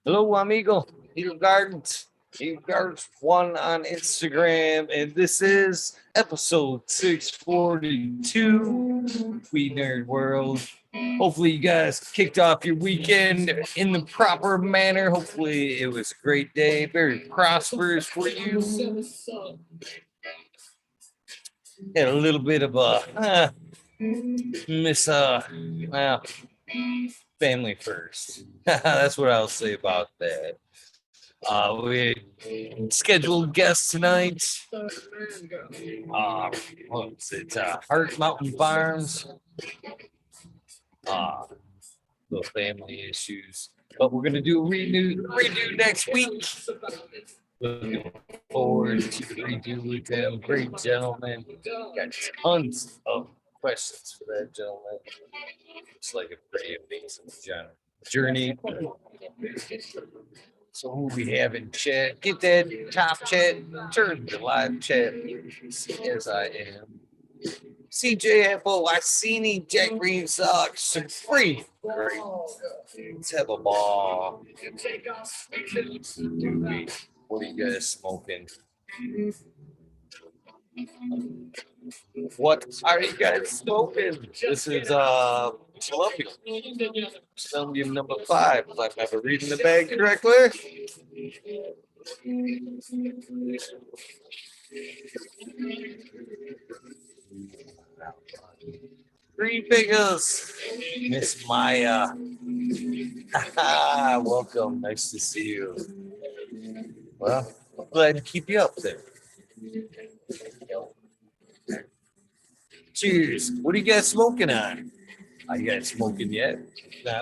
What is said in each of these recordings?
Hello, amigo. Eagle Gardens. Eagle Gardens 1 on Instagram. And this is episode 642 We Nerd World. Hopefully, you guys kicked off your weekend in the proper manner. Hopefully, it was a great day, very prosperous for you. Had a little bit of a well, family first. That's what I'll say about that. We scheduled guests tonight. What's it? Heart Mountain Farms. Little family issues, but we're gonna do a redo next week. Looking forward to the redo with them. Great gentleman. Got tons of questions for that gentleman. It's like a pretty amazing journey. So who we have in chat? Get that top chat, turn the live chat as I am. CJ Apple, Iceni, Jack Greenstalk, Supreme. Great. Let's have a ball. Dude, what are you guys smoking? What are you guys smoking? This is Colombian number 5. If I'm ever reading the bag correctly. Greenfingers, Miss Maya. Welcome. Nice to see you. Well, I'm glad to keep you up there. Cheers. What are you guys smoking on? Are you guys smoking yet?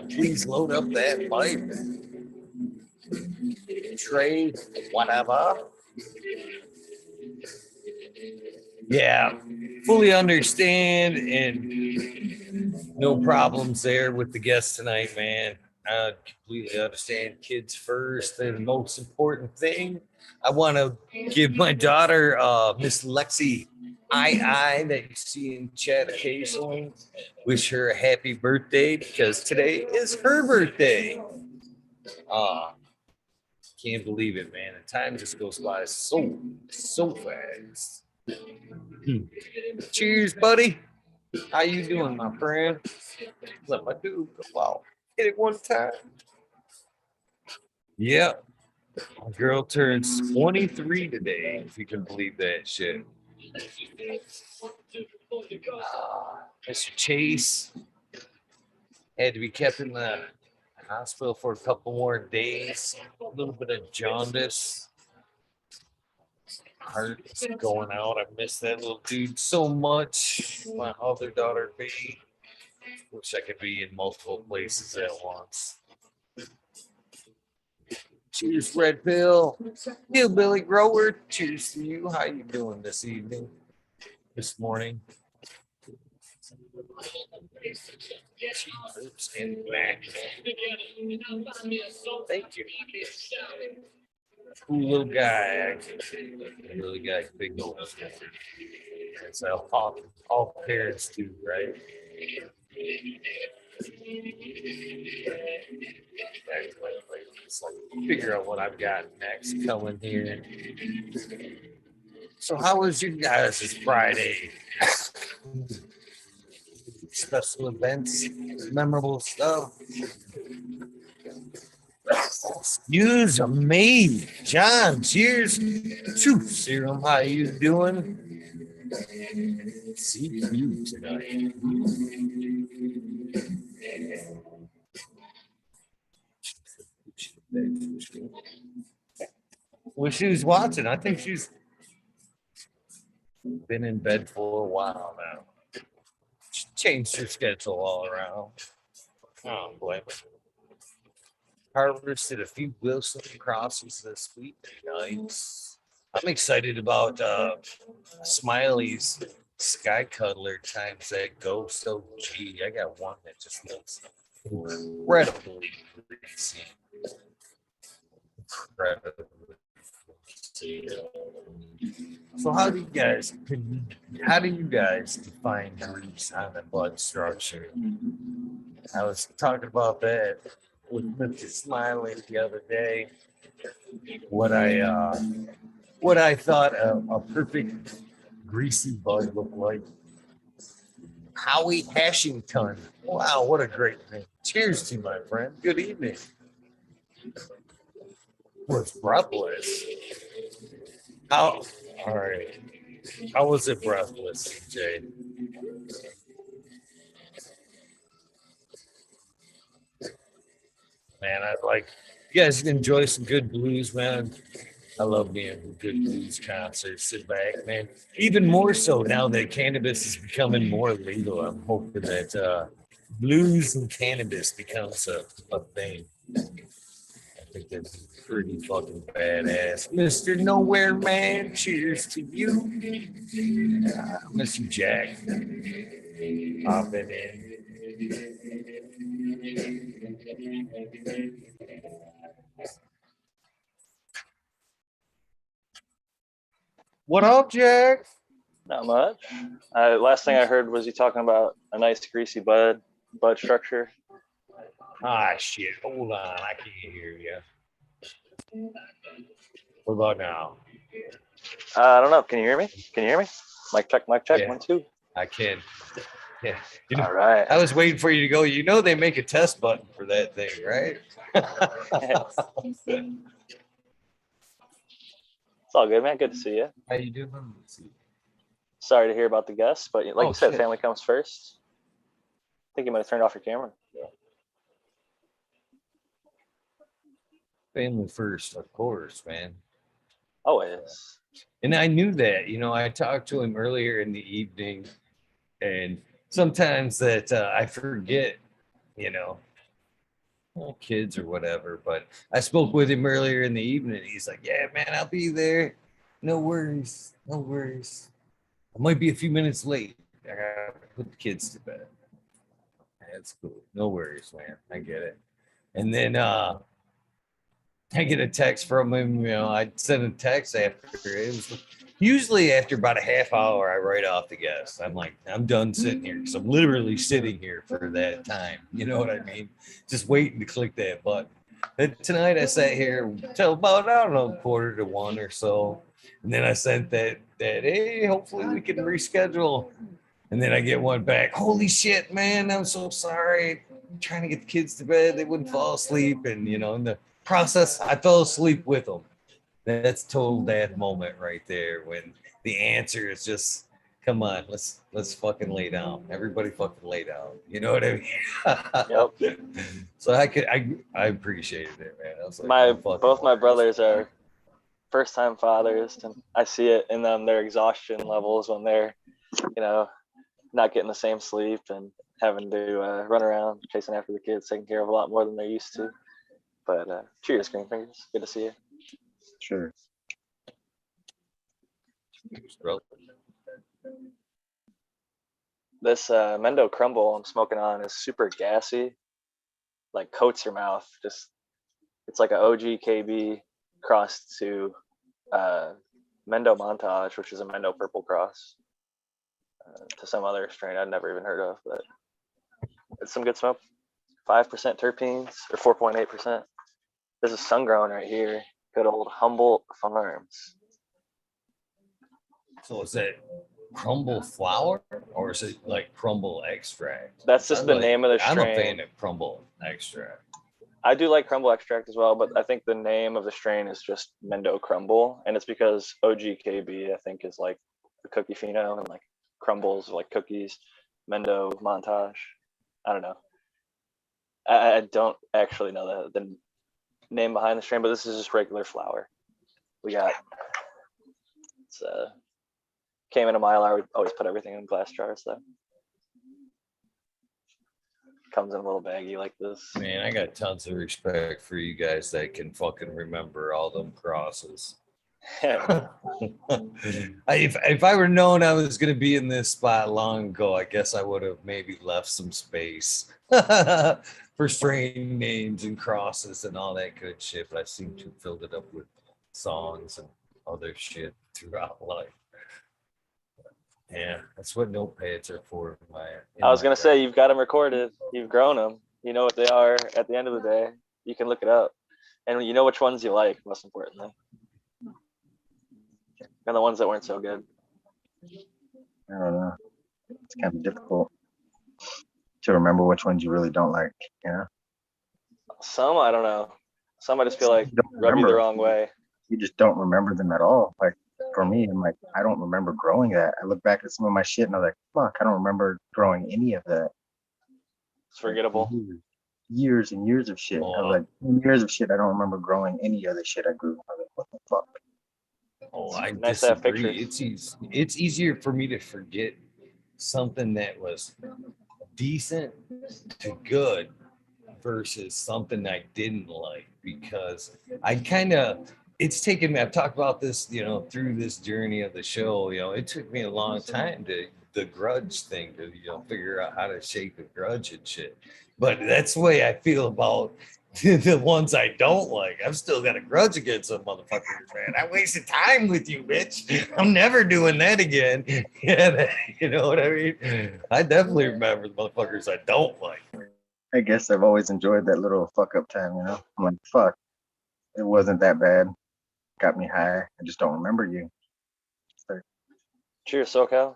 Please load up that pipe. Tray, whatever. Yeah, fully understand and no problems there with the guests tonight, man. I completely understand. Kids first, the most important thing. I want to give my daughter, Miss Lexi I that you see in chat occasionally, wish her a happy birthday because today is her birthday. Can't believe it, man. The time just goes by so fast. Cheers, buddy. How you doing, my friend? Let my dude go out. Hit it one time. Yep. My girl turns 23 today, if you can believe that shit. Mr. Chase had to be kept in the hospital for a couple more days. A little bit of jaundice. Heart's going out. I miss that little dude so much. My other daughter, B. Wish I could be in multiple places at once. Cheers, Red Pill. Hillbilly Grower. Cheers to you. How you doing this evening? This morning? Oops, and back. Thank you. Cool little guy. Really got big nose. That's how all parents do, right? It's like figure out what I've got next coming here. So how was you guys this Friday? Special events, memorable stuff. Excuse me, John. Cheers to Serum. How you doing? See you tonight. Well, she's watching. I think she's been in bed for a while now. She changed her schedule all around. Oh boy. Harvested a few Wilson crosses this week. Nice. I'm excited about Smiley's Sky Cuddler times that Ghost OG. I got one that just looks incredibly greasy. Incredibly. So how do you guys define grease on the bud structure? I was talking about that with Mr. Smiley the other day. What I thought a perfect greasy bud looked like. Howie Hashington. Wow, what a great name. Cheers to you, my friend. Good evening. Was breathless. How? All right. How was it breathless, Jay? Man, I like you guys enjoy some good blues, man. I love being at a good blues concert. Sit back, man. Even more so now that cannabis is becoming more legal. I'm hoping that blues and cannabis becomes a thing. I think that's pretty fucking badass. Mr. Nowhere Man, cheers to you. Mr. Jack, hopping in. What up, Jack? Not much. Last thing I heard was you talking about a nice greasy bud structure. Ah, shit. Hold on. I can't hear you. What about now? I don't know. Can you hear me? Can you hear me? Mic check, Yeah. 1, 2. I can. Yeah. All right. I was waiting for you to go. You know they make a test button for that thing, right? It's all good, man. Good to see you. How you doing? Sorry to hear about the guests, but like you said, shit. family comes first. I think you might have turned off your camera. Family first, of course, man. Always. And I knew that. I talked to him earlier in the evening, and sometimes that I forget, kids or whatever. But I spoke with him earlier in the evening. He's like, "Yeah, man, I'll be there. No worries, no worries. I might be a few minutes late. I gotta put the kids to bed." That's cool. No worries, man. I get it. And then I get a text from him. I send a text after it was usually after about a half hour. I write off the guest. I'm like, I'm done sitting here because I'm literally sitting here for that time. You know what I mean? Just waiting to click that button. And tonight I sat here till about, I don't know, 1:45 or so. And then I sent that hey, hopefully we can reschedule. And then I get one back. Holy shit, man! I'm so sorry. I'm trying to get the kids to bed. They wouldn't fall asleep, and in the process, I fell asleep with them. That's total dad moment right there when the answer is just, come on, let's fucking lay down. Everybody fucking lay down. You know what I mean? Yep. So I appreciated it, man. I was like, both my brothers are first-time fathers, and I see it in them, their exhaustion levels when they're, not getting the same sleep and having to run around chasing after the kids, taking care of a lot more than they're used to. But cheers, Greenfingers. Good to see you. Sure. This Mendo Crumble I'm smoking on is super gassy, like coats your mouth. It's like an OG KB crossed to Mendo Montage, which is a Mendo Purple cross to some other strain I'd never even heard of, but it's some good smoke. 5% terpenes or 4.8%. This is sun grown right here. Good old Humboldt Farms. So is that crumble flower or is it like crumble extract? That's just the name of the strain. I'm a fan of crumble extract. I do like crumble extract as well, but I think the name of the strain is just Mendo Crumble, and it's because OGKB I think is like the cookie pheno, and like crumbles like cookies. Mendo Montage. I don't know. I don't actually know the name behind the strain, but this is just regular flower. We got it's came in a Mylar. We always put everything in glass jars though. Comes in a little baggie like this. Man, I got tons of respect for you guys that can fucking remember all them crosses. If I were known I was going to be in this spot long ago, I guess I would have maybe left some space for strain names and crosses and all that good shit. But I seem to have filled it up with songs and other shit throughout life. Yeah, that's what notepads are for. I was gonna say, you've got them recorded. You've grown them. You know what they are. At the end of the day, you can look it up, and you know which ones you like. Most importantly, and the ones that weren't so good. I don't know. It's kind of difficult to remember which ones you really don't like. Yeah. Some I don't know. Some I just feel like You don't rub you the remember. wrong way. You just don't remember them at all. Like for me, I'm like, I don't remember growing that. I look back at some of my shit and I'm like, fuck, I don't remember growing any of that. It's forgettable. Years and years of shit. I was like, years of shit. I don't remember growing any of the shit I grew. I was like, what the fuck? Oh, I Nice to have disagree. pictures. It's easier for me to forget something that was decent to good versus something I didn't like, because I kind of, it's taken me, I've talked about this, you know, through this journey of the show, you know, it took me a long time to the grudge thing to, you know, figure out how to shake the grudge and shit. But that's the way I feel about the ones I don't like. I've still got a grudge against some motherfuckers, man. I wasted time with you, bitch. I'm never doing that again. Yeah, you know what I mean? I definitely remember the motherfuckers I don't like. I guess I've always enjoyed that little fuck up time, you know? I'm like, fuck, it wasn't that bad. Got me high. I just don't remember you. Cheers, SoCal.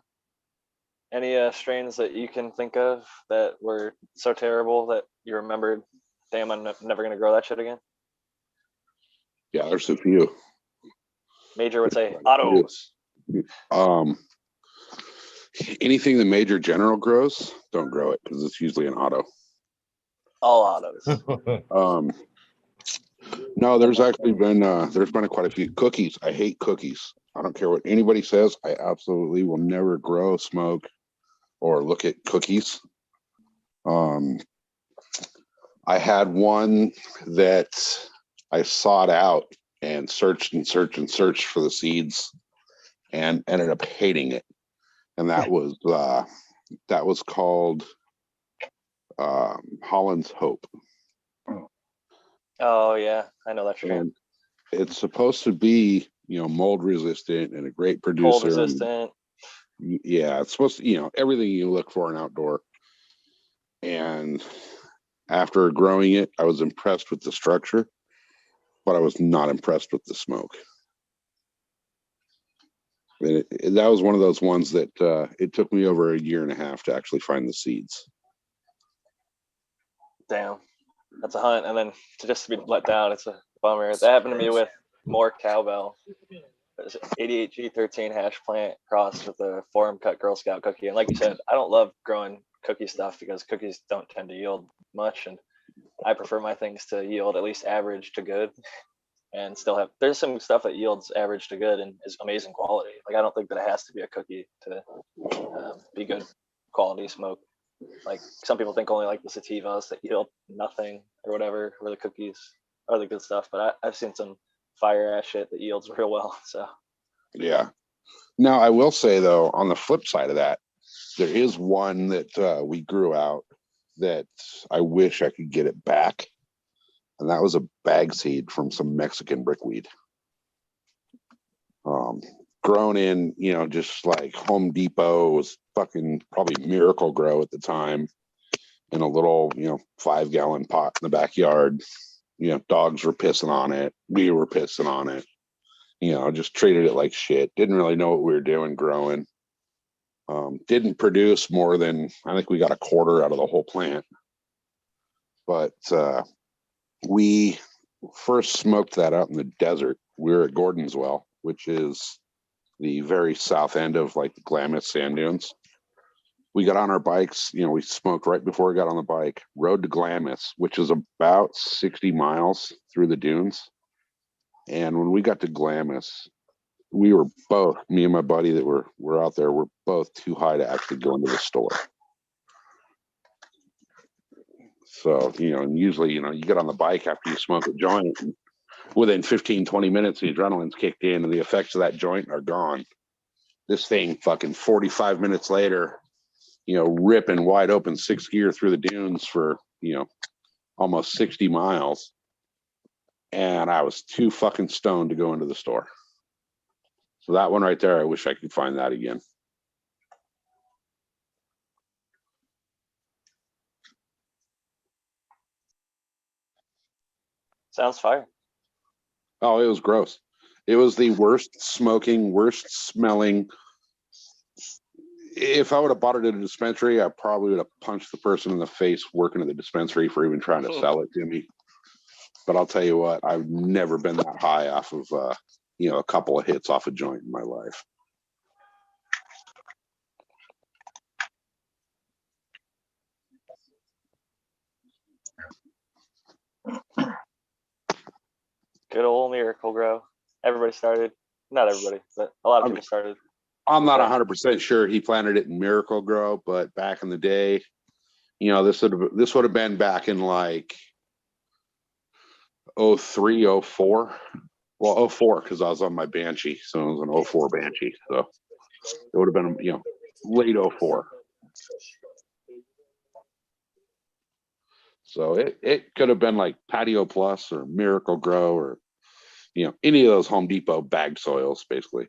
Any strains that you can think of that were so terrible that you remembered, damn, I'm never going to grow that shit again? Yeah, there's a few. Major would say autos. Anything the Major General grows, don't grow it because it's usually an auto. All autos. No, there's actually been quite a few cookies. I hate cookies. I don't care what anybody says. I absolutely will never grow, smoke, or look at cookies. I had one that I sought out and searched and searched and searched for the seeds and ended up hating it. And that was called Holland's Hope. Oh yeah, I know that strain. And it's supposed to be, you know, mold resistant and a great producer. Cold resistant. Yeah, it's supposed to, you know, everything you look for in outdoor. And after growing it, I was impressed with the structure, but I was not impressed with the smoke. And that was one of those ones that it took me over a year and a half to actually find the seeds. Damn, that's a hunt, and then to be let down, it's a bummer. That happened to me with more cowbell. It was 88G13 hash plant crossed with a form cut Girl Scout cookie. And like you said, I don't love growing cookie stuff because cookies don't tend to yield much, and I prefer my things to yield at least average to good. And still have, there's some stuff that yields average to good and is amazing quality. Like I don't think that it has to be a cookie to be good quality smoke. Like some people think only like the sativas that yield nothing or whatever, or the cookies are the good stuff. But I've seen some fire ass shit that yields real well. So yeah. Now I will say though, on the flip side of that, there is one that we grew out that I wish I could get it back. And that was a bag seed from some Mexican brickweed. Grown in, you know, just like Home Depot, was fucking probably Miracle Grow at the time, in a little, you know, 5-gallon pot in the backyard. You know, dogs were pissing on it. We were pissing on it. You know, just treated it like shit. Didn't really know what we were doing growing. Didn't produce more than, I think we got a quarter out of the whole plant. But we first smoked that out in the desert. We were at Gordonswell, which is the very south end of like the Glamis sand dunes. We got on our bikes, you know, we smoked right before we got on the bike, rode to Glamis, which is about 60 miles through the dunes. And when we got to Glamis, we were both, me and my buddy that were out there, were both too high to actually go into the store. So, you know, and usually, you know, you get on the bike after you smoke a joint, and within 15, 20 minutes, the adrenaline's kicked in and the effects of that joint are gone. This thing fucking 45 minutes later, you know, ripping wide open 6th gear through the dunes for, you know, almost 60 miles. And I was too fucking stoned to go into the store. So that one right there, I wish I could find that again. Sounds fire. Oh, it was gross. It was the worst smoking, worst smelling. If I would have bought it at a dispensary, I probably would have punched the person in the face working at the dispensary for even trying to sell it to me. But I'll tell you what, I've never been that high off of, a couple of hits off a joint in my life. Good old Miracle Grow. Everybody started. Not everybody, but a lot of people started. I'm not 100% sure he planted it in Miracle Grow, but back in the day, this would have been back in like 03, 04. Well, 04 because I was on my Banshee, so it was an 04 Banshee. So it would have been late 04. So it could have been like Patio Plus or Miracle Grow or any of those Home Depot bagged soils, basically.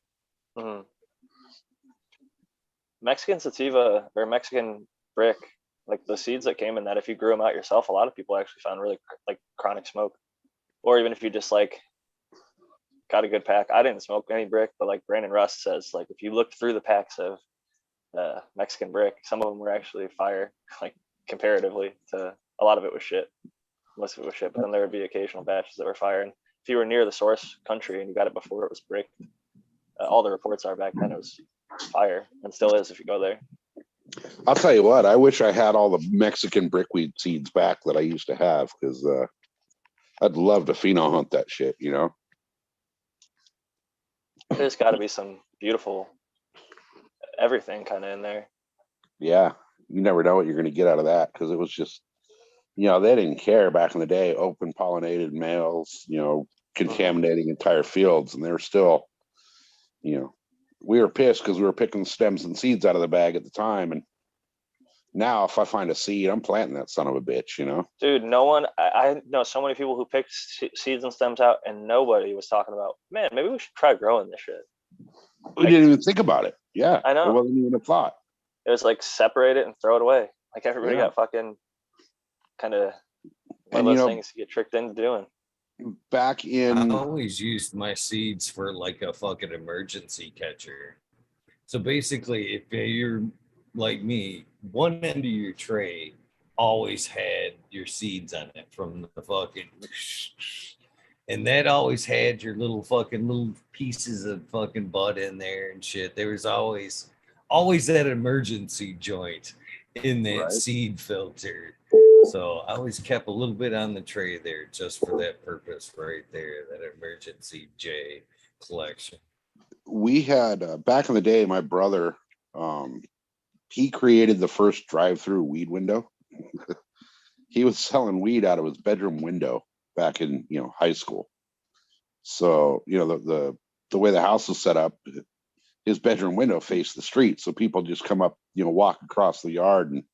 Mm-hmm. Mexican sativa or Mexican brick, like the seeds that came in that, if you grew them out yourself, a lot of people actually found really like chronic smoke. Or even if you just like got a good pack. I didn't smoke any brick, but like Brandon Rust says, like if you looked through the packs of Mexican brick, some of them were actually fire, like comparatively to a lot of it was shit. Most of it was shit, but then there would be occasional batches that were fire. And if you were near the source country and you got it before it was bricked, all the reports are back then it was fire, and still is if you go there. I'll tell you what, I wish I had all the Mexican brickweed seeds back that I used to have, because I'd love to pheno hunt that shit, There's got to be some beautiful everything kind of in there. Yeah, you never know what you're going to get out of that, because it was just, they didn't care back in the day, open pollinated males, contaminating entire fields, and they were still, we were pissed because we were picking stems and seeds out of the bag at the time, and now if I find a seed, I'm planting that son of a bitch, Dude, no one, I know so many people who picked seeds and stems out, and nobody was talking about, man, maybe we should try growing this shit. We didn't even think about it. Yeah, I know. It wasn't even a thought. It was like separate it and throw it away. Like everybody got fucking kind of one of those things to get tricked into doing. Back in, I always used my seeds for like a fucking emergency catcher. So basically, if you're like me, one end of your tray always had your seeds on it from the fucking, and that always had your little pieces of fucking bud in there and shit. There was always that emergency joint in that seed filter. So I always kept a little bit on the tray there just for that purpose right there, that emergency J collection. We had, back in the day, my brother, he created the first drive-through weed window. He was selling weed out of his bedroom window back in, high school. So, the way the house was set up, his bedroom window faced the street. So people just come up, walk across the yard and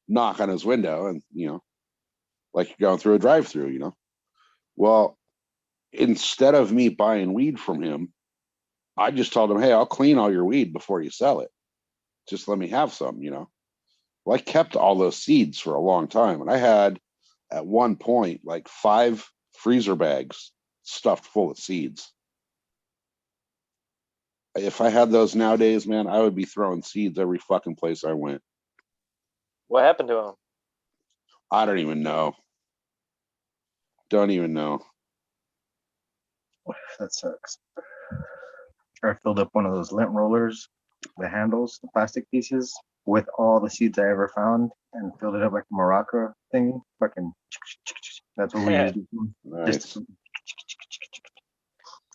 knock on his window, and like you're going through a drive-through. Well, instead of me buying weed from him, I just told him, hey, I'll clean all your weed before you sell it. Just let me have some. Well, I kept all those seeds for a long time, and I had at one point like 5 freezer bags stuffed full of seeds. If I had those nowadays, man, I would be throwing seeds every fucking place I went. What happened to them? I don't even know. Don't even know. That sucks. I filled up one of those lint rollers, the handles, the plastic pieces, with all the seeds I ever found, and filled it up like a maraca thing. Fucking, that's what we used. Nice. And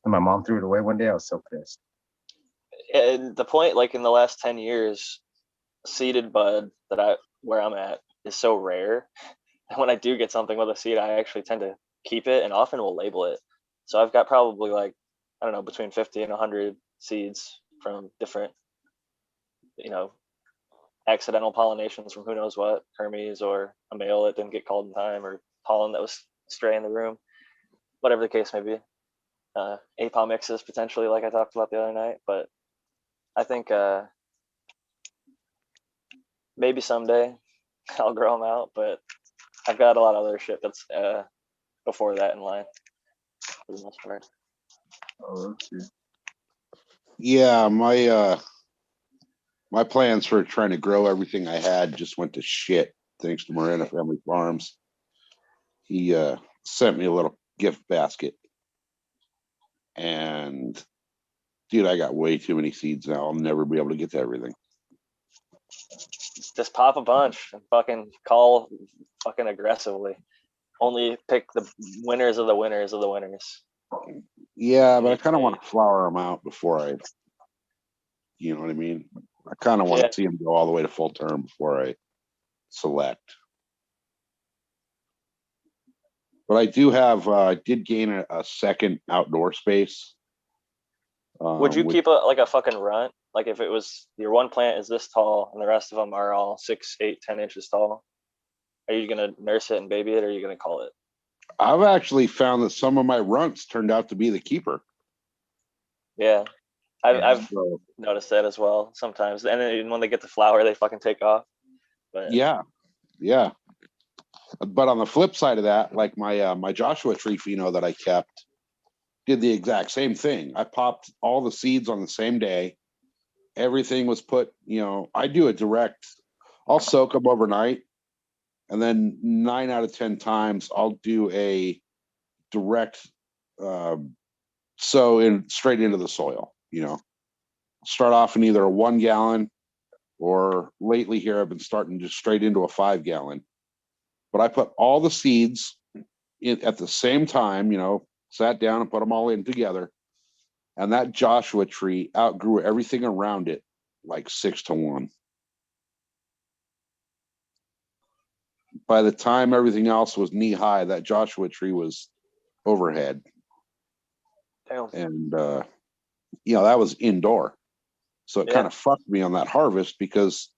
my mom threw it away one day. I was so pissed. And the point, like in the last 10 years, seeded bud where I'm at is so rare. And when I do get something with a seed, I actually tend to keep it and often will label it. So I've got probably like, I don't know, between 50 and 100 seeds from different, accidental pollinations from who knows what, Hermes or a male that didn't get called in time, or pollen that was stray in the room, whatever the case may be. APOL mixes potentially, like I talked about the other night. But I think maybe someday I'll grow them out. But I've got a lot of other shit that's before that in line for the most part. Oh, let's see. Yeah, my plans for trying to grow everything I had just went to shit thanks to Morena Family Farms. He sent me a little gift basket, and dude, I got way too many seeds now. I'll never be able to get to everything. Just pop a bunch and fucking call fucking aggressively. Only pick the winners of the winners of the winners. Yeah, but I kind of want to flower them out before I, you know what I mean? I kind of want to see them go all the way to full term before I select. But I do have, I did gain a second outdoor space. Would you keep a fucking runt? Like if it was your one plant is this tall and the rest of them are all 6, 8, 10 inches tall, are you gonna nurse it and baby it, or are you gonna call it? I've actually found that some of my runts turned out to be the keeper. Yeah, I've So, noticed that as well sometimes. And then when they get the flower, they fucking take off. But yeah. But on the flip side of that, like my Joshua tree pheno that I kept did the exact same thing. I popped all the seeds on the same day. Everything was put, I do a direct, I'll soak them overnight. And then 9 out of 10 times I'll do a direct sow straight into the soil, Start off in either a 1 gallon, or lately here I've been starting just straight into a 5 gallon. But I put all the seeds in at the same time, sat down and put them all in together. And that Joshua tree outgrew everything around it like 6-1. By the time everything else was knee high, that Joshua tree was overhead. damn. And, that was indoor. So it kind of fucked me on that harvest because,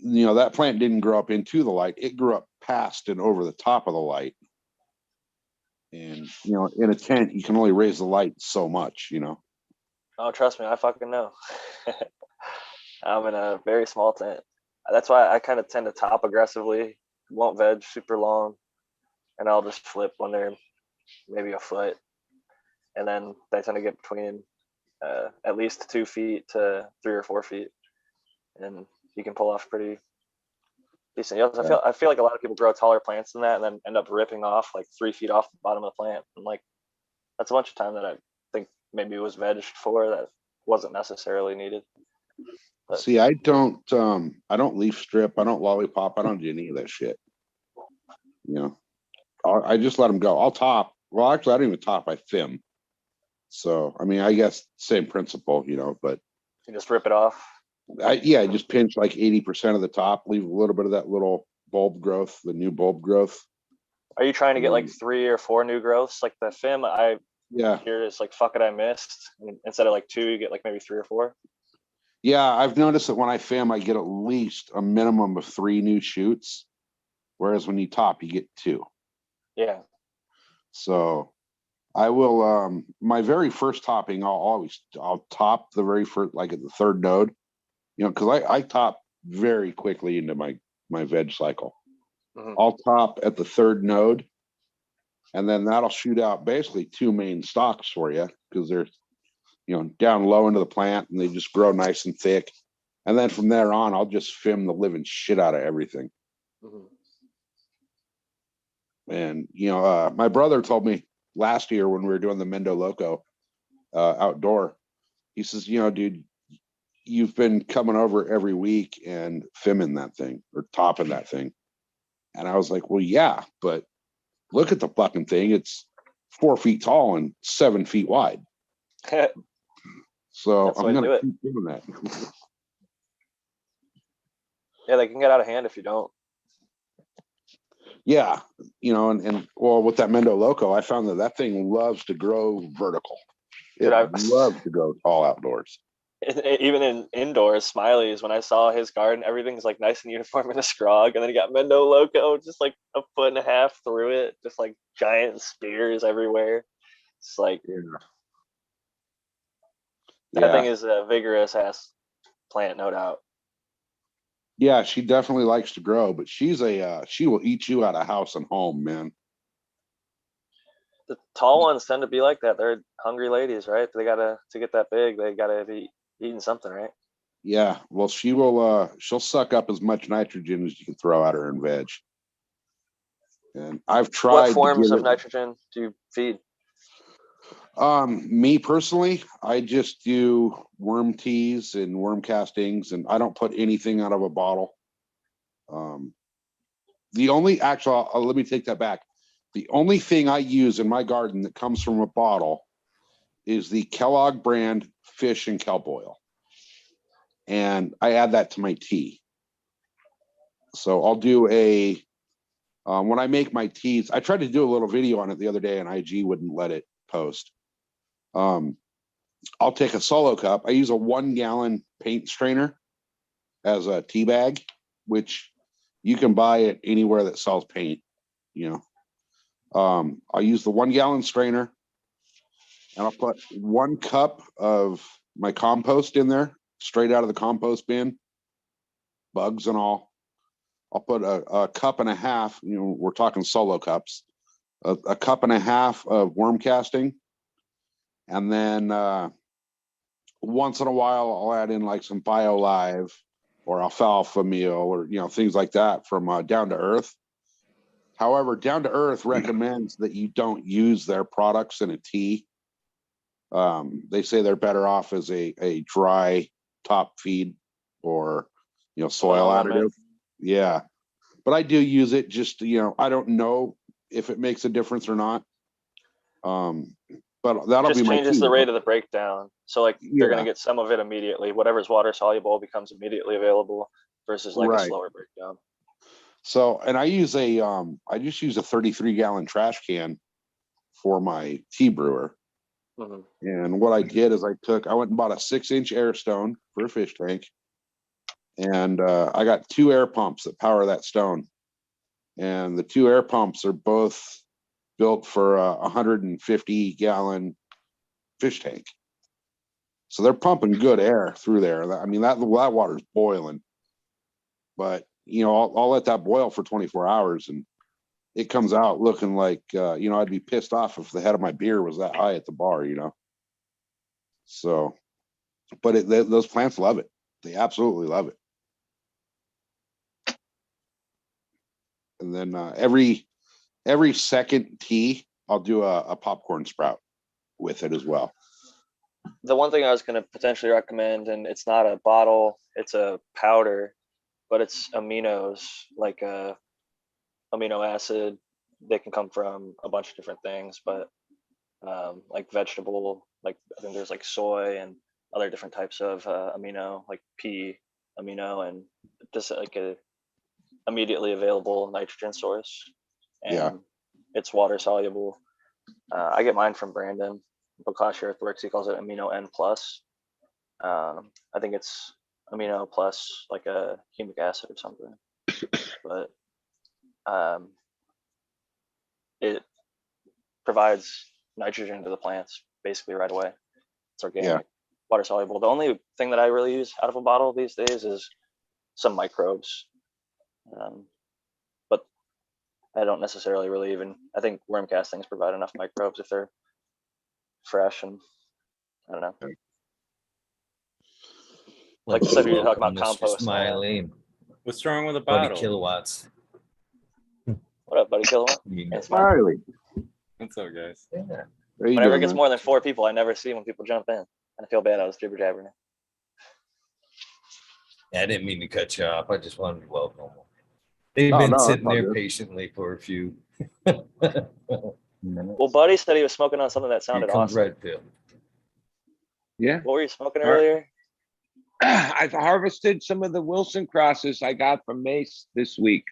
that plant didn't grow up into the light. It grew up past and over the top of the light. And, in a tent, you can only raise the light so much, Oh, trust me, I fucking know. I'm in a very small tent. That's why I kind of tend to top aggressively, won't veg super long, and I'll just flip when they're maybe a foot. And then they tend to get between at least 2 feet to 3 or 4 feet. And you can pull off pretty decent yields. I feel like a lot of people grow taller plants than that and then end up ripping off like 3 feet off the bottom of the plant. And like, that's a bunch of time that I think maybe it was vegged for that wasn't necessarily needed. But see, I don't leaf strip. I don't lollipop. I don't do any of that shit. I just let them go. I'll top. Well, actually, I don't even top. I thin. So, I mean, I guess same principle, but you just rip it off. I just pinch like 80% of the top, leave a little bit of that little bulb growth, the new bulb growth. Are you trying to get like 3 or 4 new growths? Like the FIM, I hear is like, fuck it, I missed. And instead of like 2, you get like maybe 3 or 4. Yeah, I've noticed that when I FIM, I get at least a minimum of 3 new shoots, whereas when you top, you get 2. Yeah. So I will, my very first topping, I'll top the very first, like at the 3rd node, because I top very quickly into my veg cycle. Mm-hmm. I'll top at the 3rd node, and then that'll shoot out basically 2 main stalks for you because they're, down low into the plant and they just grow nice and thick. And then from there on, I'll just FIM the living shit out of everything. Mm-hmm. And, my brother told me last year when we were doing the Mendo Loco outdoor, he says, dude, you've been coming over every week and FIMing that thing or topping that thing. And I was like, well, yeah, but look at the fucking thing. It's 4 feet tall and 7 feet wide. So I'm going to keep doing that. Yeah, they can get out of hand if you don't. Yeah, and well, with that Mendo Loco, I found that thing loves to grow vertical. It loves to grow tall outdoors. Even in indoors, Smiley's, when I saw his garden, everything's like nice and uniform in a scrog, and then he got Mendo Loco just like 1.5 feet through it, just like giant spears everywhere. It's like Yeah. that thing is a vigorous ass plant, no doubt. Yeah, she definitely likes to grow, but she's she will eat you out of house and home, man. The tall ones tend to be like that. They're hungry ladies, right? They gotta to get that big. They gotta be eating something, right? Yeah, well, she'll suck up as much nitrogen as you can throw at her in veg. And I've tried. What forms of nitrogen do you feed? Me personally, I just do worm teas and worm castings, and I don't put anything out of a bottle. The only actual, let me take that back. The only thing I use in my garden that comes from a bottle is the Kellogg brand fish and kelp oil. And I add that to my tea. So I'll do when I make my teas, I tried to do a little video on it the other day and IG wouldn't let it post. I'll take a solo cup. I use a 1 gallon paint strainer as a tea bag, which you can buy it anywhere that sells paint, you know. I'll use the 1 gallon strainer and I'll put 1 cup of my compost in there, straight out of the compost bin, bugs and all. I'll put a cup and a half, you know, we're talking solo cups, a cup and a half of worm casting. And then once in a while, I'll add in like some BioLive or alfalfa meal or, you know, things like that from Down to Earth. However, Down to Earth recommends that you don't use their products in a tea. They say they're better off as a dry top feed or, you know, soil additive. Yeah. But I do use it just, you know, I don't know if it makes a difference or not. But that'll just be my changes tea, the rate of the breakdown. So like they're Yeah. gonna get some of it immediately. Whatever's water soluble becomes immediately available versus like a Right. slower breakdown. So, and I just use a 33 gallon trash can for my tea brewer. Mhm. And what I did is I went and bought a 6-inch air stone for a fish tank. And I got 2 air pumps that power that stone. And the 2 air pumps are both built for a 150 gallon fish tank. So they're pumping good air through there. I mean, that water's boiling. But, you know, I'll let that boil for 24 hours and it comes out looking like, you know, I'd be pissed off if the head of my beer was that high at the bar, you know. So, but those plants love it. They absolutely love it. And then every second tea, I'll do a popcorn sprout with it as well. The one thing I was gonna potentially recommend, and it's not a bottle, it's a powder, but it's aminos, like amino acid. They can come from a bunch of different things, but like vegetable, like I think there's like soy and other different types of amino, like pea amino, and just like a immediately available nitrogen source. And Yeah. it's water soluble. I get mine from Brandon, Bokashi Earthworks. He calls it amino N plus. I think it's amino plus like a humic acid or something, but it provides nitrogen to the plants basically right away. It's organic, water soluble. The only thing that I really use out of a bottle these days is some microbes, but I don't necessarily really even. I think worm castings provide enough microbes if they're fresh, and I don't know. Like you said, you're talking about Mr. compost. Smiley, What's wrong with a buddy bottle? kilowatts. What up, buddy? Kilowatt? You Hey, Smiley. Smiley. What's up, guys? Yeah. There you Whenever go, it gets man. more than 4 people, I never see when people jump in. I feel bad. I was jibber jabbering. I didn't mean to cut you off. I just wanted to welcome them. They've No, been no, sitting it's all there good. patiently for a few. Well, Buddy said he was smoking on something that Here sounded comes awesome. Red Pill. Yeah. What were you smoking All right. earlier? I've harvested some of the Wilson crosses I got from Mace this week.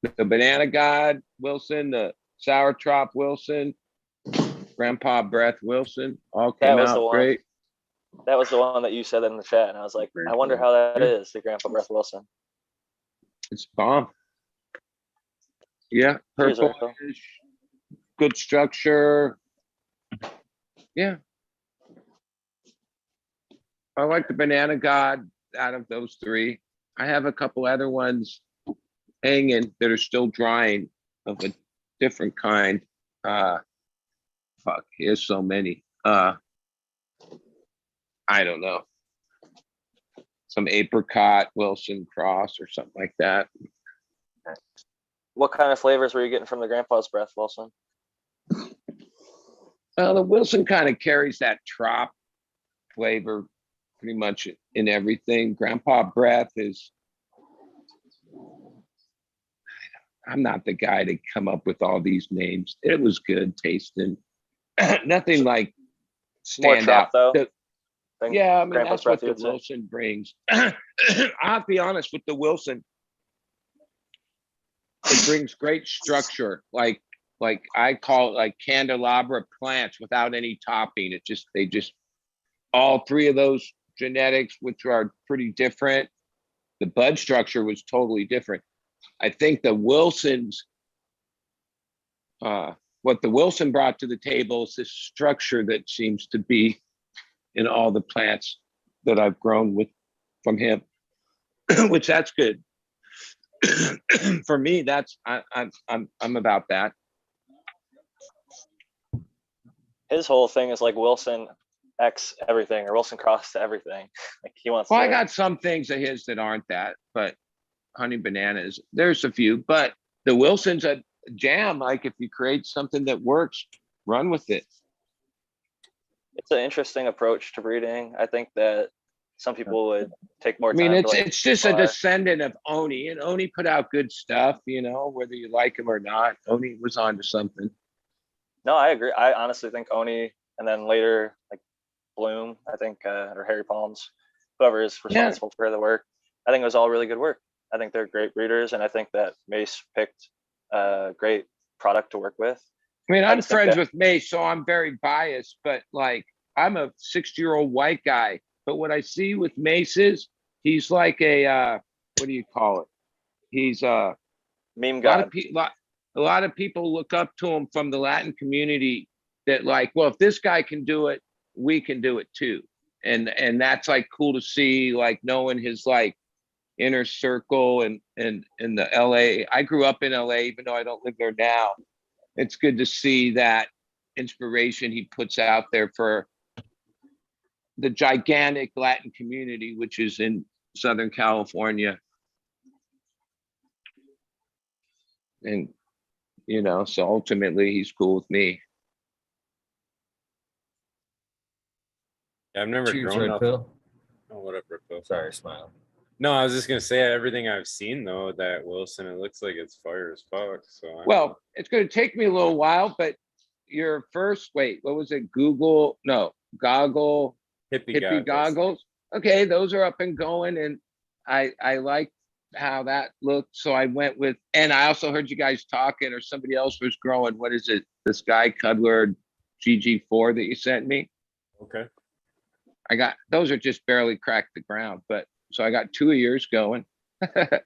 The Banana God Wilson, the Sour Trop Wilson, Grandpa Breath Wilson, all That came was the out one. great. That was the one that you said in the chat, and I was like, I wonder how that is, the Grandpa Breath Wilson. It's bomb. Yeah, Cheers, purple, Erico. good structure, Yeah. I like the Banana God out of those three. I have a couple other ones hanging that are still drying of a different kind. Fuck, here's so many. I don't know. Some apricot, Wilson cross or something like that. What kind of flavors were you getting from the Grandpa's Breath, Wilson? The Wilson kind of carries that trop flavor pretty much in everything. Grandpa Breath is, I'm not the guy to come up with all these names. It was good tasting. Nothing like More stand trop out. though. Yeah, I mean, Grandpa's that's what Breath, you the would say? Wilson brings. I'll have to be honest with the Wilson. It brings great structure, like I call it like candelabra plants without any topping. They just all three of those genetics, which are pretty different. The bud structure was totally different. I think the Wilsons, what the Wilson brought to the table is this structure that seems to be in all the plants that I've grown with from him, which that's good. For me, that's I'm about that. His whole thing is like Wilson X everything or Wilson cross to everything. Like he wants Well, to. I got some things of his that aren't that, but honey bananas, there's a few, but the Wilson's a jam. Like if you create something that works, run with it. It's an interesting approach to breeding. I think that some people would take more I time. mean, to, like, it's just a bar. descendant of Oni, and Oni put out good stuff, you know, whether you like him or not. Oni was onto something. No, I agree. I honestly think Oni, and then later like Bloom, I think, or Harry Palms, whoever is responsible for the work. I think it was all really good work. I think they're great breeders, and I think that Mace picked a great product to work with. I mean, I I'm just think friends that- with Mace, so I'm very biased, but like I'm a 60-year-old white guy. But what I see with Mace is he's like a what do you call it? He's Meme a god. lot of people look up to him from the Latin community that like, well, if this guy can do it, we can do it too. And that's like cool to see, like knowing his like inner circle and in the LA. I grew up in LA, even though I don't live there now. It's good to see that inspiration he puts out there for the gigantic Latin community, which is in Southern California. And, you know, so ultimately he's cool with me. Yeah, I've never Cheers, grown Red up. Pill. Oh, what up, Red Pill? Sorry, Smile. No, I was just gonna say everything I've seen though, that Wilson, it looks like it's fire as fuck. So Well, it's going to take me a little while, but your first, wait, what was it? Goggle, hippie goggles. Okay, those are up and going, and I like how that looked. So I went with, and I also heard you guys talking, or somebody else was growing. What is it? The Sky Cuddler GG4 that you sent me. Okay. I got those are just barely cracked the ground, but so I got 2 of yours going. I've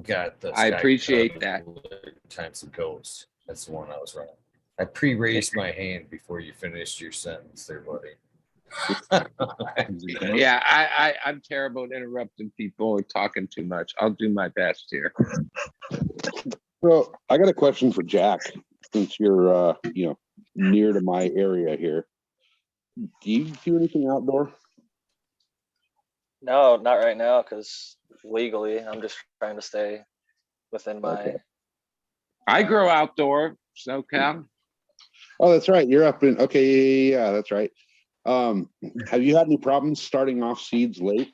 got the. I Sky appreciate Cuddler times the ghost. That's the one I was running. I pre-raised my hand before you finished your sentence there, buddy. Yeah, I'm terrible at interrupting people or talking too much. I'll do my best here. So I got a question for Jack, since you're near to my area here. Do you do anything outdoor? No, not right now, because legally, I'm just trying to stay within my. Okay. I grow outdoor, SoCal. Oh, that's right. You're up in. Okay, yeah, that's right. Have you had any problems starting off seeds late?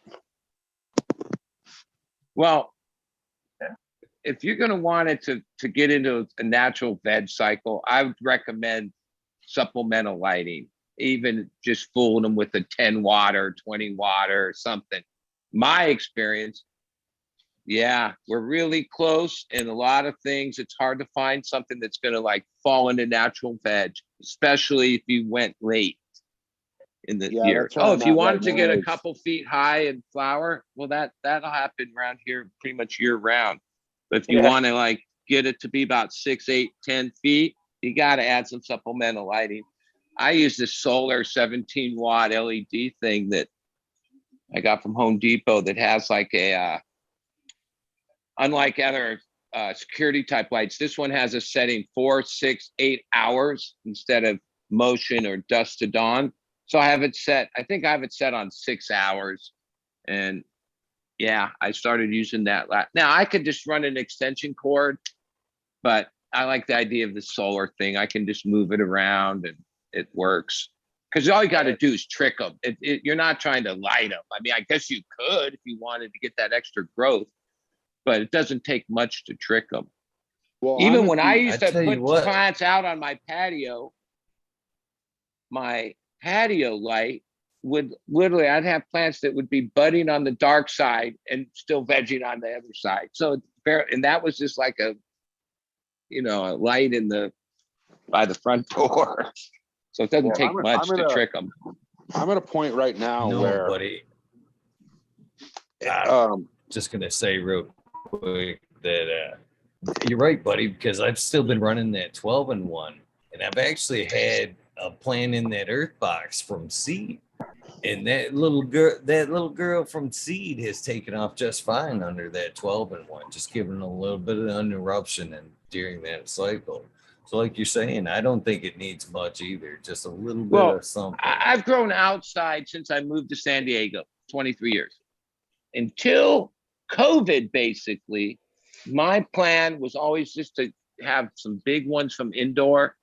Well, if you're going to want it to get into a natural veg cycle, I would recommend supplemental lighting, even just fooling them with a 10 watt or 20 watt or something. My experience, yeah, we're really close in a lot of things. It's hard to find something that's going to like fall into natural veg, especially if you went late in the year. that's where Oh, I'm if you at wanted right to now get a is- couple feet high and flower, well, that'll happen around here pretty much year round. But if you Yeah. want to like get it to be about 6, 8, 10 feet, you got to add some supplemental lighting. I use this solar 17-watt LED thing that I got from Home Depot that has like a, unlike other security type lights, this one has a setting 4, 6, 8 hours instead of motion or dusk to dawn. So I have it set, I think I have it set on 6 hours. And yeah, I started using that. Now I could just run an extension cord, but I like the idea of the solar thing. I can just move it around and it works. Because all you got to do is trick them. You're not trying to light them. I mean, I guess you could if you wanted to get that extra growth, but it doesn't take much to trick them. Well, Even when I used to tell you put what. plants out on my patio light would literally, I'd have plants that would be budding on the dark side and still vegging on the other side. So it's fair, and that was just like a light by the front door. So it doesn't Well, take much to trick them. I'm at a point right now No, where buddy. Just gonna say real quick that you're right, buddy, because I've still been running that 12-in-1, and I've actually had a plant in that earth box from seed, and that little girl from seed has taken off just fine under that 12-in-1, just giving a little bit of interruption and during that cycle. So like you're saying, I don't think it needs much either, just a little bit of something. I've grown outside since I moved to San Diego, 23 years. Until COVID, basically, my plan was always just to have some big ones from indoor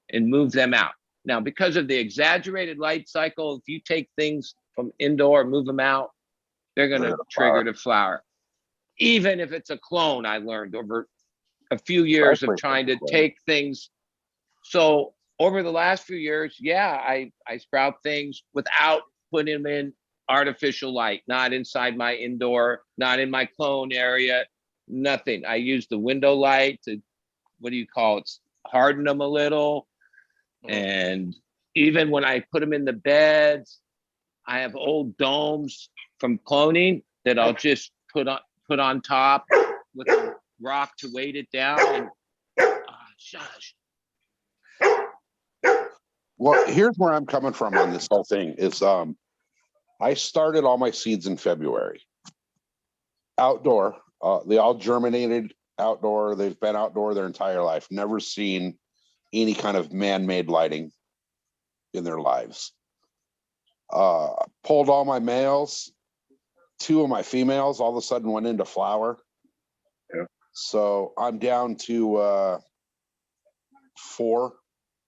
and move them out. Now, because of the exaggerated light cycle, if you take things from indoor and move them out, they're going to trigger the flower. Even if it's a clone, I learned over a few years of trying to take things. So over the last few years, yeah, I sprout things without putting them in artificial light, not inside my indoor, not in my clone area, nothing. I use the window light to, harden them a little. And even when I put them in the beds, I have old domes from cloning that I'll just put on top with a rock to weight it down. And shush. well, here's where I'm coming from on this whole thing is I started all my seeds in February. Outdoor, they all germinated outdoor. They've been outdoor their entire life. Never seen any kind of man-made lighting in their lives. Pulled all my males. 2 of my females all of a sudden went into flower. Yeah. So I'm down to 4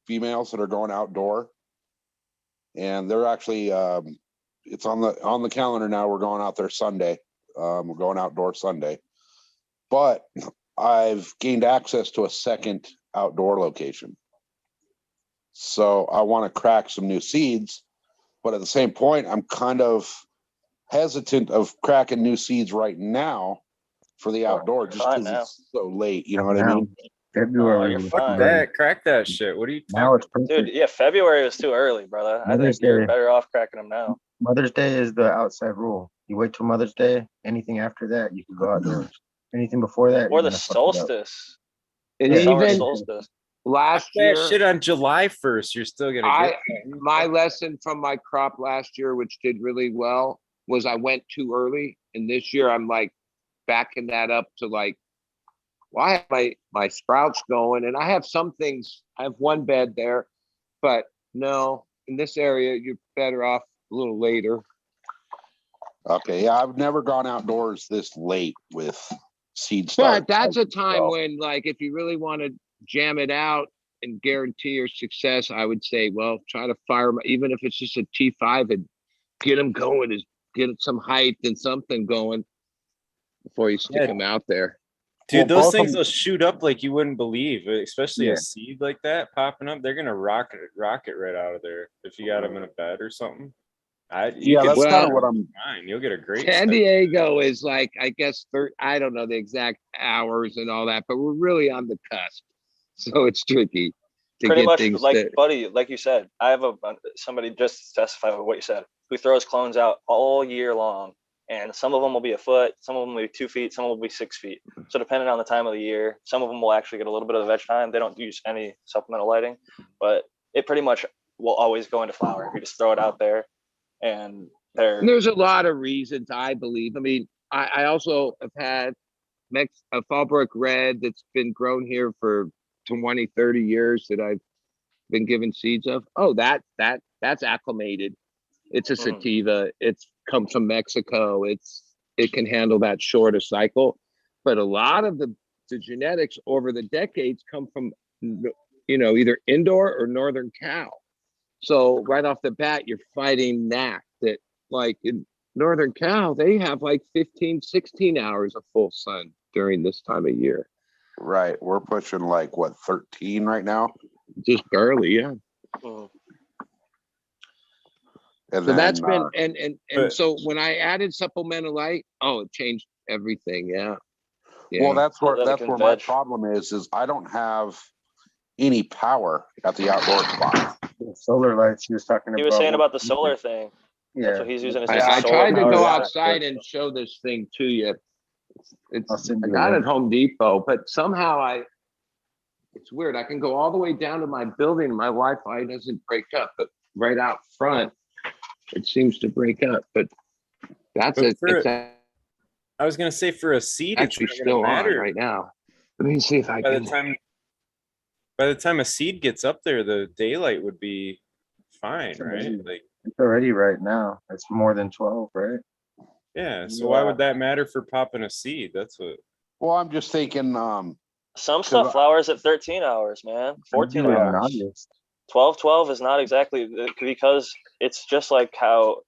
females that are going outdoor, and they're actually it's on the calendar now. We're going out there Sunday. We're going outdoor Sunday, but I've gained access to a second outdoor location. So I want to crack some new seeds, but at the same point, I'm kind of hesitant of cracking new seeds right now for the outdoor just fine because now. it's so late. You know what I mean? February. you're was fine. great. Crack that shit. What are you Now it's Dude, perfect. yeah, February was too early, brother. I think Mother's you're Day. better off cracking them now. Mother's Day is the outside rule. You wait till Mother's Day. Anything after that, you can go outdoors. Anything before that, Or you're the gonna fuck it up. solstice. And Yeah. Summer even solstice. last that year, shit on July 1st? You're still gonna get my lesson from my crop last year, which did really well, was I went too early. And this year I'm like backing that up to like, well, I have my sprouts going, and I have some things. I have one bed there, but no, in this area, you're better off a little later. Okay, yeah, I've never gone outdoors this late with seed start. But that's a time when, like, if you really want to jam it out and guarantee your success, I would say, well, try to fire them, even if it's just a T5, and get them going, get some height and something going before you stick them out there. Dude, Well, those both things of will shoot up like you wouldn't believe, especially Yeah. a seed like that popping up. They're gonna rocket right out of there if you got them in a bed or something. Yeah, that's Well, kind of what I'm. fine. You'll get a great. San start. Diego is like, I guess, I don't know the exact hours and all that, but we're really on the cusp. So it's tricky to Pretty get much things like, to, buddy, like you said, I have somebody just to testify with what you said, who throws clones out all year long and some of them will be a foot, some of them will be 2 feet, some will be 6 feet. So depending on the time of the year, some of them will actually get a little bit of the veg time. They don't use any supplemental lighting, but it pretty much will always go into flower. You just throw it out there, and There's a lot of reasons, I believe. I mean, I also have had a Fallbrook Red that's been grown here for 20, 30 years that I've been given seeds of. Oh, that's acclimated. It's a sativa. It's comes from Mexico. It can handle that shorter cycle. But a lot of the genetics over the decades come from, either indoor or Northern Cal. So right off the bat, you're fighting that like in Northern Cal, they have like 15, 16 hours of full sun during this time of year. Right. We're pushing like what, 13 right now? Just barely, yeah. And So then, that's been and but- so when I added supplemental light, it changed everything. Yeah. well, that's where Then it can my veg. problem is I don't have any power at the outdoor spot. The solar lights he was talking about. He was saying about the solar thing. That's Yeah. what he's using. I tried to power. go Yeah. outside and show this thing to you. I'll send I you got a it link. at Home Depot, but somehow it's weird. I can go all the way down to my building. My Wi-Fi doesn't break up, but right out front, it seems to break up. But that's But it. for- It's I was gonna say for a seed, actually it's not still gonna on matter. right now. Let me see if I By can. the time a seed gets up there, the daylight would be fine, right? Like, It's already right now. It's more than 12, right? yeah. So why would that matter for popping a seed? That's what. Well, I'm just thinking, Some stuff flowers at 13 hours, man. 14 Do it in hours. August. 12 is not exactly, because it's just like how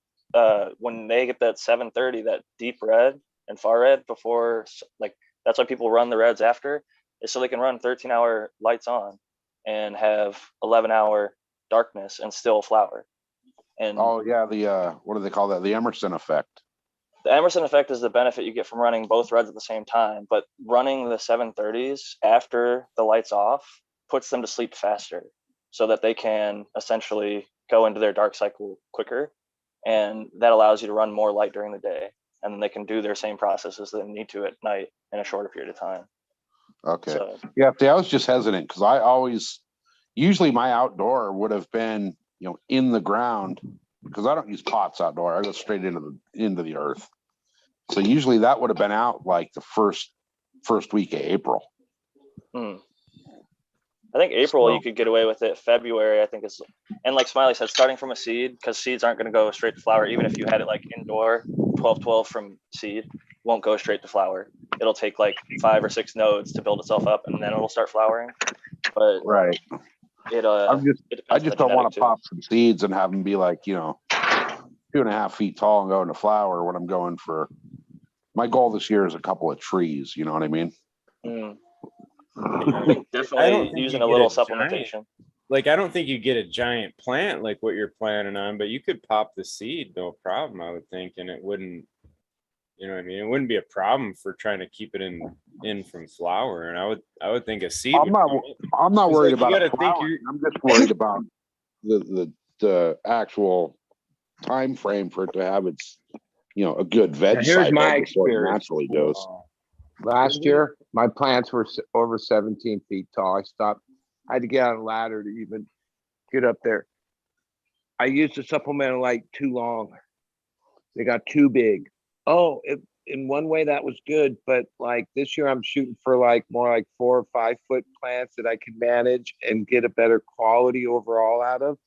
when they get that 730, that deep red and far red before, like that's why people run the reds after, is so they can run 13-hour lights on and have 11-hour darkness and still flower. And oh yeah, the what do they call that? The Emerson effect. the Emerson effect is the benefit you get from running both reds at the same time, but running the 730s after the lights off puts them to sleep faster so that they can essentially go into their dark cycle quicker. And that allows you to run more light during the day. And then they can do their same processes they need to at night in a shorter period of time. Okay. So Yeah, see, I was just hesitant because usually my outdoor would have been, in the ground, because I don't use pots outdoor. I go straight into the earth. So usually that would have been out like the first week of April. I think April you could get away with it. February, I think is, and like Smiley said, starting from a seed, because seeds aren't going to go straight to flower. Even if you had it like indoor, 12 from seed won't go straight to flower. It'll take like 5 or 6 nodes to build itself up, and then it'll start flowering. But Right. it I depends just on the don't want genetic to too. pop some seeds and have them be like, 2.5 feet tall and go into flower when I'm going for. My goal this year is a couple of trees. You know what I mean? I think I definitely don't think using you a get little a giant- supplementation. Like, I don't think you get a giant plant like what you're planning on, but you could pop the seed, no problem, I would think, and it wouldn't, you know what I mean? It wouldn't be a problem for trying to keep it in from flower. And I would think a seed. I'm not It's worried like, you about gotta it think flowering. I'm just worried about the actual time frame for it to have its, a good veg Now, here's cycle my before it experience. naturally goes. Last year, my plants were over 17 feet tall. I had to get on a ladder to even get up there. I used the supplemental light too long. They got too big. In one way that was good, but like this year I'm shooting for like more like 4 or 5 foot plants that I can manage and get a better quality overall out of.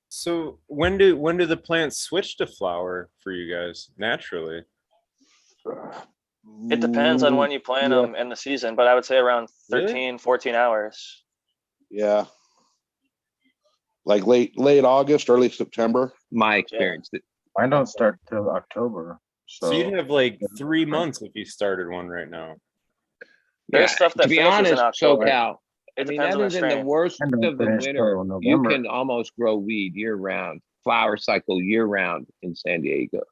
So when do the plants switch to flower for you guys naturally? It depends on when you plant Yeah. them in the season, but I would say around 13, Really? 14 hours. Yeah. Like late August, early September. My experience. Mine don't start till October. So you'd have like 3 months if you started one right now. There's stuff that to be finishes in honest, October. SoCal, It I mean, depends on other the than the strain. worst And of don't the finish winter, till you November. can almost grow weed year round, flower cycle year round in San Diego.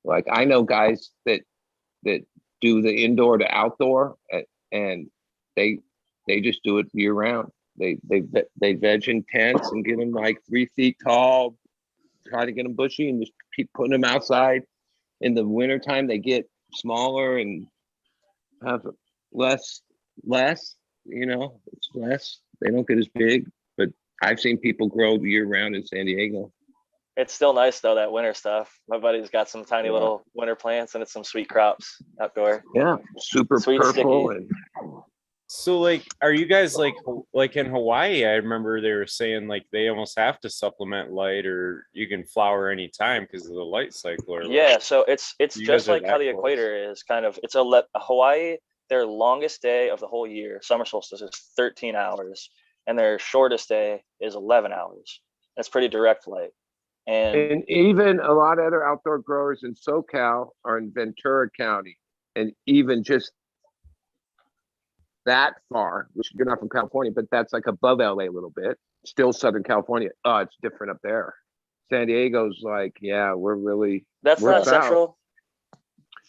Like I know guys that do the indoor to outdoor, and they just do it year round. They veg in tents and get them like 3 feet tall, try to get them bushy and just keep putting them outside. In the wintertime, they get smaller and have less, it's less. They don't get as big, but I've seen people grow year round in San Diego. It's still nice though, that winter stuff. My buddy's got some tiny little winter plants, and it's some sweet crops outdoor. Yeah, super Sweet, purple. sticky. And So like, are you guys like in Hawaii? I remember they were saying like they almost have to supplement light, or you can flower anytime because of the light cycle. Or Yeah, so it's You just guys are like how that the close. equator is kind of. It's Hawaii. Their longest day of the whole year, summer solstice, is 13 hours, and their shortest day is 11 hours. That's pretty direct light. And even a lot of other outdoor growers in SoCal are in Ventura County, and even just that far, which you're not from California, but that's like above LA a little bit, still Southern California. Oh, it's different up there. San Diego's like, yeah, we're that's not south. central.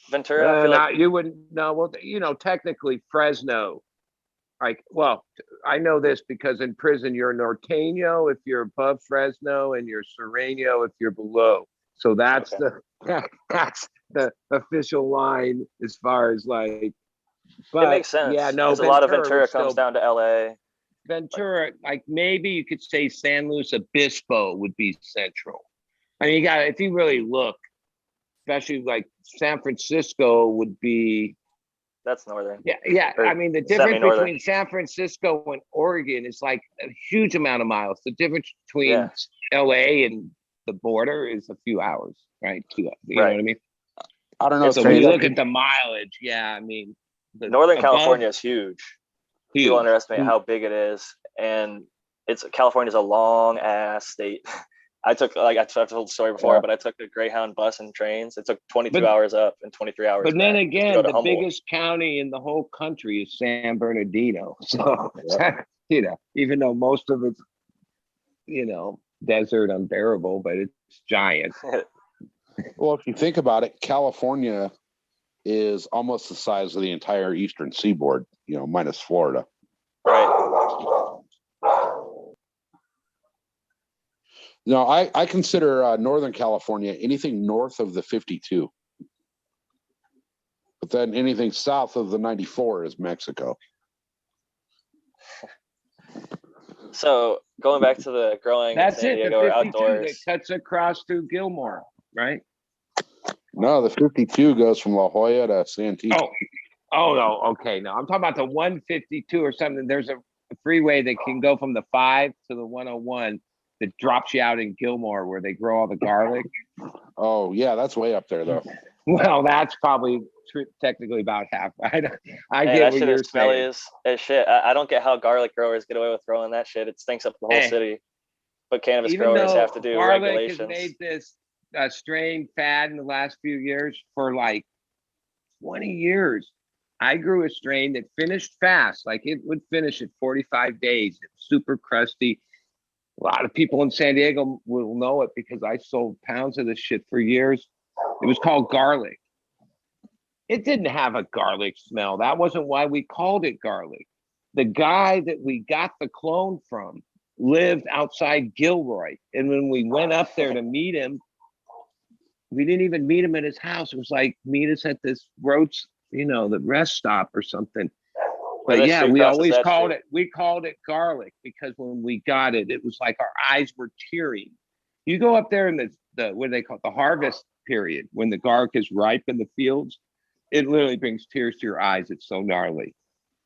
Ventura, I feel like You wouldn't know. Well, technically Fresno. Like, well, I know this because in prison you're Norteño if you're above Fresno, and you're Sereno if you're below. So that's that's the official line as far as like. But it makes sense. yeah, no, because a lot of Ventura Ventura would comes still- down to LA. Ventura, like maybe you could say San Luis Obispo would be central. I mean, if you really look, especially like San Francisco would be. That's northern. Yeah. Or I mean, the difference semi-northern. between San Francisco and Oregon is like a huge amount of miles. The difference between Yeah. LA and the border is a few hours, right? You know Right. what I mean? I don't know. It's So when you crazy. look at the mileage, yeah, I mean, Northern above- California is huge. huge. People underestimate how big it is, and California's a long ass state. I've told the story before, but I took a Greyhound bus and trains. It took 22 But- hours up and 23 hours But then back to again, go to the Humboldt. biggest county in the whole country is San Bernardino. So, even though most of it's, desert unbearable, but it's giant. Well, if you think about it, California is almost the size of the entire eastern seaboard, minus Florida. Right. No, I consider Northern California anything north of the 52. But then anything south of the 94 is Mexico. So going back to the growing in That's San it. The Diego or 52 that outdoors. cuts across through Gilmore, right? No, the 52 goes from La Jolla to Santee. Oh no. Okay, no, I'm talking about the 152 or something. There's a freeway that can go from the 5 to the 101 that drops you out in Gilmore where they grow all the garlic. Oh, yeah, that's way up there, though. Well, that's probably technically about half. I Hey, get that what shit you're is smelly saying. as shit. I don't get how garlic growers get away with throwing that shit. It stinks up the whole Hey. city. But cannabis Even growers though have to do garlic regulations. has made this strain fad in the last few years for like 20 years. I grew a strain that finished fast. Like it would finish at 45 days. It's super crusty. A lot of people in San Diego will know it because I sold pounds of this shit for years. It was called garlic. It didn't have a garlic smell. That wasn't why we called it garlic. The guy that we got the clone from lived outside Gilroy. And when we went up there to meet him, we didn't even meet him at his house. It was like, meet us at this road, the rest stop or something. Where But this yeah, street we crosses always that called street. we called it garlic because when we got it, it was like our eyes were tearing. You go up there in the what do they call it, the harvest period, when the garlic is ripe in the fields, it literally brings tears to your eyes. It's so gnarly.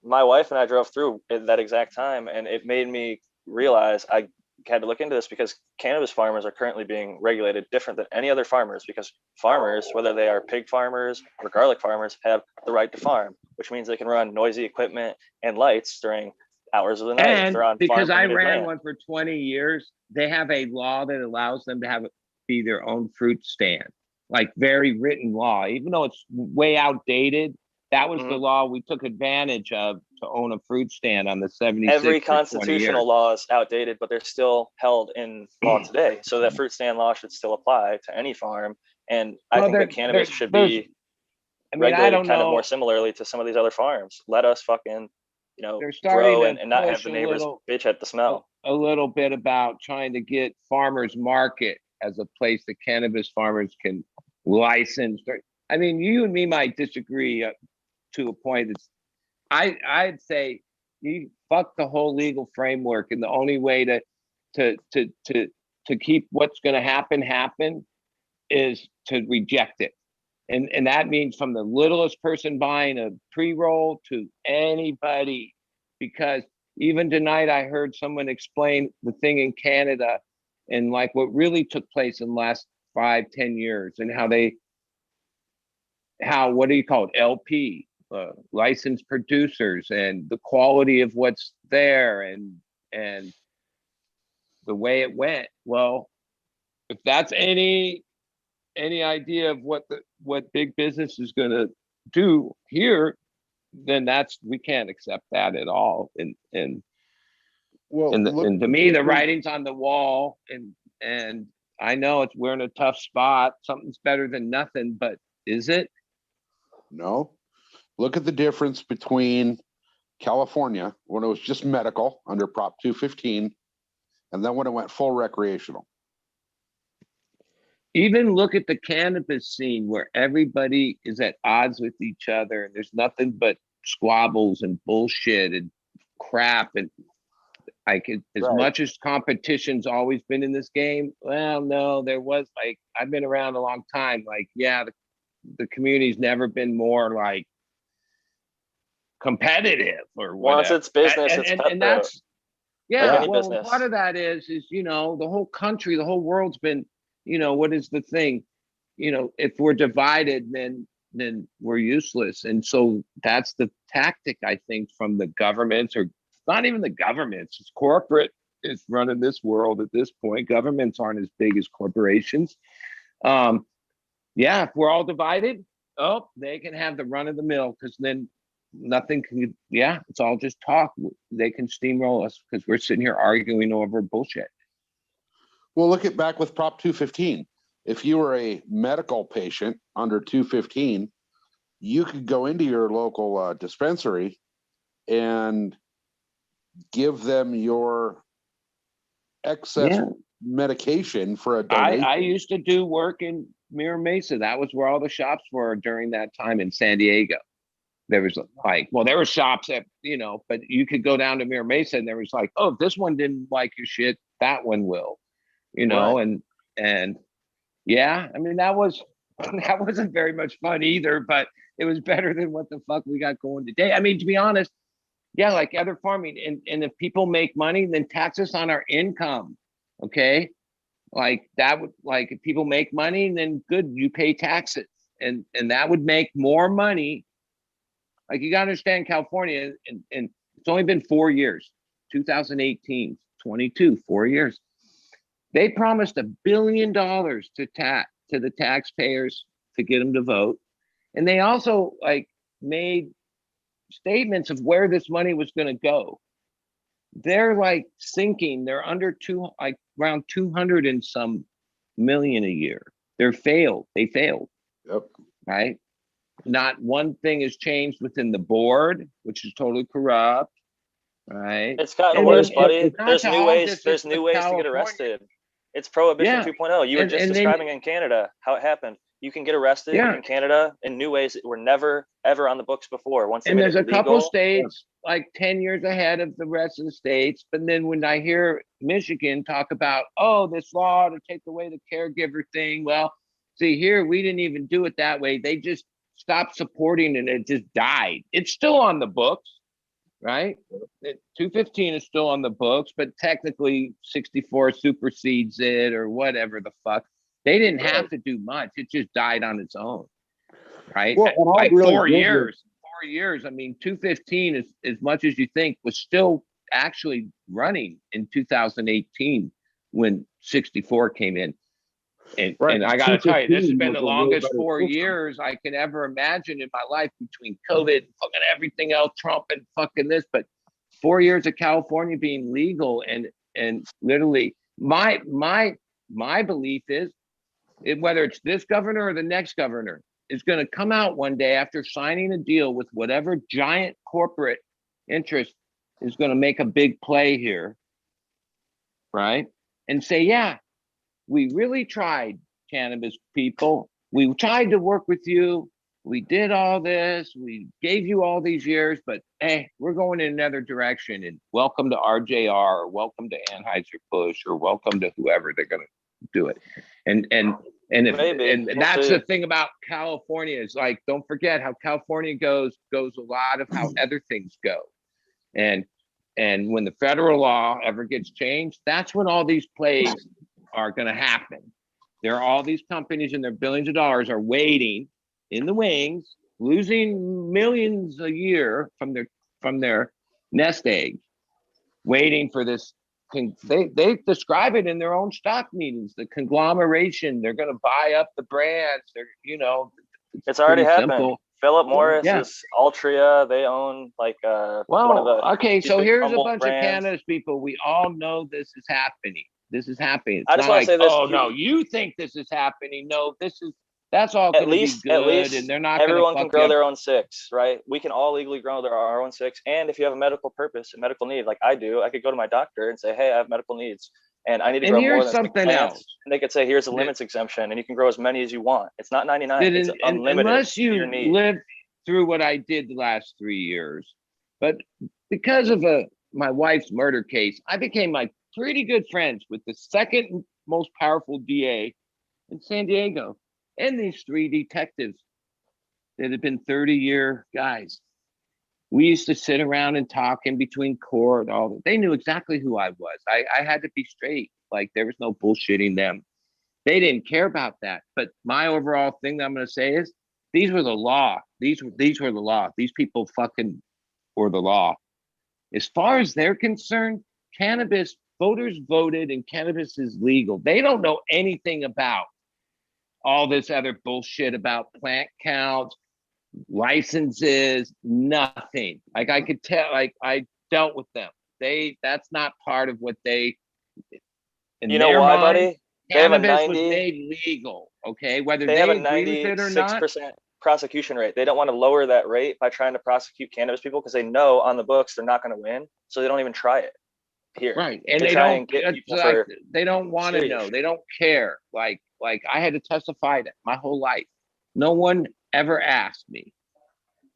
My wife and I drove through at that exact time, and it made me realize I had to look into this because cannabis farmers are currently being regulated different than any other farmers, because farmers, whether they are pig farmers or garlic farmers, have the right to farm, which means they can run noisy equipment and lights during hours of the night if And they're on because I farm-permitted ran land. one for 20 years, they have a law that allows them to have it be their own fruit stand, like very written law, even though it's way outdated. That was the law we took advantage of to own a fruit stand on the 76. Every for 20 constitutional years. law is outdated, but they're still held in law today. So that fruit stand law should still apply to any farm. And I think that cannabis should be regulated kind of more similarly to some of these other farms. Let us fucking, grow and not have the neighbors bitch at the smell. A little bit about trying to get farmers market as a place that cannabis farmers can license. I mean, you and me might disagree to a point. I'd say you fuck the whole legal framework, and the only way to keep what's going to happen is to reject it. And that means from the littlest person buying a pre-roll to anybody, because even tonight I heard someone explain the thing in Canada and like what really took place in the last 5-10 years, and what do you call it, LP, licensed producers, and the quality of what's there, and the way it went. Well, if that's any idea of what big business is going to do here, then we can't accept that at all. And to me, the writing's on the wall, and I know we're in a tough spot. Something's better than nothing, but is it? No. Look at the difference between California when it was just medical under Prop 215, and then when it went full recreational. Even look at the cannabis scene where everybody is at odds with each other, and there's nothing but squabbles and bullshit and crap. And as much as competition's always been in this game, well, no, there was I've been around a long time. The community's never been more competitive or whatever. Once it's business, it's cutthroat. And that's any well, business. part of that is the whole country, the whole world's been, what is the thing? If we're divided, then we're useless. And so that's the tactic, I think, from the governments, or not even the governments, it's corporate is running this world at this point. Governments aren't as big as corporations. If we're all divided, they can have the run of the mill, because then nothing can, it's all just talk. They can steamroll us because we're sitting here arguing over bullshit. Well, look at back with Prop 215. If you were a medical patient under 215, you could go into your local dispensary and give them your excess medication for a donation. I used to do work in Mira Mesa. That was where all the shops were during that time in San Diego. There was there were shops that, but you could go down to Mira Mesa and there was if this one didn't like your shit, that one will, right. and I mean, that wasn't very much fun either, but it was better than what the fuck we got going today. I mean, to be honest, like other farming, and if people make money, then tax us on our income. Okay. If people make money, then good, you pay taxes, and that would make more money. You gotta understand California, and it's only been 4 years, 2018, 22, 4 years. They promised $1 billion to the taxpayers to get them to vote. And they also made statements of where this money was going to go. They're sinking. They're under around 200 and some million a year. They failed. Yep. Right. Not one thing has changed within the board, which is totally corrupt. Right. It's gotten worse, buddy. There's new ways to get arrested. It's Prohibition 2.0. You were just describing in Canada how it happened. You can get arrested in Canada in new ways that were never, ever on the books before. There's a couple states 10 years ahead of the rest of the states. But then when I hear Michigan talk about, this law to take away the caregiver thing. Well, see here, we didn't even do it that way. They just stopped supporting it and it just died. It's still on the books. Right? 215 is still on the books, but technically 64 supersedes it or whatever the fuck. They didn't have to do much. It just died on its own. Right? Well, 4 years. 4 years. I mean, 215 is, as much as you think, was still actually running in 2018 when 64 came in. And I got to tell you, this has been the longest 4 years I could ever imagine in my life, between COVID and fucking everything else, Trump and fucking this. But 4 years of California being legal, and literally my belief is, whether it's this governor or the next governor, is going to come out one day after signing a deal with whatever giant corporate interest is going to make a big play here, right? And say, we really tried, cannabis people. We tried to work with you. We did all this. We gave you all these years, but hey, we're going in another direction. And welcome to RJR, or welcome to Anheuser-Busch, or welcome to whoever they're going to do it. And Maybe. and We'll that's see. the thing about California is like, don't forget how California goes a lot of how other things go. And when the federal law ever gets changed, that's when all these plays are going to happen. There are all these companies and their billions of dollars are waiting in the wings, losing millions a year from their nest egg, waiting for this. They describe it in their own stock meetings, the conglomeration. They're going to buy up the brands. They're, It's already pretty happened. simple. Philip Morris Yeah. is Altria. They own like one of the Okay, so big here's a humble bunch brands. of cannabis people. We all know this is happening. This is happening. It's I just not wanna like, say this, oh too. no, you think this is happening. No, that's all At going to be least good, and they're not going to everyone fuck can grow you up. their own six, right? We can all legally grow our own six. And if you have a medical purpose, a medical need, like I do, I could go to my doctor and say, hey, I have medical needs and I need to And grow more here's than 6 something plants. else. And they could say, here's a That- limits exemption, and you can grow as many as you want. It's not 99, it's and unlimited. unless to your you need. live through what I did the last 3 years, but because of my wife's murder case, I became like pretty good friends with the second most powerful DA in San Diego and these 3 detectives that had been 30-year guys. We used to sit around and talk in between court. They knew exactly who I was. I had to be straight. Like there was no bullshitting them. They didn't care about that. But my overall thing that I'm going to say is these were the law. These were the law. These people fucking were the law. As far as they're concerned, cannabis, voters voted and cannabis is legal. They don't know anything about all this other bullshit about plant counts, licenses, nothing. Like I could tell, like I dealt with them. That's not part of what they, in You know their why, mind, buddy? They have a cannabis was 90 made legal, okay? Whether they they have a agree with it or not. 96% prosecution rate. They don't want to lower that rate by trying to prosecute cannabis people because they know on the books they're not going to win. So they don't even try it here. Right. And They they try don't, and get it's people like, for they don't want to serious know. shit. They don't care. Like I had to testify to my whole life. No one ever asked me,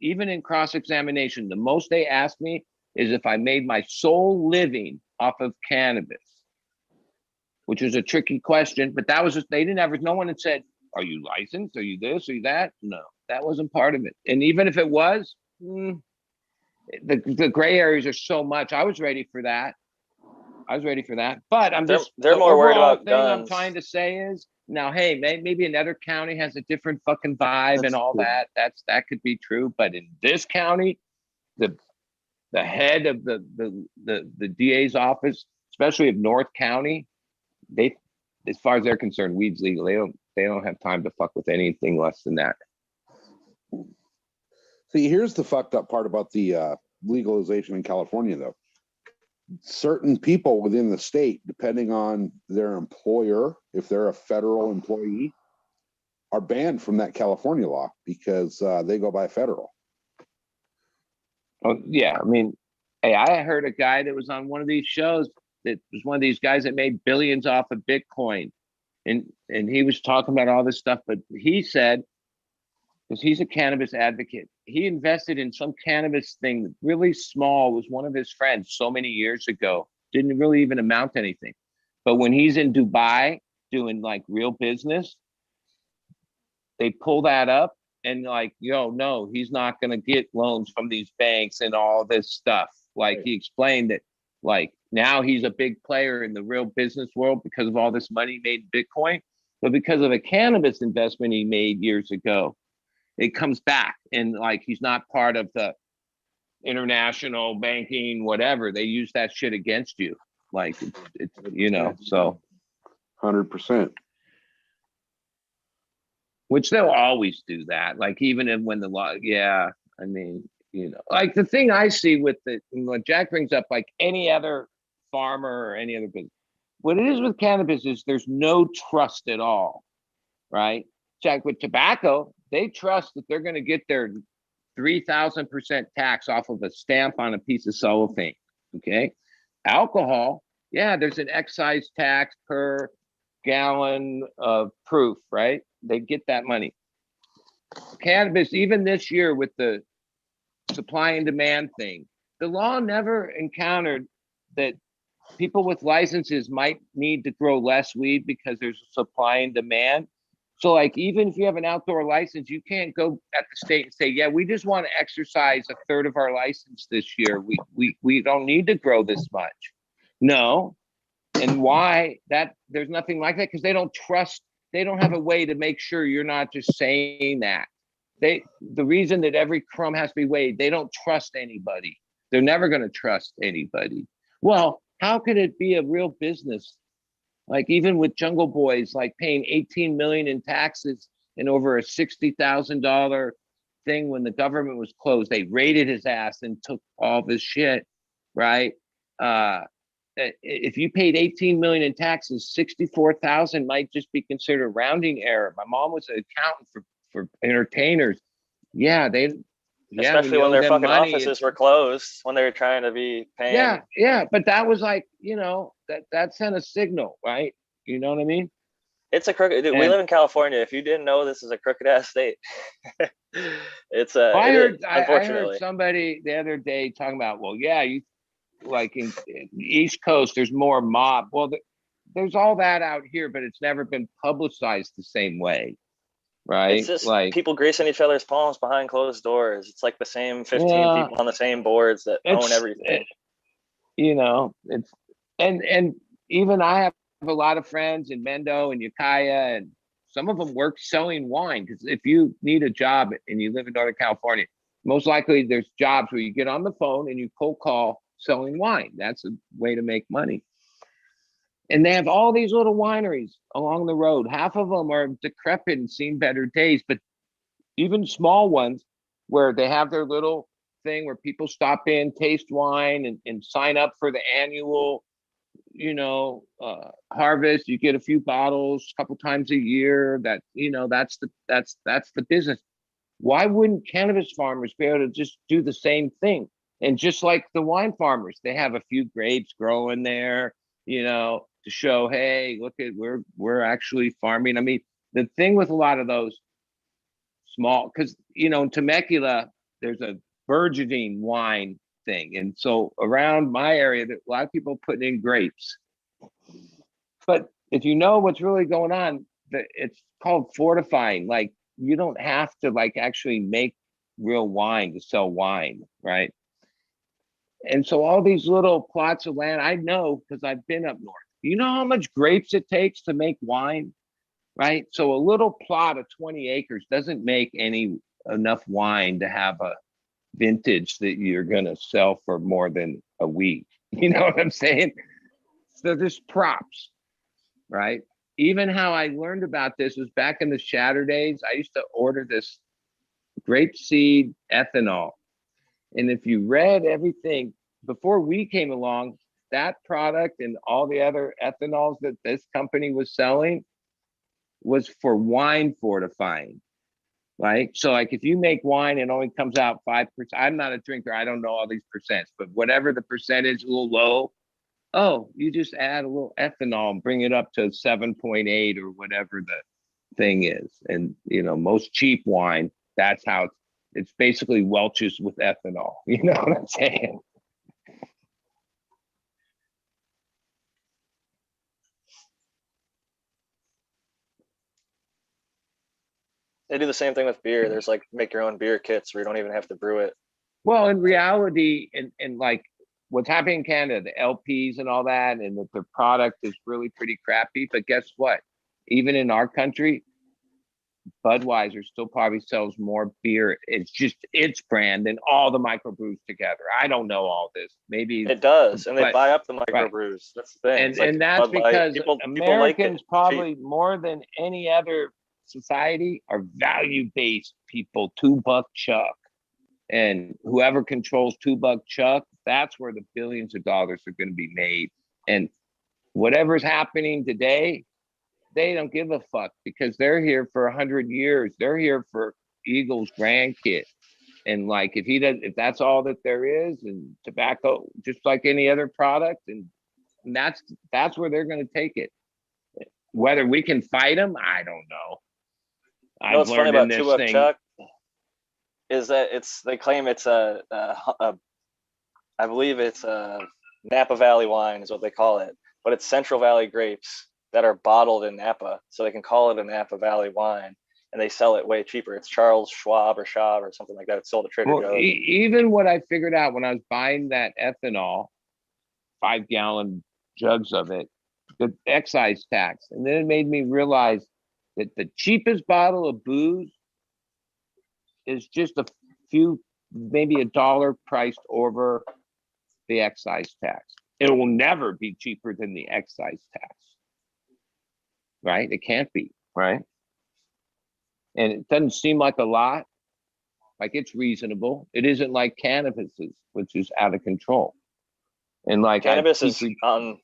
even in cross-examination, the most they asked me is if I made my sole living off of cannabis, which is a tricky question, but that was just, no one had said, are you licensed? Are you this? Are you that? No, that wasn't part of it. And even if it was, the gray areas are so much. I was ready for that. But They're more worried about thing I'm guns. trying to say is now, hey, maybe another county has a different fucking vibe and all true. that could be true. But in this county, the head of the DA's office, especially of North County, they, as far as they're concerned, weed's legal. They don't have time to fuck with anything less than that. See, here's the fucked up part about the legalization in California, though. Certain people within the state, depending on their employer, if they're a federal employee, are banned from that California law because they go by federal. Oh yeah, I mean, hey, I heard a guy that was on one of these shows that was one of these guys that made billions off of Bitcoin, and he was talking about all this stuff, but he said, because he's a cannabis advocate, he invested in some cannabis thing really small, was one of his friends so many years ago, didn't really even amount to anything. But when he's in Dubai doing like real business, they pull that up and like, no, he's not going to get loans from these banks and all this stuff. Like he explained that like now he's a big player in the real business world because of all this money made in Bitcoin, but because of a cannabis investment he made years ago, it comes back, and like he's not part of the international banking, whatever. They use that shit against you. Like it's so 100%. which they'll always do that. Like even when the law, yeah, I mean, like the thing I see with what Jack brings up, like any other farmer or any other business, what it is with cannabis is there's no trust at all, right? Jack, with tobacco, they trust that they're going to get their 3,000% tax off of a stamp on a piece of cellophane. Okay. Alcohol, yeah, there's an excise tax per gallon of proof, right? They get that money. Cannabis, even this year with the supply and demand thing, the law never encountered that people with licenses might need to grow less weed because there's a supply and demand. So like, even if you have an outdoor license, you can't go at the state and say, yeah, we just want to exercise a third of our license this year. We don't need to grow this much. No. And why? That there's nothing like that, because they don't trust, they don't have a way to make sure you're not just saying that. The reason that every crumb has to be weighed, they don't trust anybody. They're never going to trust anybody. Well, how could it be a real business? Like even with Jungle Boys, like paying 18 million in taxes and over a $60,000 thing when the government was closed, they raided his ass and took all of his shit, right? If you paid 18 million in taxes, 64,000 might just be considered a rounding error. My mom was an accountant for entertainers. Yeah, Especially when their fucking offices were closed, when they were trying to be paying. Yeah, but that was like, that sent a signal, right? You know what I mean? It's a crooked. Dude, we live in California. If you didn't know, this is a crooked ass state. It's I heard unfortunately. somebody the other day talking about, well, yeah, you like in the East Coast, there's more mob. Well, there's all that out here, but it's never been publicized the same way. Right. It's just like people greasing each other's palms behind closed doors. It's like the same 15 people on the same boards that own everything. It's and even I have a lot of friends in Mendo and Ukiah, and some of them work selling wine, because if you need a job and you live in Northern California, most likely there's jobs where you get on the phone and you cold call selling wine. That's a way to make money. And they have all these little wineries along the road. Half of them are decrepit and seen better days, but even small ones where they have their little thing where people stop in, taste wine, and sign up for the annual, harvest. You get a few bottles a couple times a year. That, that's the business. Why wouldn't cannabis farmers be able to just do the same thing? And just like the wine farmers, they have a few grapes growing there, to show, hey, look at, we're actually farming. I mean, the thing with a lot of those small, because in Temecula, there's a burgeoning wine thing. And so around my area, a lot of people putting in grapes. But if you know what's really going on, it's called fortifying. Like, you don't have to actually make real wine to sell wine, right? And so all these little plots of land, I know because I've been up north. You know how much grapes it takes to make wine, right? So a little plot of 20 acres doesn't make enough wine to have a vintage that you're going to sell for more than a week. You know what I'm saying? So there's props, right? Even how I learned about this was back in the shatter days. I used to order this grapeseed ethanol. And if you read everything before we came along, that product and all the other ethanols that this company was selling was for wine fortifying, right? So like if you make wine, it only comes out 5%. I'm not a drinker. I don't know all these percents, but whatever the percentage, a little low, you just add a little ethanol and bring it up to 7.8 or whatever the thing is. And, most cheap wine, that's how it's basically Welch's with ethanol. You know what I'm saying? They do the same thing with beer. There's make your own beer kits where you don't even have to brew it. Well, in reality, and like what's happening in Canada, the LPs and all that, and that the product is really pretty crappy. But guess what? Even in our country, Budweiser still probably sells more beer. It's just its brand than all the microbrews together. I don't know all this. Maybe it does, and they buy up the microbrews. Right. That's the thing. And that's because Americans probably more than any other society are value-based people. $2 Chuck, and whoever controls $2 Chuck, that's where the billions of dollars are going to be made. And whatever's happening today, they don't give a fuck because they're here for 100 years. They're here for Eagle's grandkid. And if that's all that there is, and tobacco, just like any other product, and that's where they're going to take it. Whether we can fight them, I don't know. You know what's funny learned about in this 2 Up thing- Chuck is that they claim it's I believe it's a Napa Valley wine is what they call it, but it's Central Valley grapes that are bottled in Napa, so they can call it a Napa Valley wine, and they sell it way cheaper. It's Charles Schwab or something like that. It's sold at Trader Well, Joe's. even what I figured out when I was buying that ethanol, 5-gallon jugs of it, the excise tax, and then it made me realize that the cheapest bottle of booze is just a few, maybe $1 priced over the excise tax. It will never be cheaper than the excise tax, right? It can't be, right? And it doesn't seem like a lot, like it's reasonable. It isn't like cannabis is, which is out of control. And like Cannabis is on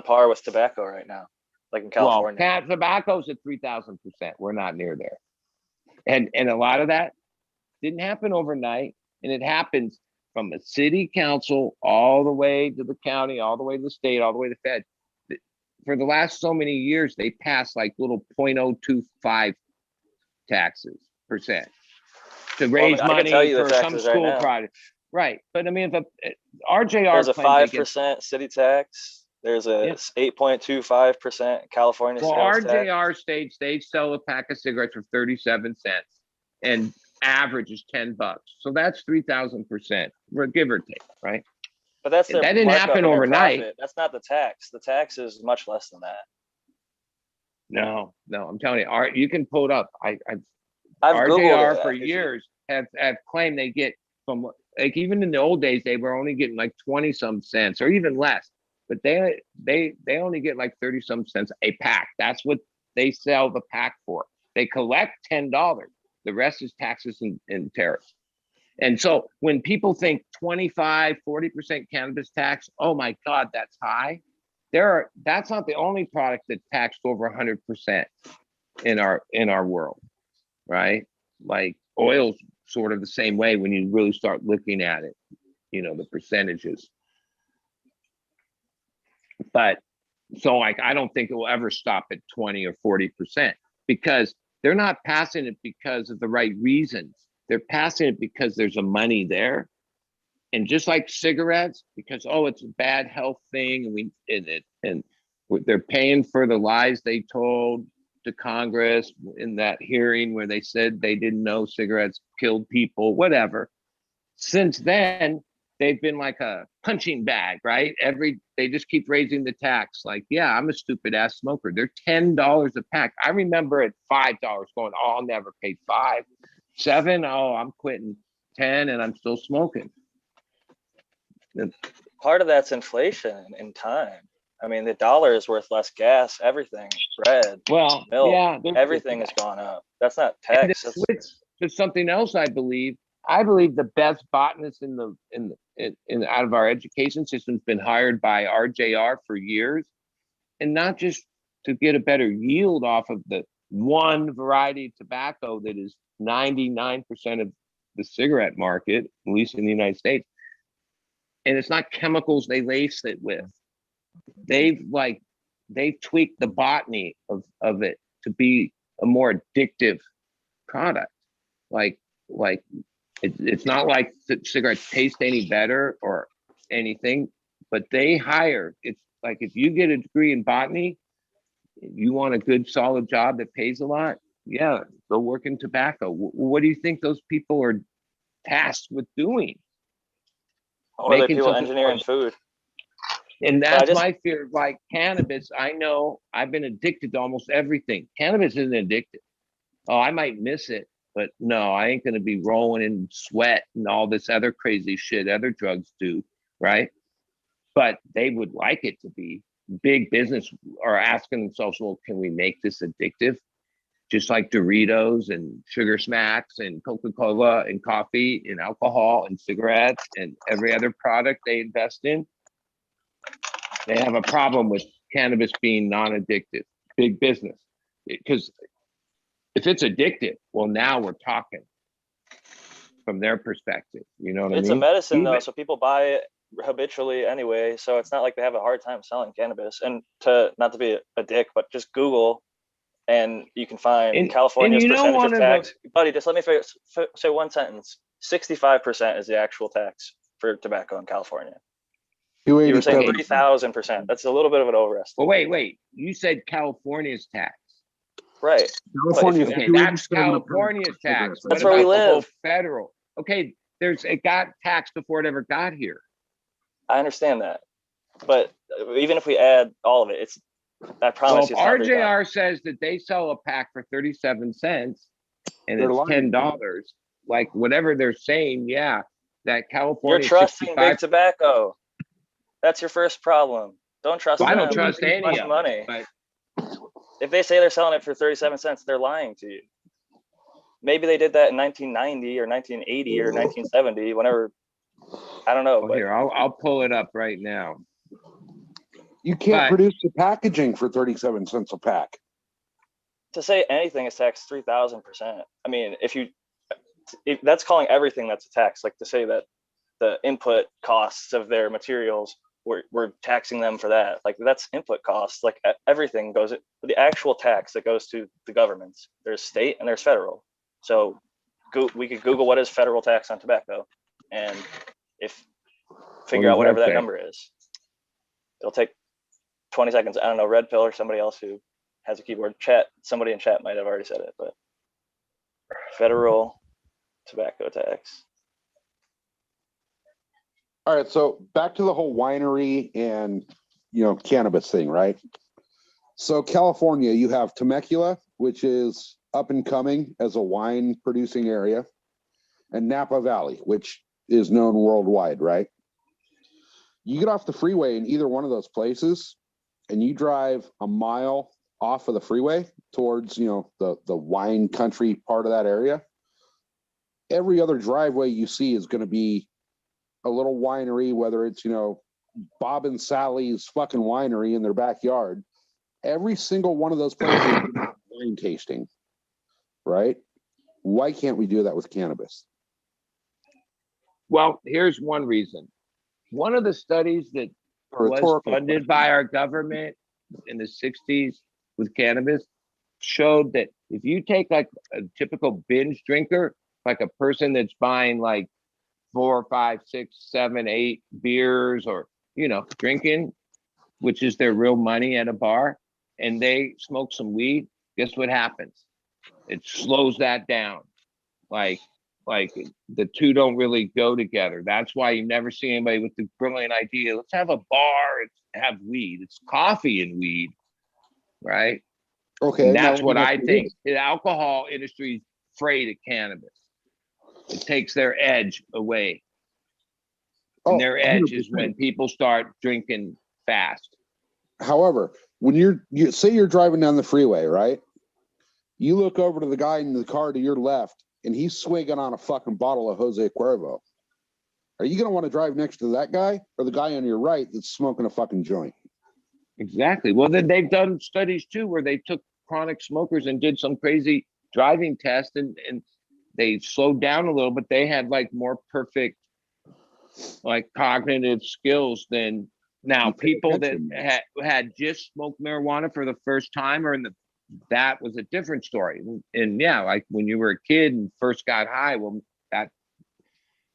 par with tobacco right now, like in California. Well, tobacco's at 3,000%. We're not near there. And a lot of that didn't happen overnight. And it happens from the city council all the way to the county, all the way to the state, all the way to the Fed. For the last so many years, they passed like little 0.025 taxes percent to raise I can money tell you the for some taxes right school now. project. Right. But I mean, if RJR There's a claims they get- 5% city tax. There's a Yeah. 8.25% California well, sales tax. RJR states they sell a pack of cigarettes for 37 cents and average is $10. So that's 3,000%, give or take, right? But that's their That didn't markup happen on their overnight. profit. That's not the tax. The tax is much less than that. No, I'm telling you, you can pull it up. I've RJR Googled it. for years have claimed they get from, like, even in the old days, they were only getting like 20 some cents or even less, but they only get like 30 some cents a pack. That's what they sell the pack for. They collect $10. The rest is taxes and tariffs. And so when people think 25, 40% cannabis tax, oh my God, that's high. That's not the only product that's taxed over 100% in our world, right? Like oil's sort of the same way when you really start looking at it, the percentages. But so like, I don't think it will ever stop at 20 or 40% because they're not passing it because of the right reasons. They're passing it because there's a money there. And just like cigarettes, because, it's a bad health thing. And they're paying for the lies they told to Congress in that hearing where they said they didn't know cigarettes killed people, whatever. Since then, they've been like a punching bag, right? They just keep raising the tax. Like, yeah, I'm a stupid ass smoker. They're $10 a pack. I remember at $5 going, I'll never pay $5. $7, I'm quitting. 10 and I'm still smoking. Part of that's inflation in time. I mean, the dollar is worth less. Gas, everything, bread, Well, milk, yeah, everything has gone up. That's not tax. And to switch to something else, I believe the best botanists in out of our education system has been hired by RJR for years, and not just to get a better yield off of the one variety of tobacco that is 99% of the cigarette market, at least in the United States. And it's not chemicals they lace it with. They've tweaked the botany of it to be a more addictive product. Like it's not like the cigarettes taste any better or anything, but it's like if you get a degree in botany, you want a good solid job that pays a lot, yeah, go work in tobacco. What do you think those people are tasked with doing? Or are they Making people something engineering more- food? And that's my fear. Like cannabis, I know I've been addicted to almost everything. Cannabis isn't addictive. Oh, I might miss it, but no, I ain't going to be rolling in sweat and all this other crazy shit other drugs do, right? But they would like it to be. Big business are asking themselves, well, can we make this addictive? Just like Doritos and Sugar Smacks and Coca-Cola and coffee and alcohol and cigarettes and every other product they invest in. They have a problem with cannabis being non-addictive, big business. Because if it's addictive, well, now we're talking from their perspective. You know what I mean? It's a medicine though, Even- so people buy it habitually anyway, so it's not like they have a hard time selling cannabis. And to not to be a dick, but just Google and you can find And California's you know percentage one of of the tax. Buddy, just let me say one sentence. 65% is the actual tax for tobacco in California. You were saying 287. 3,000%. That's a little bit of an overestimate. well, wait. You said California's tax. Right. California, But if Okay, that's California's tax. That's What where we about the whole live. federal? Okay, it got taxed before it ever got here. I understand that. But even if we add all of it, I Well, promise if you it's not 3,000. RJR says that they sell a pack for 37 cents and They're it's lying. $10, like whatever they're saying, yeah, that You're California trusting 65. big tobacco. That's your first problem. Don't trust Well, I them. don't trust They make any much of it, money. but If they say they're selling it for 37 cents, they're lying to you. Maybe they did that in 1990 or 1980 or 1970, whenever. I don't know. well, But here, I'll pull it up right now. You can't But- produce the packaging for 37 cents a pack. to say anything is taxed 3,000%. I mean, if that's calling everything that's a tax. Like to say that the input costs of their materials, we're taxing them for that. Like that's input costs. Like everything goes, the actual tax that goes to the governments. There's state and there's federal. So we could Google what is federal tax on tobacco, and figure does out whatever that that say? number is. It'll take 20 seconds. I don't know, Red Pill or somebody else who has a keyboard. Somebody in chat might have already said it, but federal tobacco tax. All right, so back to the whole winery and cannabis thing, right? So California, you have Temecula, which is up and coming as a wine producing area, and Napa Valley, which is known worldwide, right? You get off the freeway in either one of those places, and you drive a mile off of the freeway towards the wine country part of that area. Every other driveway you see is going to be a little winery, whether it's Bob and Sally's fucking winery in their backyard. Every single one of those places is wine tasting, right? Why can't we do that with cannabis? Well, here's one reason. One of the studies that was Rhetorical funded by our government in the 60s with cannabis showed that if you take like a typical binge drinker, like a person that's buying like 4, 5, 6, 7, 8 beers or, drinking, which is their real money at a bar, and they smoke some weed, guess what happens? It slows that down. Like the two don't really go together. That's why you never see anybody with the brilliant idea, let's have a bar and have weed. It's coffee and weed, right? Okay. And that's now, what I think. The alcohol industry is afraid of cannabis. It takes their edge away. And their edge is 100%. when people start drinking fast. However, when you say you're driving down the freeway, right? You look over to the guy in the car to your left, and he's swigging on a fucking bottle of Jose Cuervo. Are you going to want to drive next to that guy or the guy on your right that's smoking a fucking joint? Exactly. Well, then they've done studies too where they took chronic smokers and did some crazy driving test and they slowed down a little, but they had like more perfect like cognitive skills than now people that had just smoked marijuana for the first time or that was a different story. And yeah, like when you were a kid and first got high, well, that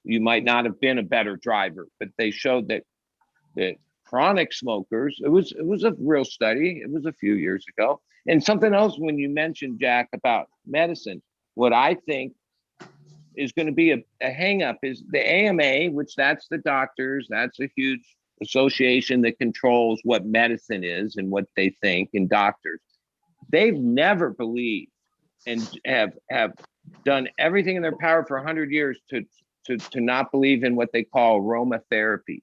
you might not have been a better driver, but they showed that chronic smokers, it was a real study. It was a few years ago. And something else when you mentioned, Jack, about medicine, what I think is going to be a hang up is the AMA, which that's the doctors, that's a huge association that controls what medicine is and what they think, and doctors. They've never believed and have done everything in their power for 100 years to not believe in what they call aromatherapy,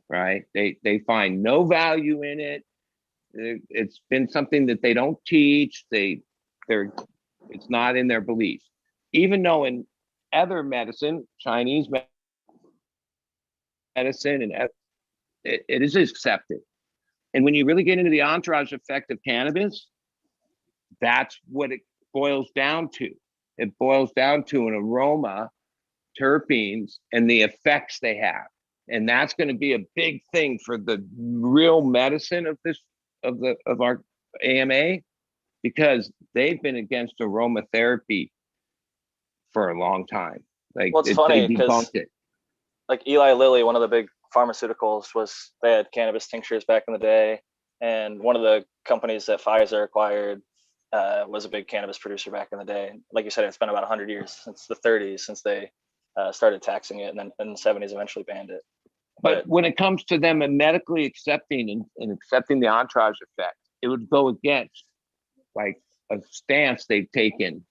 right? They find no value in it. It's been something that they don't teach. It's not in their beliefs. Even though in other medicine, Chinese medicine, and it is accepted. And when you really get into the entourage effect of cannabis, that's what it boils down to. It boils down to an aroma, terpenes, and the effects they have. And that's going to be a big thing for the real medicine of our AMA, because they've been against aromatherapy for a long time. Like, Well, it's funny they because debunked it. like Eli Lilly, one of the big pharmaceuticals, they had cannabis tinctures back in the day, and one of the companies that Pfizer acquired was a big cannabis producer back in the day. Like you said, it's been about 100 years, since the 30s, since they started taxing it, and then in the 70s eventually banned it. But when it comes to them and medically accepting and accepting the entourage effect, it would go against like a stance they've taken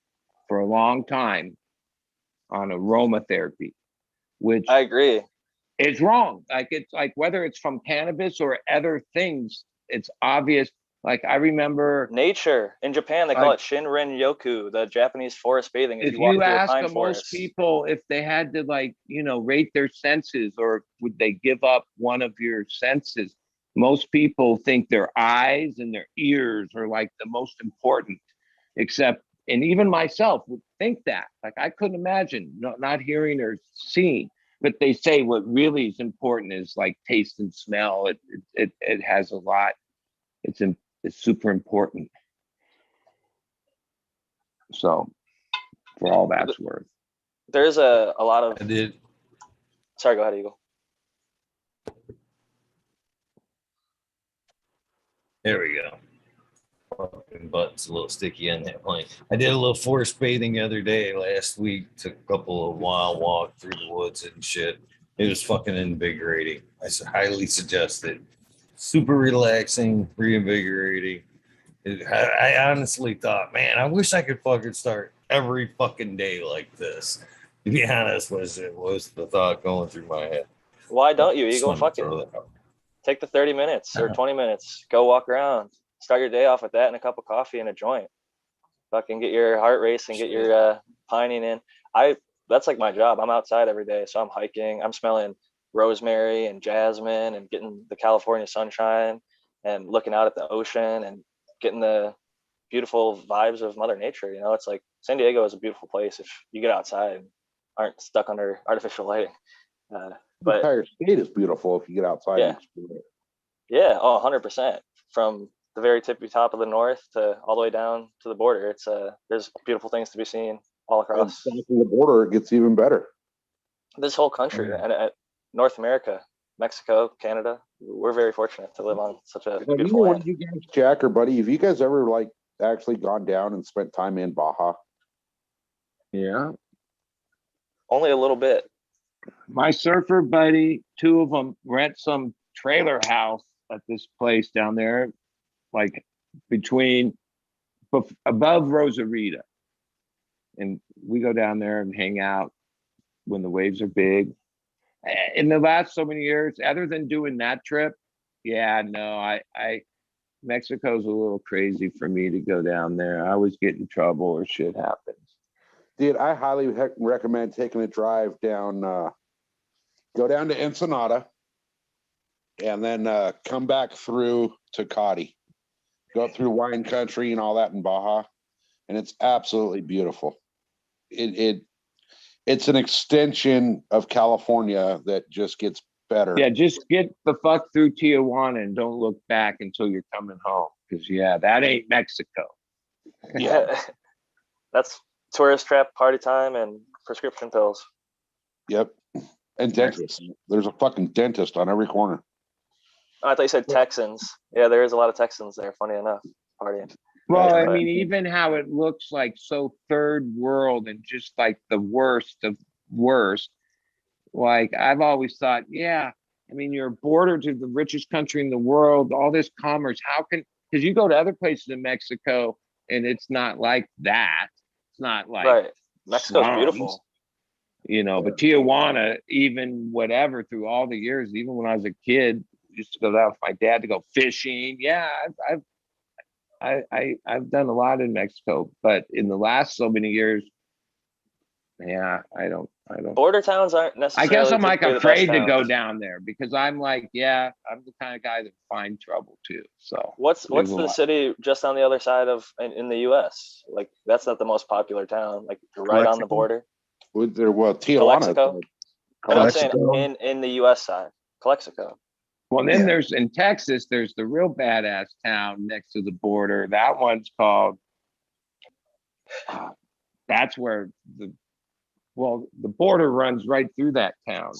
for a long time on aromatherapy, which I agree. is wrong. Like, it's like, whether it's from cannabis or other things, it's obvious. Like, I remember Nature in Japan, they call it Shinrin Yoku, the Japanese forest bathing. if you walk you through a ask pine most forest, people if they had to, like, rate their senses, or would they give up one of your senses, most people think their eyes and their ears are like the most important, except, and even myself would think that, like, I couldn't imagine not hearing or seeing. But they say what really is important is like taste and smell. It has a lot. It's super important. So, for all that's worth. there's a lot of. I did. Sorry, go ahead, Eagle. There we go. Fucking butt's a little sticky on that plane. I did a little forest bathing the other day last week. Took a couple of wild walk through the woods and shit. It was fucking invigorating. I highly suggest it. Super relaxing, reinvigorating. I honestly thought, man, I wish I could fucking start every fucking day like this. To be honest, was the thought going through my head. Why don't you, Just Eagle? wanted to Fuck throw it. that out. Take the 30 minutes or 20 minutes. Go walk around. Start your day off with that and a cup of coffee and a joint. Fucking get your heart racing, get your pining in. That's like my job. I'm outside every day, so I'm hiking. I'm smelling rosemary and jasmine and getting the California sunshine and looking out at the ocean and getting the beautiful vibes of Mother Nature. It's like San Diego is a beautiful place if you get outside and aren't stuck under artificial lighting. The But entire state is beautiful if you get outside. Yeah. And explore it. yeah, 100%. From the very tippy top of the north to all the way down to the border, it's there's beautiful things to be seen all And across south of the border, it gets even better. this whole country. Yeah. And North America, Mexico, Canada, we're very fortunate to live on such a Have either beautiful one land. of you guys, Jack or Buddy, have you guys ever like actually gone down and spent time in Baja? Yeah. Only a little bit. My surfer buddy, two of them rent some trailer house at this place down there, like above Rosarita. And we go down there and hang out when the waves are big. In the last so many years, other than doing that trip, yeah, no, I Mexico's a little crazy for me to go down there. I always get in trouble or shit happens. Dude, I highly recommend taking a drive down, go down to Ensenada and then come back through Tecate. Go up through wine country and all that in Baja. And it's absolutely beautiful. It's an extension of California that just gets better. Yeah, just get the fuck through Tijuana and don't look back until you're coming home. Because, yeah, that ain't Mexico. Yeah. That's tourist trap, party time, and prescription pills. Yep. And dentists. There's a fucking dentist on every corner. Oh, I thought you said Texans. Yeah, there is a lot of Texans there, funny enough, partying. Well, I But- mean, even how it looks like so third world and just like the worst of worst. Like, I've always thought, yeah, I mean, you're bordered to the richest country in the world, all this commerce. How can, because you go to other places in Mexico and it's not like that. It's not like, right. Mexico's slums, beautiful. but Tijuana, even whatever, through all the years, even when I was a kid, used to go down with my dad to go fishing. Yeah, I've done a lot in Mexico, but in the last so many years, yeah, I don't. Border towns aren't I necessarily. guess I'm like typically the afraid best to go towns. down there because I'm like, yeah, I'm the kind of guy that find trouble too. So What's there's a the lot. city just on the other side of in the U.S.? Like, that's not the most popular town. Like, you're right on the Mexico? border. Well, Tijuana. Calexico? And I'm saying Calexico. in the US side, Calexico. Well, then Yeah. there's in Texas, there's the real badass town next to the border. That one's called, that's where the border runs right through that town.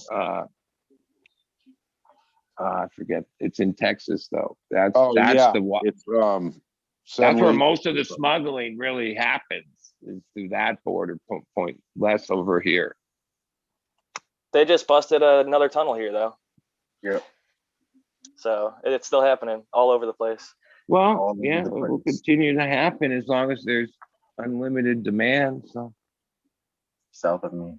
I forget. It's in Texas though. That's yeah, the one. it's That's where San most of the Luis. smuggling really happens, is through that border point, less over here. They just busted another tunnel here though. Yep. So it's still happening all over the place. Well, All over yeah, the it will place. continue to happen as long as there's unlimited demand. So South of me.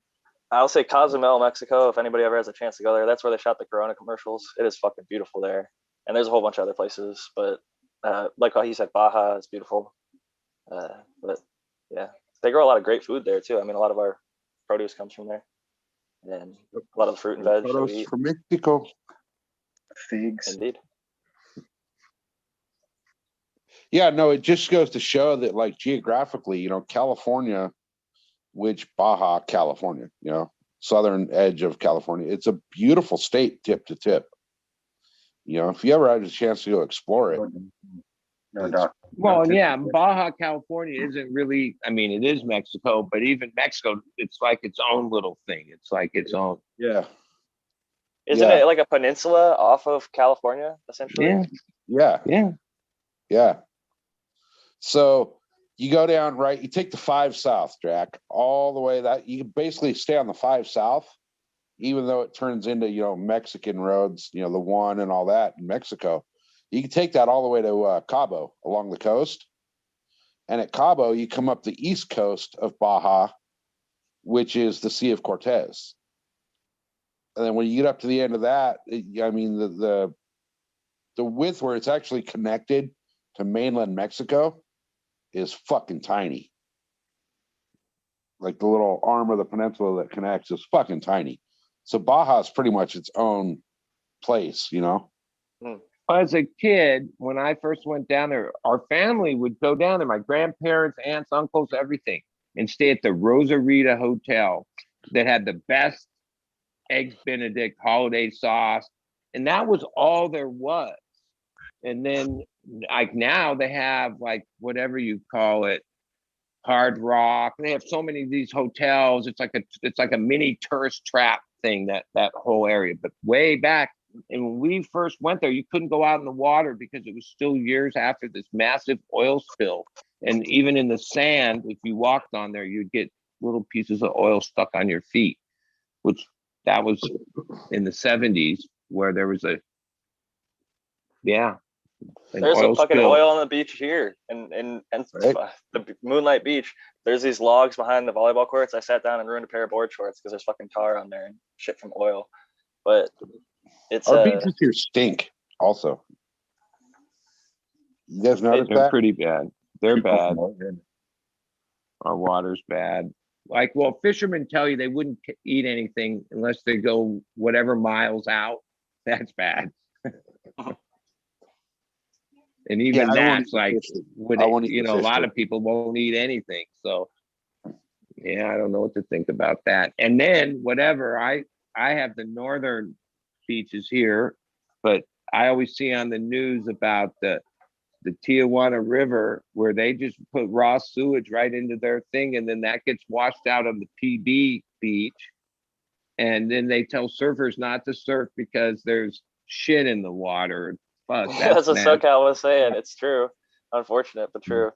I'll say Cozumel, Mexico, if anybody ever has a chance to go there. That's where they shot the Corona commercials. It is fucking beautiful there. And there's a whole bunch of other places, but like how he said, Baja is beautiful. But yeah, they grow a lot of great food there too. I mean, a lot of our produce comes from there. And a lot of the fruit and veg that we Photos eat. from Mexico. Figs. Indeed. Yeah, no, it just goes to show that, like, geographically, you know, California, which Baja California, you know, southern edge of California, it's a beautiful state tip to tip. You know, if you ever had a chance to go explore it, No It's- doubt. well, No yeah, tip. Baja California isn't really. I mean, it is Mexico, but even Mexico, it's like its own little thing. It's like its own. yeah, Isn't Yeah. it like a peninsula off of California, essentially? Yeah, yeah, yeah. yeah. So you go down, right, you take the 5 south, Jack, all the way that you basically stay on the 5 south, even though it turns into, you know, Mexican roads, you know, the 1 and all that in Mexico. You can take that all the way to Cabo along the coast. And at Cabo, you come up the east coast of Baja, which is the Sea of Cortez. And then when you get up to the end of that, I mean, the width where it's actually connected to mainland Mexico is fucking tiny. Like the little arm of the peninsula that connects is fucking tiny. So Baja is pretty much its own place, you know? As a kid, when I first went down there, our family would go down there, my grandparents, aunts, uncles, everything, and stay at the Rosarita Hotel that had the best Eggs Benedict holiday sauce. And that was all there was. And then, like, now they have, like, whatever you call it, Hard Rock. They have so many of these hotels. It's like a mini tourist trap thing, that whole area. But way back, and when we first went there, you couldn't go out in the water because it was still years after this massive oil spill. And even in the sand, if you walked on there, you'd get little pieces of oil stuck on your feet, which that was in the 70s, where there was an There's oil a fucking spill. oil on the beach here, and Right. the Moonlight Beach. There's these logs behind the volleyball courts. I sat down and ruined a pair of board shorts because there's fucking tar on there and shit from oil. But it's Our beaches here stink also. You guys notice They're that? pretty bad. They're bad. Good. Our water's bad. Like, well, fishermen tell you they wouldn't eat anything unless they go whatever miles out. That's bad. And even I don't wanna that's eat like, fish. I won't eat you the know, a fish lot too. of people won't eat anything. So yeah, I don't know what to think about that. And then whatever, I have the northern beaches here, but I always see on the news about the Tijuana River, where they just put raw sewage right into their thing, and then that gets washed out on the PB beach. And then they tell surfers not to surf because there's shit in the water. Fuck, that's what nasty. SoCal was saying. It's true. Unfortunate, but true.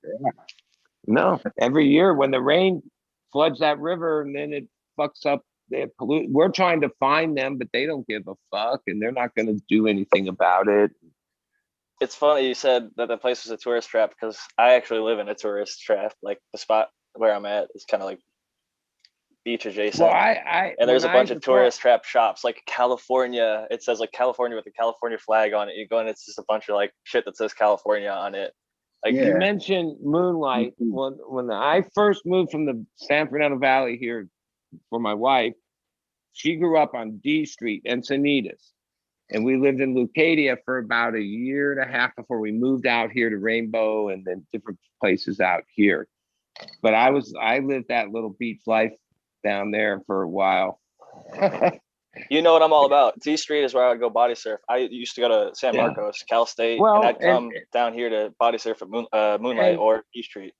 No, every year when the rain floods that river and then it fucks up, they pollute. We're trying to find them, but they don't give a fuck, and they're not going to do anything about it. It's funny you said that the place was a tourist trap because I actually live in a tourist trap. Like the spot where I'm at is kind of like beach adjacent. Well, and there's a bunch of before- tourist trap shops, like California. It says like California with the California flag on it. You go and it's just a bunch of like shit that says California on it. Like You Yeah. mentioned Moonlight. When I first moved from the San Fernando Valley here for my wife, she grew up on D Street, Encinitas. And we lived in Leucadia for about a year and a half before we moved out here to Rainbow and then different places out here. But I lived that little beach life down there for a while. You know what I'm all about. T Street is where I would go body surf. I used to go to San Yeah. Marcos, Cal State, Well, and I'd come and- down here to body surf at Moonlight And- or T Street.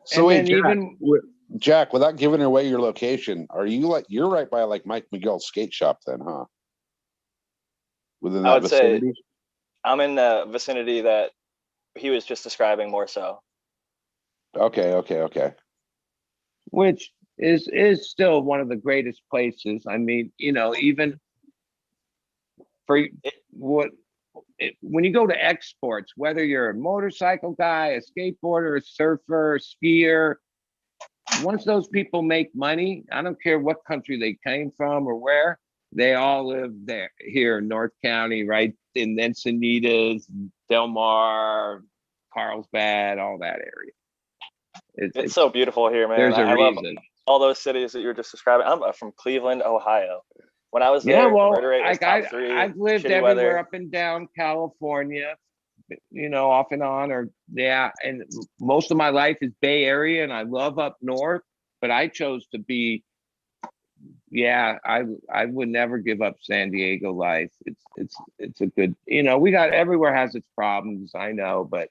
So and wait, then Jack, even Jack, without giving away your location, are you like you're right by like Mike McGill's skate shop then, huh? Within I that would say vicinity? I'm in the vicinity that he was just describing more so. Okay. which is still one of the greatest places. I mean, you know, even for what when you go to exports, whether you're a motorcycle guy, a skateboarder, a surfer, a skier, once those people make money, I don't care what country they came from or where, they all live there here in North County, right in Encinitas, Del Mar, Carlsbad, all that area. It's so beautiful here, man. There's a I love reason. all those cities that you were just describing. I'm from Cleveland, Ohio. When I was there, Yeah, the well, murder rate was like top 3. I've lived shitty everywhere weather. up and down California, you know, off and on, or yeah, and most of my life is Bay Area, and I love up north, but I chose to be, yeah, I would never give up San Diego life. It's a good, you know, we got everywhere has its problems, I know, but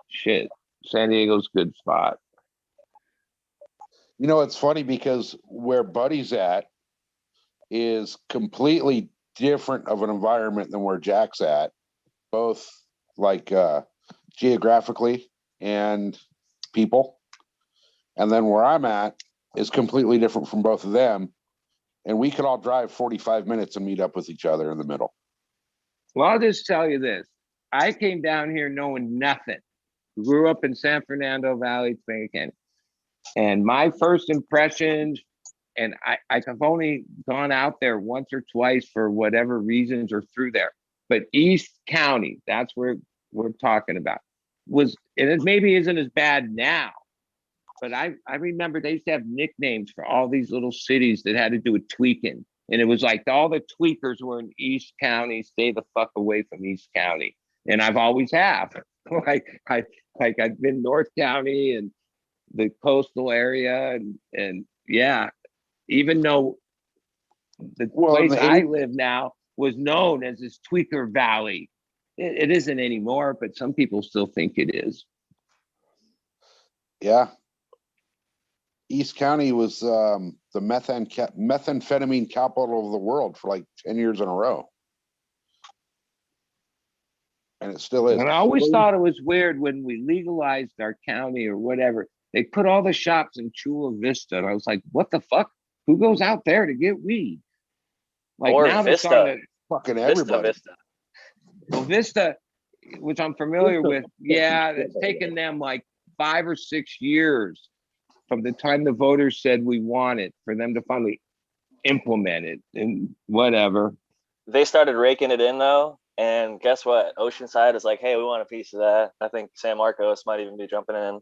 shit, San Diego's a good spot. You know, it's funny because where Buddy's at is completely different of an environment than where Jack's at, both like geographically and people. And then where I'm at is completely different from both of them. And we could all drive 45 minutes and meet up with each other in the middle. Well, I'll just tell you this. I came down here knowing nothing. Grew up in San Fernando Valley, Topanga Canyon. And my first impressions, and I've only gone out there once or twice for whatever reasons or through there. But East County, that's where we're talking about, was, and it maybe isn't as bad now, but I remember they used to have nicknames for all these little cities that had to do with tweaking. And it was like all the tweakers were in East County, stay the fuck away from East County. And I've always have. I've been North County and the coastal area, and yeah, even though the place I live now was known as this Tweaker Valley, it isn't anymore, but some people still think it is. Yeah. East County was the methamphetamine capital of the world for like 10 years in a row. And it still is. And I always thought it was weird when we legalized our county or whatever, they put all the shops in Chula Vista. And I was like, what the fuck? Who goes out there to get weed? Like Or now they're Vista. starting to, Fucking everybody. Vista. well, Vista, which I'm familiar with, yeah, it's taken them like 5 or 6 years from the time the voters said we want it for them to finally implement it and whatever. They started raking it in though, and guess what? Oceanside is like, hey, we want a piece of that. I think San Marcos might even be jumping in.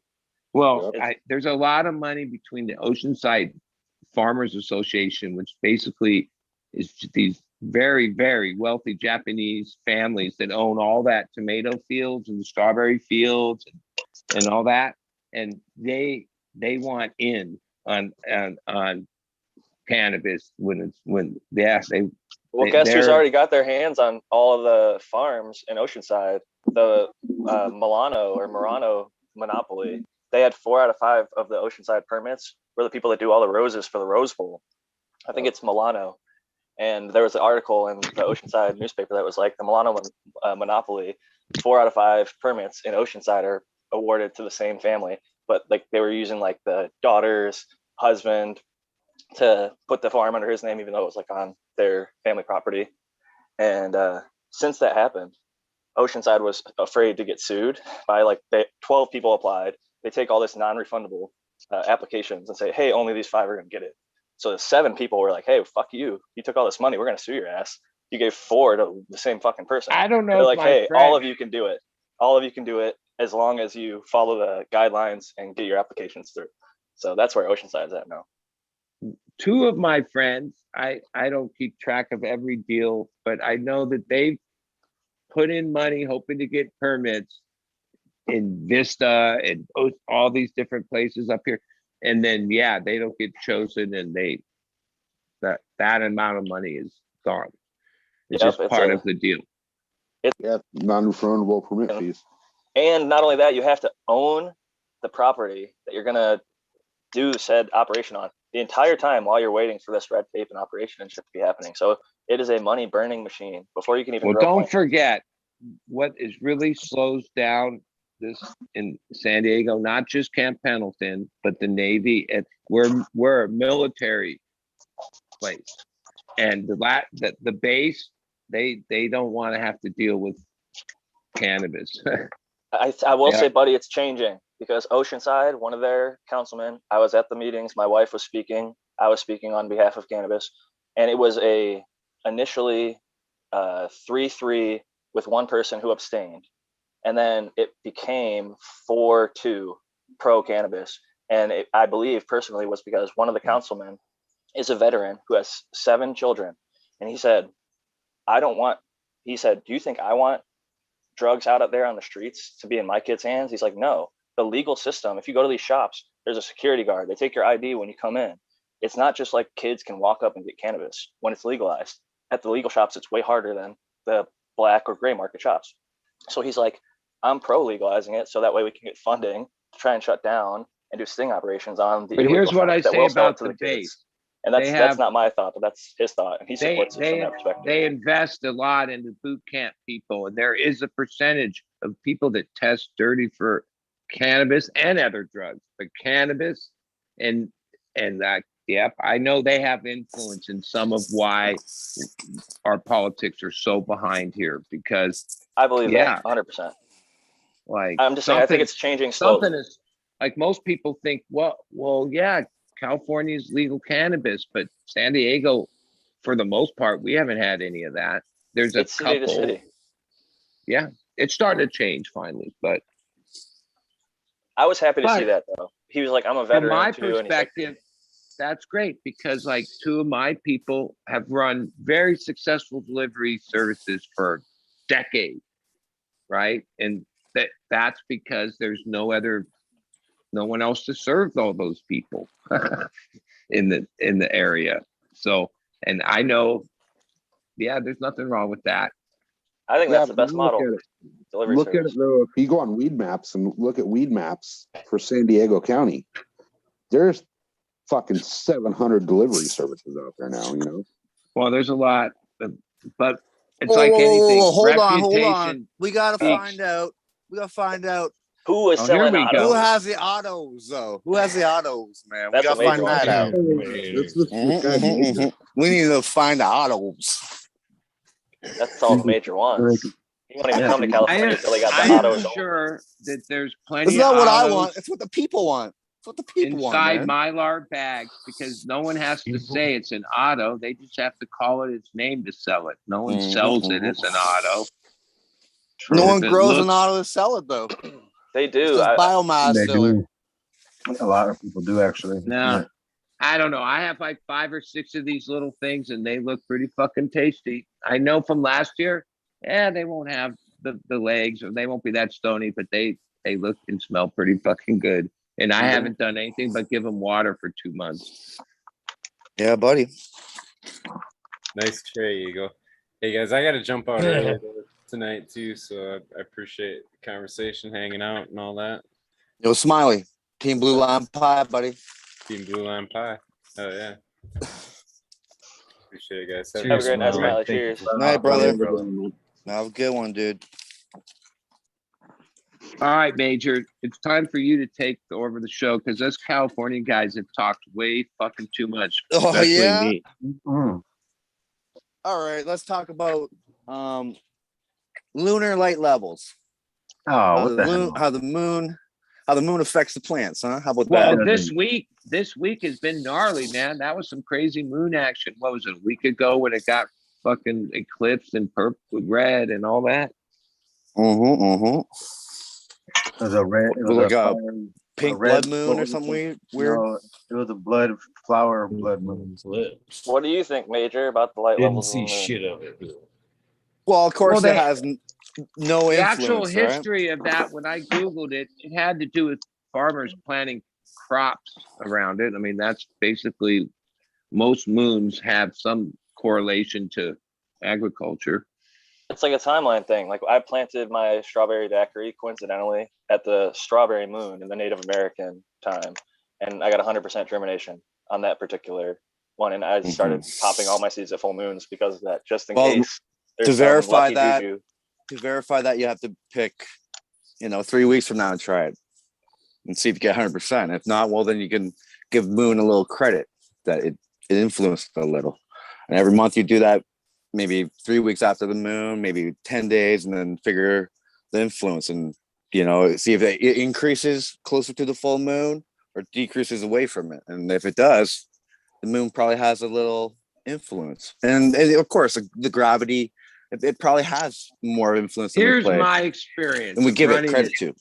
Well, Yep. there's a lot of money between the Oceanside Farmers Association, which basically is these very, very wealthy Japanese families that own all that tomato fields and strawberry fields and all that. And they want in on cannabis when Well, guess who's already got their hands on all of the farms in Oceanside? The Murano monopoly. They had 4 out of 5 of the Oceanside permits were the people that do all the roses for the Rose Bowl. I think it's Milano. And there was an article in the Oceanside newspaper that was like the Milano monopoly, 4 out of 5 permits in Oceanside are awarded to the same family. But like they were using like the daughter's husband to put the farm under his name, even though it was like on their family property. And since that happened, Oceanside was afraid to get sued by 12 people applied. They take all this non-refundable applications and say, hey, only these 5 are going to get it. So the 7 people were like, hey, fuck you. You took all this money. We're going to sue your ass. You gave 4 to the same fucking person. I don't know. They're like, hey, all of you can do it. All of you can do it as long as you follow the guidelines and get your applications through. So that's where Oceanside's at now. 2 of my friends, I don't keep track of every deal, but I know that they've put in money hoping to get permits in Vista and all these different places up here. And then, yeah, they don't get chosen, and that amount of money is gone. It's Yep, just it's part a- of the deal. Yeah, non-refundable permit Yeah. fees. And not only that, you have to own the property that you're gonna do said operation on the entire time while you're waiting for this red tape and operation and shit to be happening. So it is a money burning machine before you can even Well, grow don't plants. forget what is really slows down this in San Diego, not just Camp Pendleton, but the Navy. We're a military place, and the base they don't want to have to deal with cannabis. I will Yeah. say, buddy, it's changing because Oceanside, one of their councilmen, I was at the meetings. My wife was speaking. I was speaking on behalf of cannabis, and it was initially 3-3 with one person who abstained, and then it became 4-2 pro cannabis. And I believe personally was because one of the councilmen is a veteran who has 7 children, and he said, he said, do you think I want drugs out there on the streets to be in my kids' hands? He's like, no. The legal system, if you go to these shops, there's a security guard. They take your ID when you come in. It's not just like kids can walk up and get cannabis when it's legalized. At the legal shops, it's way harder than the black or gray market shops. So he's like, I'm pro legalizing it so that way we can get funding to try and shut down and do sting operations on the But here's illegal what I shops that say will sell it about to the the kids. base. And that's They have- not my thought, but that's his thought, and he They supports it from that perspective. they invest a lot into boot camp people, and there is a percentage of people that test dirty for cannabis and other drugs, but cannabis and that. Yep, I know they have influence in some of why our politics are so behind here because I believe Yeah. that 100%. like I'm just saying, I think something- it's changing slowly. something is like most people think, well, yeah, California's legal cannabis, but San Diego, for the most part, we haven't had any of that. There's a It's city to couple. city. Yeah, it's starting to change finally, but I was happy to see But- that though. He was like, I'm a from veteran my too, and he's like, perspective, that's great because like 2 of my people have run very successful delivery services for decades, right? And that's because there's no one else to serve all those people in the area. So, and I know, yeah, there's nothing wrong with that. I think that's the but best model. Delivery Look at service. it though. If you go on Weed Maps and look at Weed Maps for San Diego County, there's fucking 700 delivery services out there now. You know, Well, there's a lot, but it's Whoa, like whoa, whoa, anything. whoa, hold on. Reputation. We gotta speaks. find out. We gotta find out Who is Oh, here selling we autos? go. who has the autos, though. Who has the autos, man? We That's gotta a major find one. that out. that's the guy major. We need to find the autos. That's all the major ones. He won't even Yeah. come to California until they got I the am autos. sure that there's plenty It's not of what I autos want. It's what the people want. It's what the people inside want, man. Mylar bags because no one has to say it's an auto. They just have to call it its name to sell it. No one sells it as an auto. No one If it grows an looks- auto to sell it, though. They It's do. just biomass They filler. do. A lot of people do actually. No, I don't know. I have like 5 or 6 of these little things and they look pretty fucking tasty. I know from last year, they won't have the legs or they won't be that stony, but they look and smell pretty fucking good. And I haven't done anything but give them water for 2 months. Yeah, buddy. Nice tray, Eagle. Hey guys, I gotta jump out early tonight too, so I appreciate the conversation, hanging out and all that. Yo, Smiley. Team Blue Line Pie, buddy. Team Blue Line Pie. Oh yeah. Appreciate it, guys. Have a Cheers, great night, Smiley. Smiley. Thank you Cheers. for- Night, brother. brother. Have a good one, dude. All right, Major, it's time for you to take over the show because us California guys have talked way fucking too much. Oh, especially yeah? me. Mm. All right, let's talk about lunar light levels. Oh, what the hell? How the moon affects the plants, huh? How about Well, that? this week has been gnarly, man. That was some crazy moon action. What was it, a week ago when it got fucking eclipsed and purple with red and all that? It was a red. It was Like a fire- Pink red blood moon or something weird. No, it was a blood flower blood moon. Lips. What do you think, Major, about the light Didn't levels? see in the- shit of it. Well, of course, Well, it has no The actual influence, right? history of that, when I Googled it, it had to do with farmers planting crops around it. I mean, that's basically most moons have some correlation to agriculture. It's like a timeline thing. Like I planted my strawberry daiquiri coincidentally at the strawberry moon in the Native American time, and I got 100% germination on that particular one. And I started popping all my seeds at full moons because of that, just in case. To verify that, juju. you have to pick, 3 weeks from now and try it and see if you get 100%. If not, well, then you can give Moon a little credit that it influenced a little. And every month you do that, maybe 3 weeks after the moon, maybe 10 days, and then figure the influence and, see if it increases closer to the full moon or decreases away from it. And if it does, the moon probably has a little influence. And of course, the gravity, it probably has more influence. Here's my experience. And we give it credit to.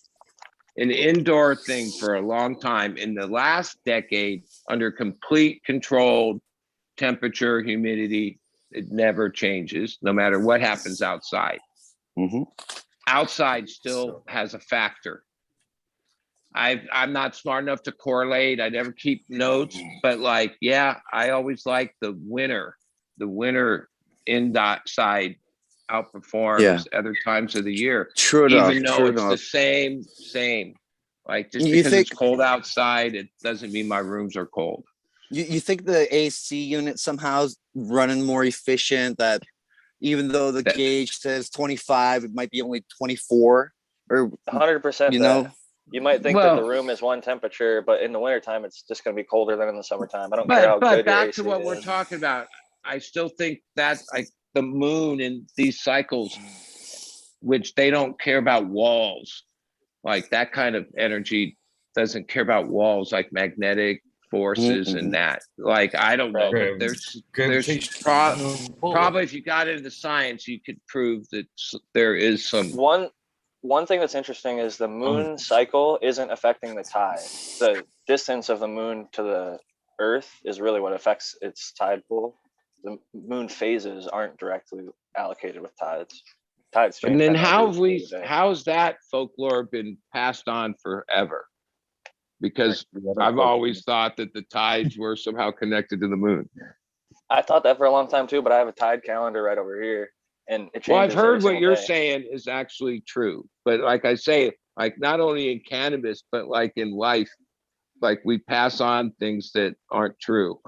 An indoor thing for a long time. In the last decade, under complete controlled temperature, humidity, it never changes, no matter what happens outside. Outside still has a factor. I'm not smart enough to correlate. I never keep notes, but I always like the winter. The winter inside outperforms other times of the year. True enough. Even though it's the same. Like just because it's cold outside, it doesn't mean my rooms are cold. You think the AC unit somehow is running more efficient, that even though the gauge says 25, it might be only 24? Or 100%. You might think that the room is one temperature, but in the wintertime, it's just going to be colder than in the summertime. I don't care how good your AC is. Back to what we're talking about, I still think that the moon in these cycles, which they don't care about walls, like that kind of energy doesn't care about walls, like magnetic forces and that. Like, I don't know, but there's probably, if you got into the science, you could prove that there is some. One thing that's interesting is the moon cycle isn't affecting the tide. The distance of the moon to the earth is really what affects its tide pool. The moon phases aren't directly allocated with tides. Tides change. And then how's that folklore been passed on forever? Because I've always thought that the tides were somehow connected to the moon. I thought that for a long time too, but I have a tide calendar right over here. And it changes. Well, I've heard what you're saying is actually true. But like I say, like not only in cannabis, but like in life, like we pass on things that aren't true.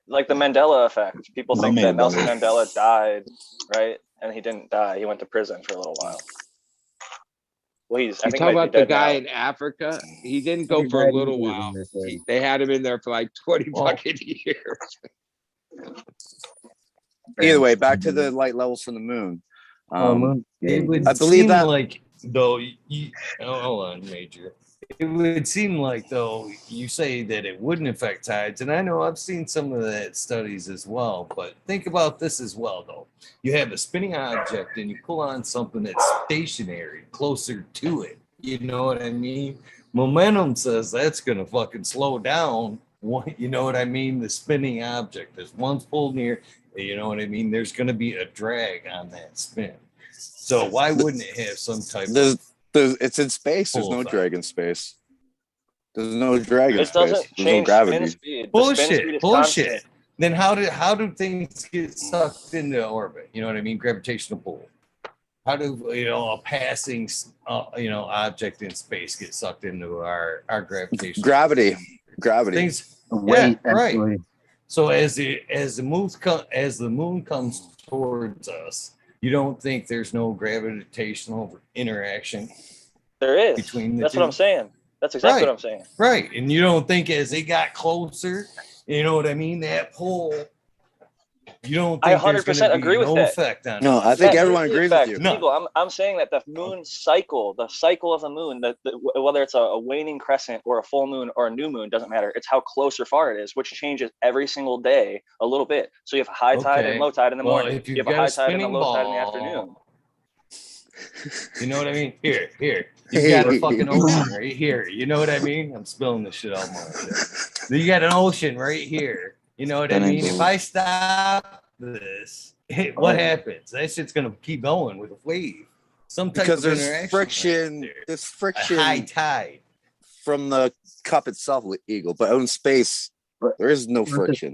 Like the Mandela effect. People think that Nelson Mandela died, right? And he didn't die. He went to prison for a little while. Well, I think talk about the guy in Africa. He didn't go for a little while. They had him in there for like 20 fucking years. Either way, back to the light levels from the moon. It would I believe that, like, though, hold on, Major. It would seem like, though, you say that it wouldn't affect tides, and I know I've seen some of that studies as well, but think about this as well, though. You have a spinning object, and you pull on something that's stationary, closer to it. You know what I mean? Momentum says that's going to fucking slow down. You know what I mean? The spinning object. There's one's pulled near, you know what I mean? There's going to be a drag on that spin. So why wouldn't it have some type of... It's in space. There's no drag in space. There's no drag in space. It doesn't change gravity. spin speed. Bullshit. Then how do things get sucked into orbit? You know what I mean? Gravitational pull. How do a passing object in space get sucked into our gravitational gravity? Things, right. So as the moon comes towards us, you don't think there's no gravitational interaction? There is. Between the That's two? what I'm saying. That's exactly what I'm saying. Right. And you don't think as they got closer, you know what I mean, that pull, you don't think I 100% agree with that. Effect on No, I think everyone agrees with you. No. I'm saying that the moon cycle, the cycle of the moon, whether it's a waning crescent or a full moon or a new moon, doesn't matter. It's how close or far it is, which changes every single day a little bit. So you have high tide and low tide in the morning. You have a high tide and a low tide in the afternoon. You know what I mean? Here. You got a fucking ocean right here. You know what I mean? I'm spilling this shit out more. You got an ocean right here. You know what I mean? If I stop this, what happens? That shit's gonna keep going with a wave. Because there's friction. Right there's friction. A high tide from the cup itself, Eagle. But in space, there is no friction.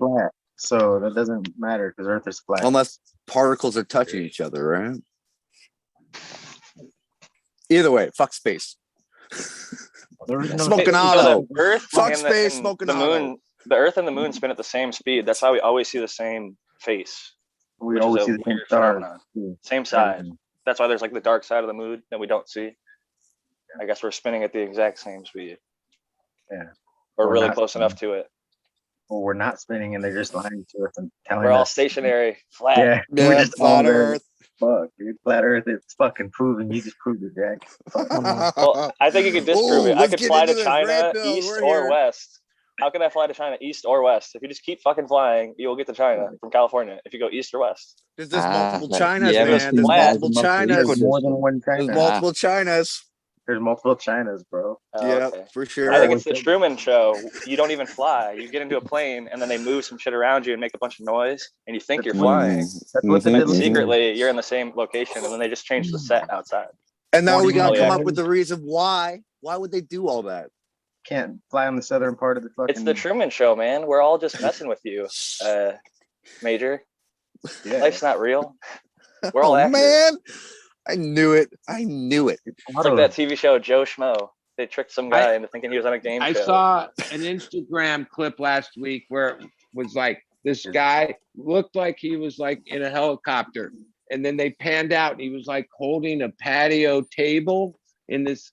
So that doesn't matter because Earth is flat. Unless particles are touching each other, right? Either way, fuck space. There is no Smoking So auto. the Earth Fuck and space, and smoking the auto. moon, the Earth and the moon spin at the same speed. That's why we always see the same face, We which is always a see the same weird stars. phenomenon. too. Same side. Everything. That's why there's like the dark side of the moon that we don't see. I guess we're spinning at the exact same speed. Yeah. Or Or really not close enough to it. Or we're not spinning and they're just lying to us and telling We're all us. stationary, flat. Yeah. we're Yeah, just all flat there. Earth. Fuck, dude. Flat Earth, it's fucking proven. You just proved it, Jack. Well, I think you could disprove Ooh, it. I let's could get fly into to this. China Red pill, east we're or here. west. How can I fly to China east or west? If you just keep fucking flying, you will get to China from California if you go east or west. There's multiple but Chinas, yeah, man. There's flat. multiple Chinas. There's more than one There's China. multiple Chinas. There's multiple Chinas, bro. Oh, Yeah, okay. for I sure. think it's the Truman Show. You don't even fly. You get into a plane and then they move some shit around you and make a bunch of noise, and you think you're flying. That's what the But Disney- secretly, you're in the same location, and then they just change the set outside. And now we 41 gotta come up seconds. with the reason why. Why would they do all that? can't fly on the southern part of the fucking. It's the Truman Show, man. We're all just messing with you, Major. Yeah. Life's not real. We're all Oh actors. man, I knew it. I knew it. It's like that TV show Joe Schmo. They tricked some guy into thinking he was on a game I show. saw an Instagram clip last week where it was like this guy looked like he was like in a helicopter, and then they panned out and he was like holding a patio table in this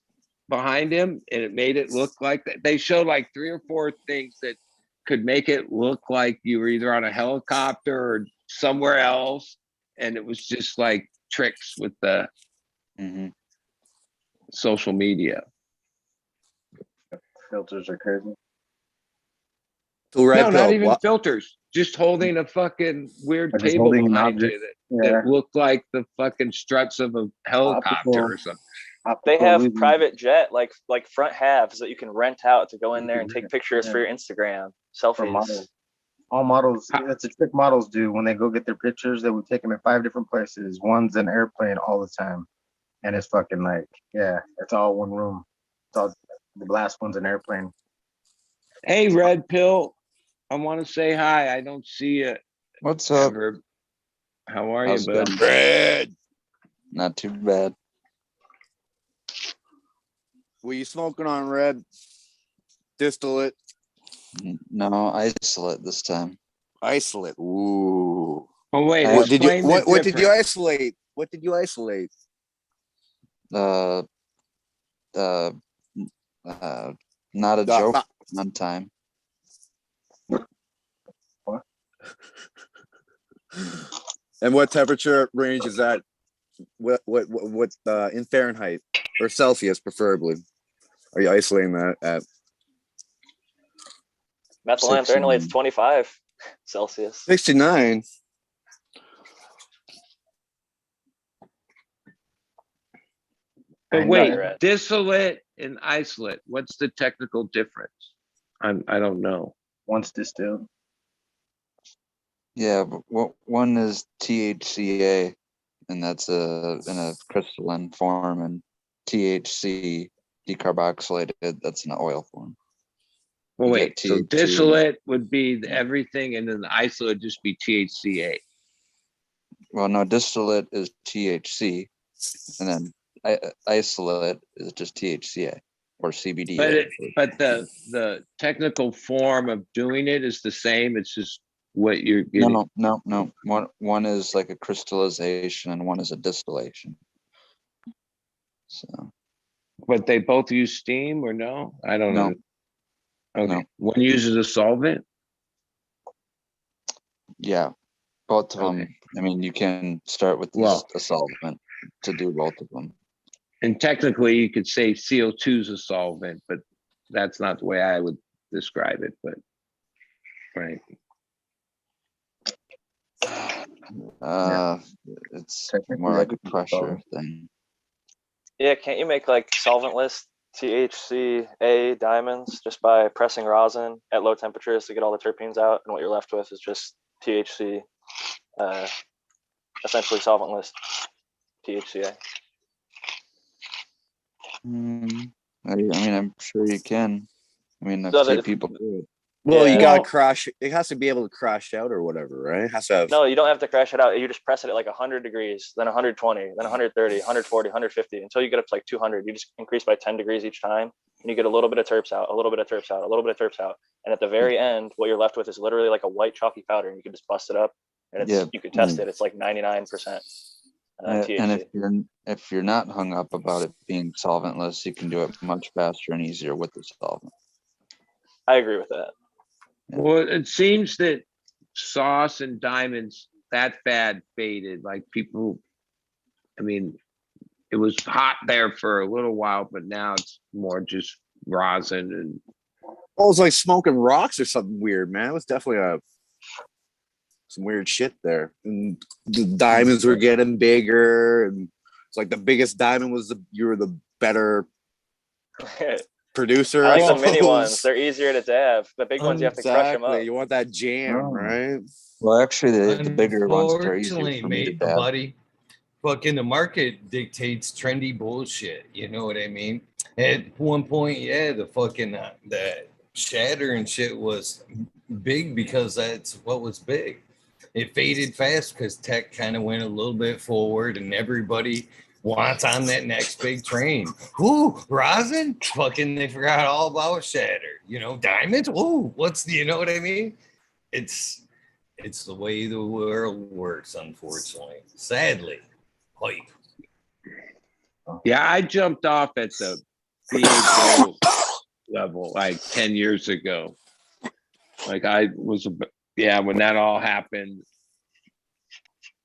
behind him, and it made it look like that. They showed like 3 or 4 things that could make it look like you were either on a helicopter or somewhere else, and it was just like tricks with the social media. Filters are crazy. So red No, pill. not even What? filters. Just holding a fucking weird Or just table holding an behind you object. that Yeah. looked like the fucking struts of a helicopter or something. They Optical have illusion. private jet like front halves that you can rent out to go in there and take pictures for your Instagram For selfies. models. All models, that's a trick models do when they go get their pictures. They would take them in 5 different places. One's an airplane all the time. And it's fucking like, yeah, it's all one room. It's all the last one's an airplane. Hey, Red Pill, I want to say hi. I don't see you What's up? ever. How are How's you, it bud? going? Red. Not too bad. Were you smoking on red? Distillate. No, isolate this time. Isolate. Ooh. Oh wait, What Did you? explain the What did you difference. isolate? What did you isolate? Uh, uh, not a Uh, joke uh, on time. And what temperature range is that? What in Fahrenheit or Celsius, preferably? Are you isolating that at Methylanthrenoate's 25 Celsius. 69? But I wait, know, Red. distillate and isolate. What's the technical difference? I don't know. Once distilled. Yeah, but one is THCA, and that's in a crystalline form, and THC decarboxylated, that's in an oil form. Well, You wait. get So THC. distillate would be everything, and then the isolate would just be THCA. Well, no, distillate is THC, and then isolate is just THCA or CBD. But the technical form of doing it is the same. It's just what you're getting. No. One is like a crystallization, and one is a distillation. So But they both use steam or no? I don't No. know. Okay. No. One uses a solvent. yeah, both of them. Okay. I mean, you can start with Well- a solvent to do both of them. And technically, you could say CO2 is a solvent, but that's not the way I would describe it. But right. It's Technically, more like a everything's pressure solvent. thing. Yeah, can't you make like solventless THCA diamonds just by pressing rosin at low temperatures to get all the terpenes out, and what you're left with is just THC, essentially solventless THCA. I mean, I'm sure you can. I mean, I've So seen that- people do it. Well, you Yeah. gotta crash. It has to be able to crash out or whatever, right? It has to have. No, you don't have to crash it out. You just press it at like 100 degrees, then 120, then 130, 140, 150 until you get up to like 200. You just increase by 10 degrees each time, and you get a little bit of terps out, a little bit of terps out, a little bit of terps out, and at the very end, what you're left with is literally like a white chalky powder, and you can just bust it up, and it's Yeah. you can test it. It's like 99% THC. And if you're not hung up about it being solventless, you can do it much faster and easier with the solvent. I agree with that. Well, it seems that sauce and diamonds, that fad faded. Like people, I mean, it was hot there for a little while, but now it's more just rosin and Oh, it was like smoking rocks or something weird, man. It was definitely some weird shit there. And the diamonds were getting bigger, and it's like the biggest diamond was you were the better producer. I like I the mini suppose. ones. They're easier to dab. The big ones you have to crush them up. You want that jam, Oh. right? Well, actually, the bigger ones are easier Unfortunately, for me to mate, dab. buddy, fucking the market dictates trendy bullshit. You know what I mean? At one point, yeah, the fucking the shatter and shit was big because that's what was big. It faded fast because tech kind of went a little bit forward, and everybody wants on that next big train. Ooh, rosin? Fucking, they forgot all about shatter. You know, diamonds? Ooh, you know what I mean? It's the way the world works, unfortunately. Sadly. Hype. yeah, I jumped off at the BHO level like 10 years ago. Like I was, when that all happened,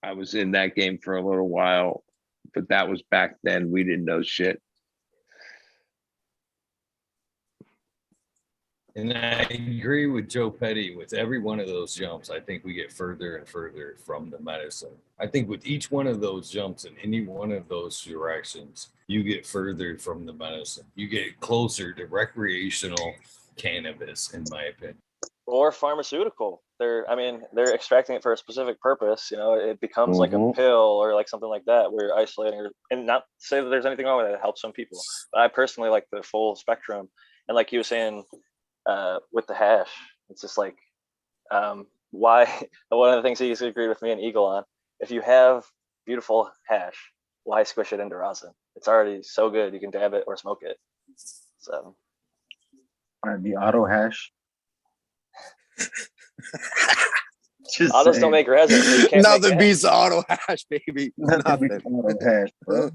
I was in that game for a little while, but that was back then. We didn't know shit. And I agree with Joe Petty. With every one of those jumps, I think we get further and further from the medicine. I think with each one of those jumps in any one of those directions, you get further from the medicine. You get closer to recreational cannabis, in my opinion. Or pharmaceutical. They're extracting it for a specific purpose. You know, it becomes like a Mhm. pill or like something like that. We're isolating, and not to say that there's anything wrong with it. It helps some people. But I personally like the full spectrum. And like you were saying, with the hash, it's just like, why? One of the things he used to agree with me and Eagle on: if you have beautiful hash, why squish it into rosin? It's already so good. You can dab it or smoke it. So The auto hash. Just autos saying. don't make resin, so you can't Nothing make beats auto hash, baby. Nothing beats auto hash, bro.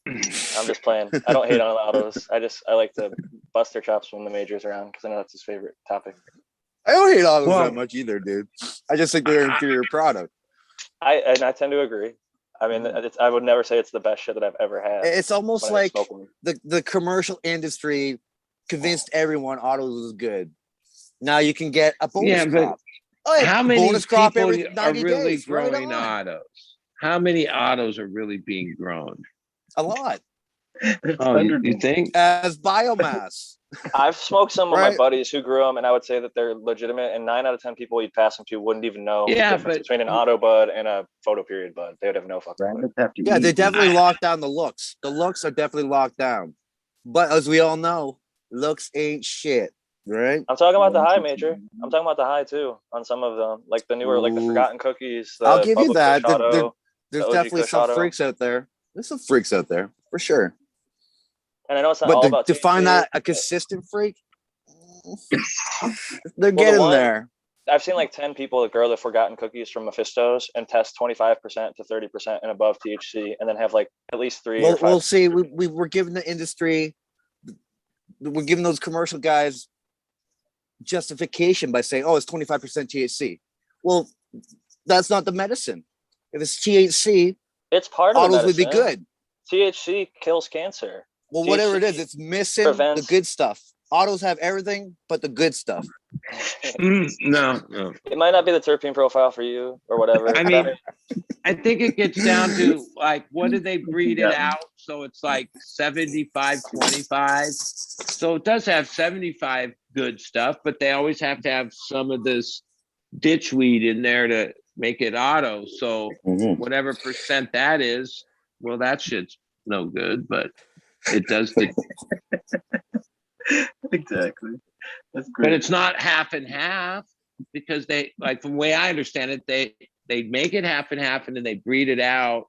I'm just playing. I don't hate on the autos. I like to bust their chops when the major's around because I know that's his favorite topic. I don't hate autos Well- that much either, dude. I just think they're an inferior product. I tend to agree. I mean, I would never say it's the best shit that I've ever had. It's almost when I like smoke one. the commercial industry convinced everyone autos was good. Now you can get a bonus Yeah, but crop. Oh, yeah, How many bonus crop people every are 90 really days? Right growing on. autos? How many autos are really being grown? A lot It's Oh, you hundreds. think? as biomass. I've smoked some of my Right. buddies who grew them, and I would say that they're legitimate. And 9 out of 10 people you'd pass them to wouldn't even know the Yeah, difference but- between an auto bud and a photo period bud. They would have no fucking clue. Rabbits have to Yeah, they eat. definitely locked down the looks. The looks are definitely locked down. But as we all know, looks ain't shit, right? I'm talking about the high, Major. I'm talking about the high too on some of them, like the newer, like the Ooh. Forgotten Cookies. The I'll give you Bubba that. Kush Auto, There's OG definitely Kush some Auto. freaks out there. There's some freaks out there for sure. And I know it's not all But about to find THC, that a but consistent freak, they're the getting one- there. I've seen like 10 people that grow the Forgotten Cookies from Mephistos and test 25% to 30% and above THC, and then have like at least 3 or Well, 5. we'll see. We were giving the industry, we're giving those commercial guys justification by saying, "Oh, it's 25% THC." Well, that's not the medicine. If it's THC, It's part of the autos would be medicine. good. THC kills cancer. Well, whatever it is, THC it's missing the prevents- good stuff. Autos have everything but the good stuff. No. It might not be the terpene profile for you or whatever. I mean, I think it gets down to like, what do they breed it Yeah. out? So it's like 75-25. So it does have 75 good stuff, but they always have to have some of this ditchweed in there to make it auto. So whatever percent that is, well, that shit's no good, but it does the Exactly. That's But great. it's not half and half because they, like, from the way I understand it, they make it half and half and then they breed it out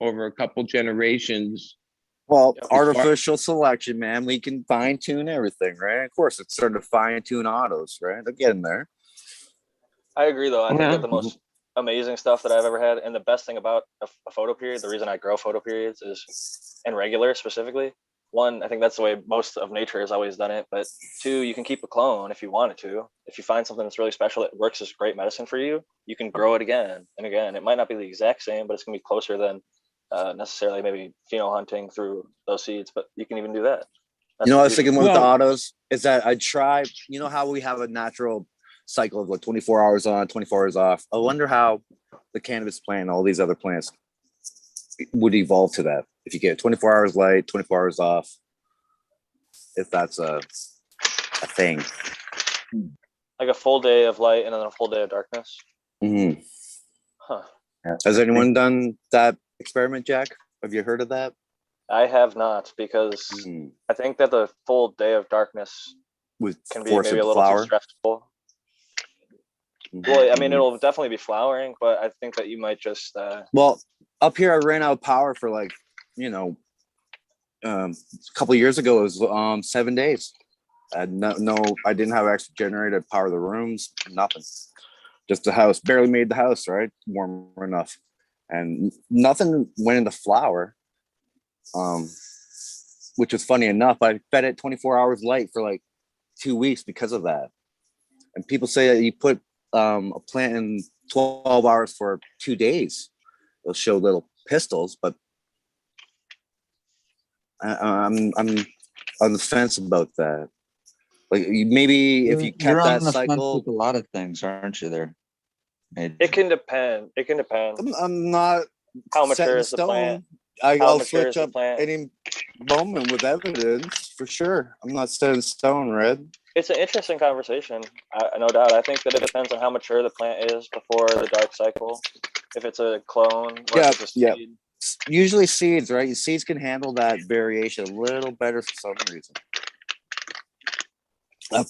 over a couple generations. Well, Yep. artificial selection, man. We can fine tune everything, right? Of course, it's starting to fine tune autos, right? They're getting there. I agree, though. I think Yeah. that the most amazing stuff that I've ever had, and the best thing about a photo period, the reason I grow photo periods is, and regular specifically, one, I think that's the way most of nature has always done it. But two, you can keep a clone if you wanted to. If you find something that's really special that works as great medicine for you, you can grow it again and again. It might not be the exact same, but it's gonna be closer than necessarily maybe pheno hunting through those seeds. But you can even do that. That's You know, the I was beauty. thinking with the Well- autos is that I'd try, you know, how we have a natural cycle of like 24 hours on, 24 hours off. I wonder how the cannabis plant, all these other plants would evolve to that. If you get 24 hours light, 24 hours off, if that's a thing. Like a full day of light and then a full day of darkness. Mhm. Huh. Yeah. Has anyone done that experiment, Jack? Have you heard of that? I have not, because Mhm. I think that the full day of darkness With can be force maybe of a little too flower. stressful. Mhm. Well, I mean, it'll definitely be flowering, but I think that you might just Well, up here I ran out of power for like, you know, a couple years ago. It was 7 days. I had no, I didn't have extra generator to power the rooms, nothing. Just the house, barely made the house, right? Warm enough. And nothing went into flower. Which was funny enough. I fed it 24 hours light for like 2 weeks because of that. And people say that you put a plant in 12 hours for 2 days, it'll show little pistils, but I'm on the fence about that. Like maybe if you You're kept on that the fence cycle, with a lot of things, aren't you? There, it can depend. It can depend. I'm not How set mature in is the plant? stone. How I'll mature switch is the up plant? any moment with evidence for sure. I'm not set in stone, Red. It's an interesting conversation. No doubt. I think that it depends on how mature the plant is before the dark cycle. If it's a clone, or Yeah, if it's a yeah. seed. Usually seeds, right? Seeds can handle that variation a little better for some reason.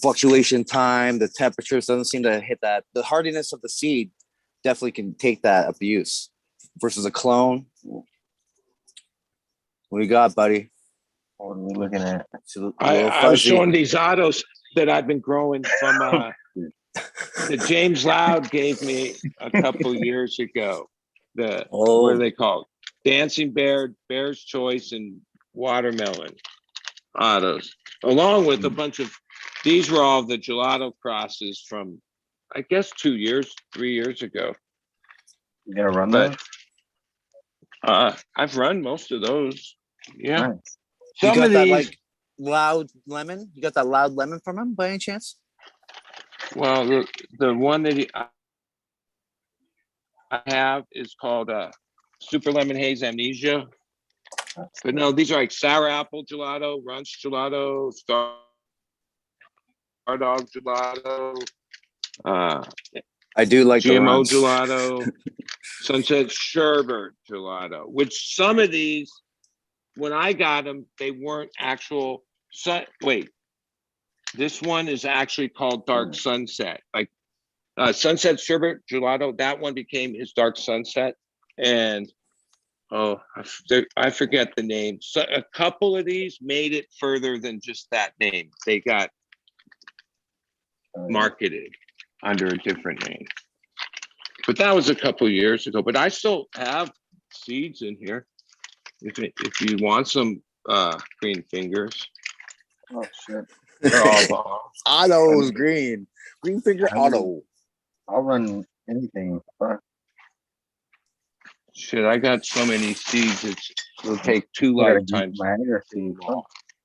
Fluctuation time, the temperatures doesn't seem to hit that. The hardiness of the seed definitely can take that abuse versus a clone. What do you got, buddy? What are we looking at? It's a little I was fuzzy. showing these autos that I've been growing from that James Loud gave me a couple years ago. What are they called? Dancing Bear, Bear's Choice, and Watermelon autos, along with a bunch of, these were all the gelato crosses from, I guess, 3 years ago. You gotta run But those? I've run most of those. Yeah. Nice. You Some got of that these, like loud lemon? You got that loud lemon from him by any chance? well, the one that I have is called Super Lemon Haze Amnesia. But no, these are like sour apple gelato, runch gelato, star dog gelato, I do like the GMO runs. gelato, sunset sherbet gelato, which some of these, when I got them, they weren't actual wait, this one is actually called dark sunset. Like sunset sherbet gelato, that one became his dark sunset. And I forget the name. So a couple of these made it further than just that name. They got marketed under a different name. But that was a couple years ago. But I still have seeds in here. If you want some Greenfingers. Oh shit. They're all bomb. Auto's green. Greenfinger auto. I'll run anything. Fuck. Shit, I got so many seeds, it'll take 2 I gotta use lifetimes. my hanger seed.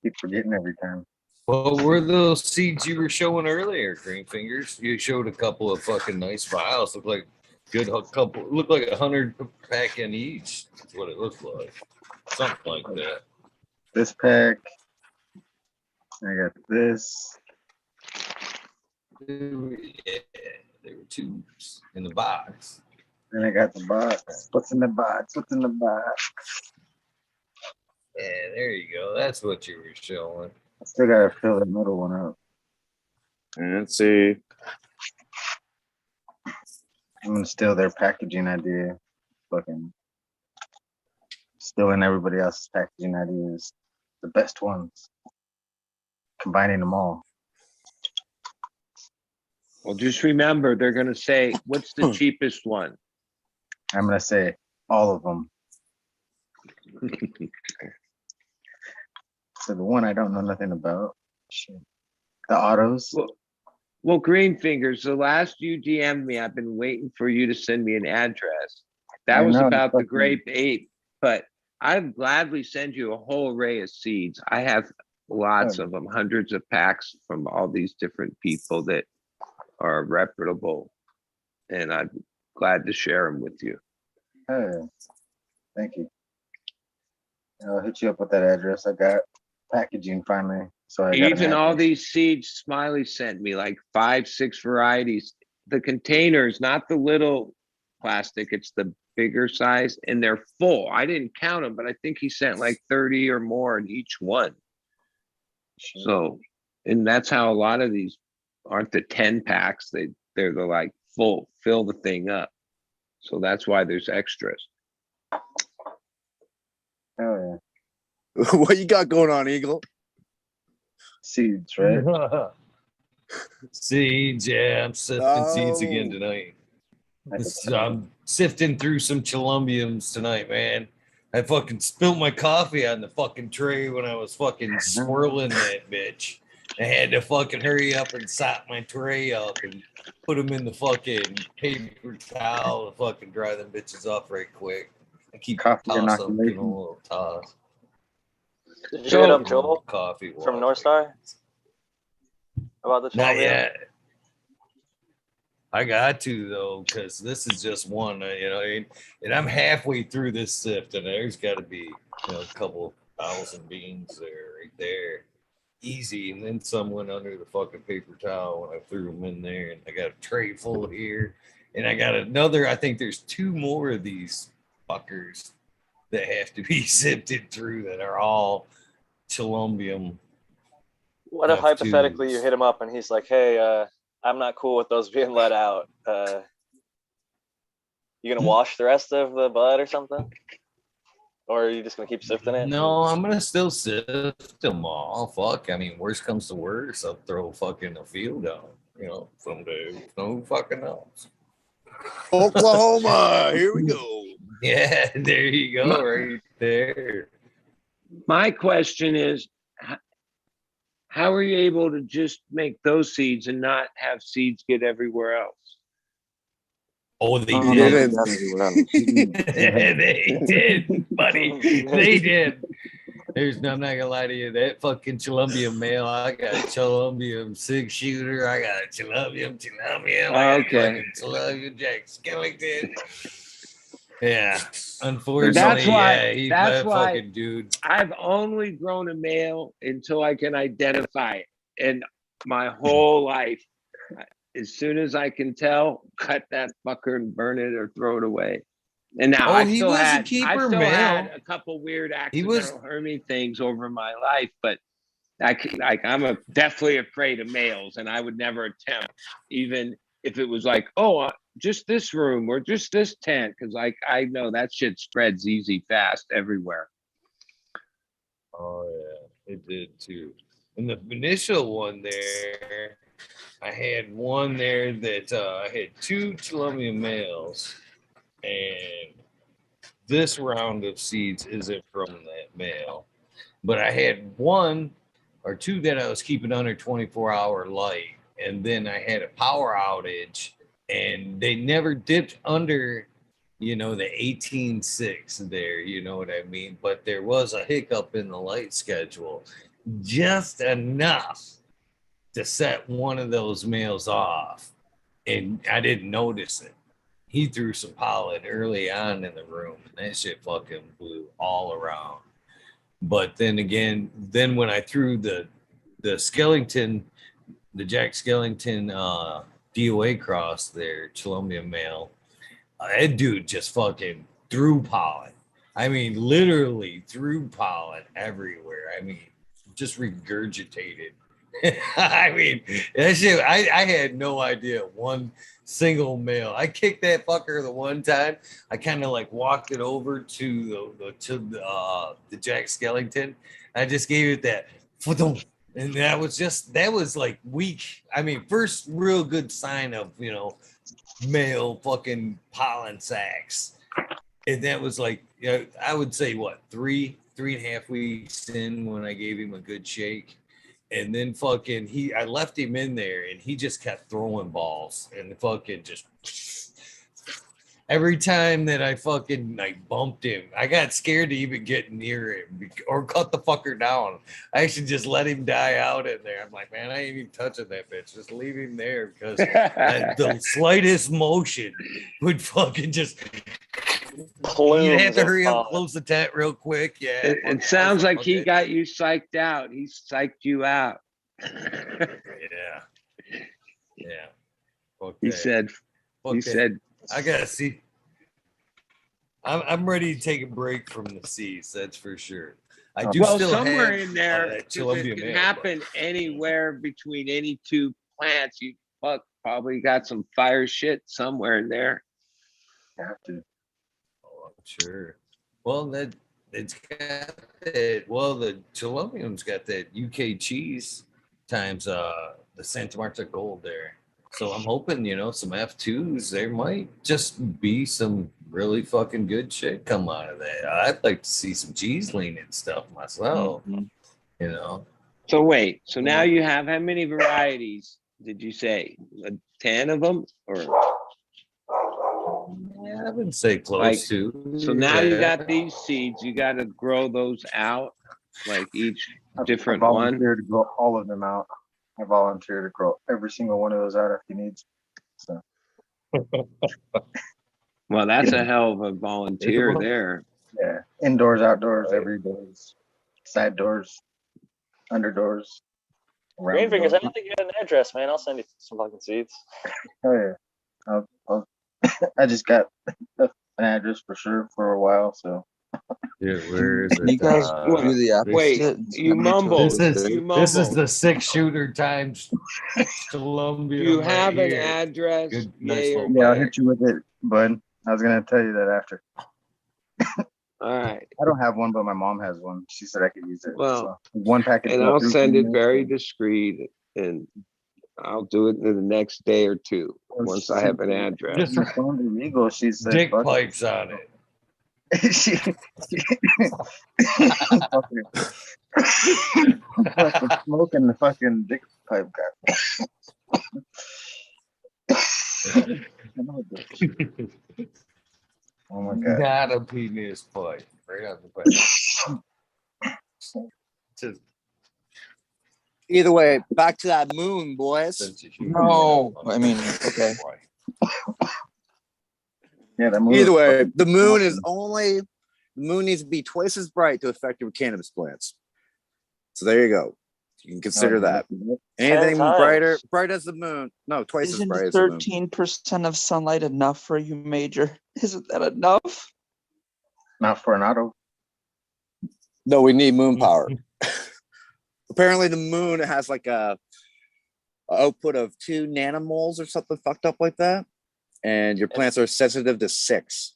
Keep forgetting every time. What were those seeds you were showing earlier, Greenfingers? You showed a couple of fucking nice vials. Look like couple. Look like 100 pack in each. That's what it looked like. Something like that. This pack. I got this. Yeah, there were tubes in the box. Then I got the box. What's in the box? What's in the box? Yeah, there you go. That's what you were showing. I still gotta fill that middle one up. Let's see. I'm gonna steal their packaging idea. Fucking stealing everybody else's packaging ideas. The best ones. Combining them all. Well, just remember, they're gonna say, "What's the cheapest one?" I'm gonna say all of them. So the one I don't know nothing about. Shit. The autos. Well, Greenfingers, the last you DM'd me, I've been waiting for you to send me an address. That I was know, about the fucking- grape ape, but I'd gladly send you a whole array of seeds. I have lots of them, hundreds of packs from all these different people that are reputable, and I'm glad to share them with you. Hey, thank you. I'll hit you up with that address. I got packaging finally. So I got an Even all address. these seeds Smiley sent me, like 5, 6 varieties. The containers, not the little plastic, it's the bigger size, and they're full. I didn't count them, but I think he sent like 30 or more in each one. So, and that's how a lot of these aren't the 10 packs. They're the like full, fill the thing up. So that's why there's extras. Oh What you got going on, Eagle? yeah. Seeds, right? Seeds, yeah, I'm sifting seeds again Oh. tonight. I could I'm sifting through some Columbiums tonight, man. I fucking spilled my coffee on the fucking tray when I was fucking swirling that bitch. I had to fucking hurry up and sop my tray up and put them in the fucking paper towel to fucking dry them bitches off right quick. I keep Coffee tossing them, give them a inoculation. little toss. Did you hit up So- Joel Coffee from water. North Star about the Not Columbia? yet. I got to though, because this is just one, and I'm halfway through this sift, and there's got to be a couple thousand beans there, right there, easy. And then some went under the fucking paper towel when I threw them in there, and I got a tray full here, and I got another. I think there's 2 more of these fuckers that have to be sifted through that are all Columbium. What if F2s. hypothetically you hit him up and he's like, "Hey, I'm not cool with those being let out. You gonna wash the rest of the bud or something, or are you just gonna keep sifting it?" No, I'm gonna still sift them all. Fuck, I mean, worst comes to worst, I'll throw fucking a field out. Someday, no fucking knows. Oklahoma. Here we go. Yeah, there you go, right there. My question is, how are you able to just make those seeds and not have seeds get everywhere else? Oh, they Oh, no, did. not everywhere else. They did, buddy. They did. I'm not gonna lie to you. That fucking Columbium male, I got a Columbium 6-shooter. I got a Columbium. I got Okay. a fucking Columbium Jack Skellington. Yeah, unfortunately, he's that's that why fucking dude. I've only grown a male until I can identify it. And my whole life, as soon as I can tell, cut that fucker and burn it or throw it away. And now Oh, he was a keeper had male. a couple weird He was- accidental Hermie things over my life, but I'm definitely afraid of males, and I would never attempt, even if it was like, oh, just this room or just this tent, because I know that shit spreads easy, fast everywhere. Oh yeah, it did too. And the initial one there, I had one there that I had 2 Columbian males, and this round of seeds isn't from that male, but I had 1 or 2 that I was keeping under 24-hour light, and then I had a power outage, and they never dipped under the 18.6 there, you know what I mean? But there was a hiccup in the light schedule, just enough to set one of those males off. And I didn't notice it. He threw some pollen early on in the room, and that shit fucking blew all around. But then again, when I threw the Skellington, the Jack Skellington DOA cross there, Columbia male, that dude just fucking threw pollen. I mean, literally threw pollen everywhere. I mean, just regurgitated I mean, that shit, I had no idea one single male. I kicked that fucker the one time. I kind of like walked it over to the Jack Skellington. I just gave it that, and that was like weak. I mean, first real good sign of male fucking pollen sacs, and that was like I would say what 3.5 weeks in when I gave him a good shake. And then fucking I left him in there and he just kept throwing balls and fucking just every time that I fucking like bumped him, I got scared to even get near him or cut the fucker down. I should just let him die out in there. I'm like, man, I ain't even touching that bitch. Just leave him there because the slightest motion would fucking just. You'd have to hurry up, close the tent real quick. Yeah. It sounds like he got you psyched out. He psyched you out. Yeah. He said, I gotta see. I'm ready to take a break from the seas. That's for sure. I do well, still somewhere have in there, that 'cause it can happen anywhere between any two plants. You probably got some fire shit somewhere in there. Have to. Oh, I'm sure. Well, it's got that. Well, the Chilomium's got that UK cheese times the Santa Marta Gold there. So I'm hoping, some F2s, there might just be some really fucking good shit come out of that. I'd like to see some cheese lean and stuff myself, So wait, so now you have how many varieties did you say? 10 of them? Or yeah, I would say close like, to. So now you got these seeds, you got to grow those out, like each different I one. volunteer to grow all of them out. I volunteer to grow every single one of those out if he needs. So. Well, that's a hell of a volunteer there. Yeah, indoors, outdoors, every doors, side doors, under doors. Greenfingers, I don't think you had an address, man. I'll send you some fucking seeds. Oh yeah, I just got an address for sure for a while, so. Yeah, where is it? You guys do the opposite. Wait, and you send me to mumbled. us. This is the 6-shooter times Columbia. You right have an here. address. Good, nice Yay or little- Yeah, I'll nay? hit you with it, bud. I was gonna tell you that after. All right. I don't have one, but my mom has one. She said I could use it. Well, so one package. And go I'll through send it 3 very minutes. discreet, and I'll do it in the next day or two once I have an address. Just She phoned the Eagle. She said, dick "Fuck it." pipes on it. she fucking smoking the fucking dick pipe guy. Oh my god. Not a penis pipe. Right on the pipe. Just Either way, back to that moon, boys. sense of humor. No, I mean, okay. Yeah, that Either way, the moon needs to be twice as bright to affect your cannabis plants. So there you go. You can consider that. Anything 10 times. bright as the moon. No, twice as Isn't bright as the moon. 13% of sunlight enough for you, Major? Isn't that enough? Not for an auto. No, we need moon power. Apparently the moon has like a output of 2 nanomoles or something fucked up like that. And your plants are sensitive to 6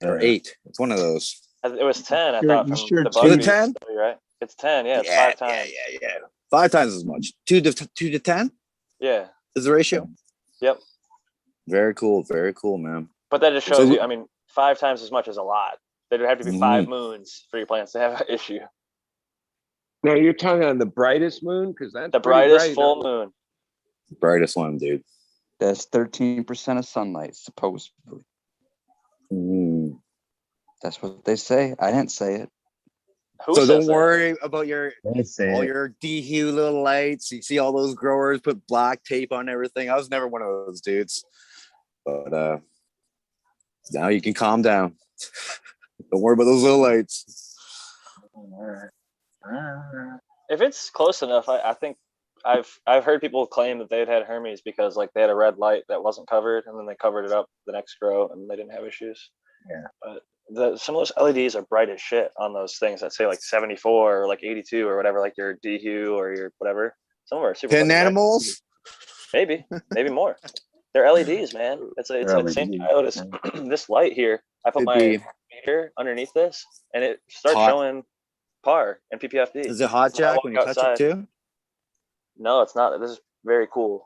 or 8. It's one of those. It was 10, I Sure, thought. you From sure the it's bug Was it bees 10? study, right? It's 10, yeah. It's 5 times. Yeah. 5 times as much. 2 to 10 Yeah. is the ratio. Yep. Very cool, man. But that just shows So- you, I mean, 5 times as much is a lot. There'd have to be 5 Mhm. moons for your plants to have an issue. Now you're talking on the brightest moon, because that's The pretty brightest bright, full huh? moon. Brightest one, dude. That's 13% of sunlight, supposedly. Mm. That's what they say. I didn't say it. Who So says don't that? worry about your They say all it. your DHue little lights. You see all those growers put black tape on everything. I was never one of those dudes. But now you can calm down. Don't worry about those little lights. If it's close enough, I think I've heard people claim that they'd had Hermes because like they had a red light that wasn't covered and then they covered it up the next grow and they didn't have issues. Yeah. But some of those LEDs are bright as shit on those things that say like 74 or like 82 or whatever, like your DHue or your whatever. Some of them are super Pin fucking bright. animals. Maybe more. They're LEDs, man. It's the same LEDs, diode as this light here. I put Could my be. meter underneath this, and it starts Hot. showing PAR and PPFD. Is it hot, So I Jack, walk when you touch it outside. too? No, it's not. This is very cool,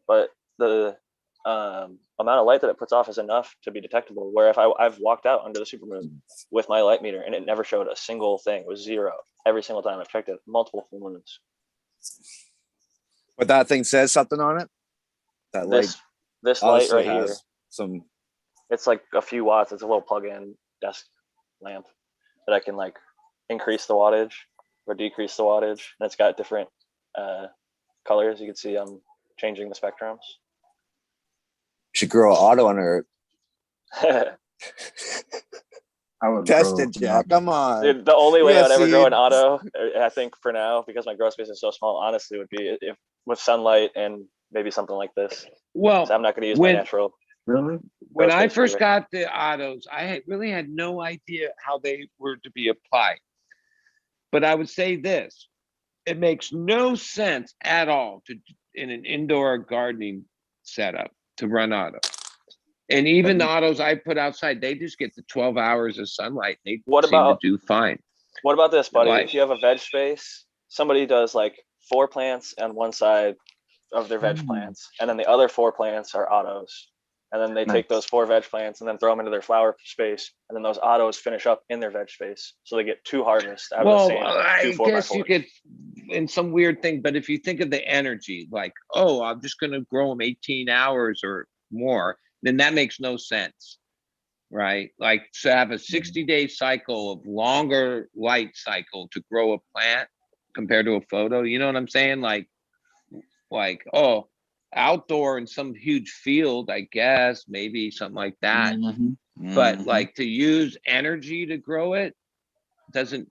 but the amount of light that it puts off is enough to be detectable. Where if I've walked out under the supermoon with my light meter and it never showed a single thing, it was 0 every single time. I've checked it multiple full moons. But that thing says something on it. That light This light obviously right here, has some. it's like a few watts. It's a little plug-in desk lamp that I can like increase the wattage or decrease the wattage, and it's got different colors. You can see I'm changing the spectrums. Should grow auto under it. I would Test grow, it, Jack. Come on. Dude, the only way Yeah, I'd ever grow an seeds. auto, I think for now, because my grow space is so small, honestly, would be if with sunlight and maybe something like this. Well, So I'm not going to use my when natural. Really? when grow I space first for it. got the autos, really had no idea how they were to be applied. But I would say this: it makes no sense at all to in an indoor gardening setup to run auto. And even the autos I put outside, they just get the 12 hours of sunlight. They What seem about- to do fine. What about this, buddy? Like- If you have a veg space, somebody does like 4 plants on one side of their veg plants, and then the other 4 plants are autos. And then they take Nice. those 4 veg plants and then throw them into their flower space, and then those autos finish up in their veg space, so they get 2 harvests out of the Well, same I 2 4x4. guess you could, in some weird thing, but if you think of the energy, like, oh, I'm just going to grow them 18 hours or more, then that makes no sense, right? Like to have a 60-day cycle of longer light cycle to grow a plant compared to a photo, you know what I'm saying? Like, oh, outdoor in some huge field, I guess, maybe something like that. Mhm, But mhm. like to use energy to grow it doesn't,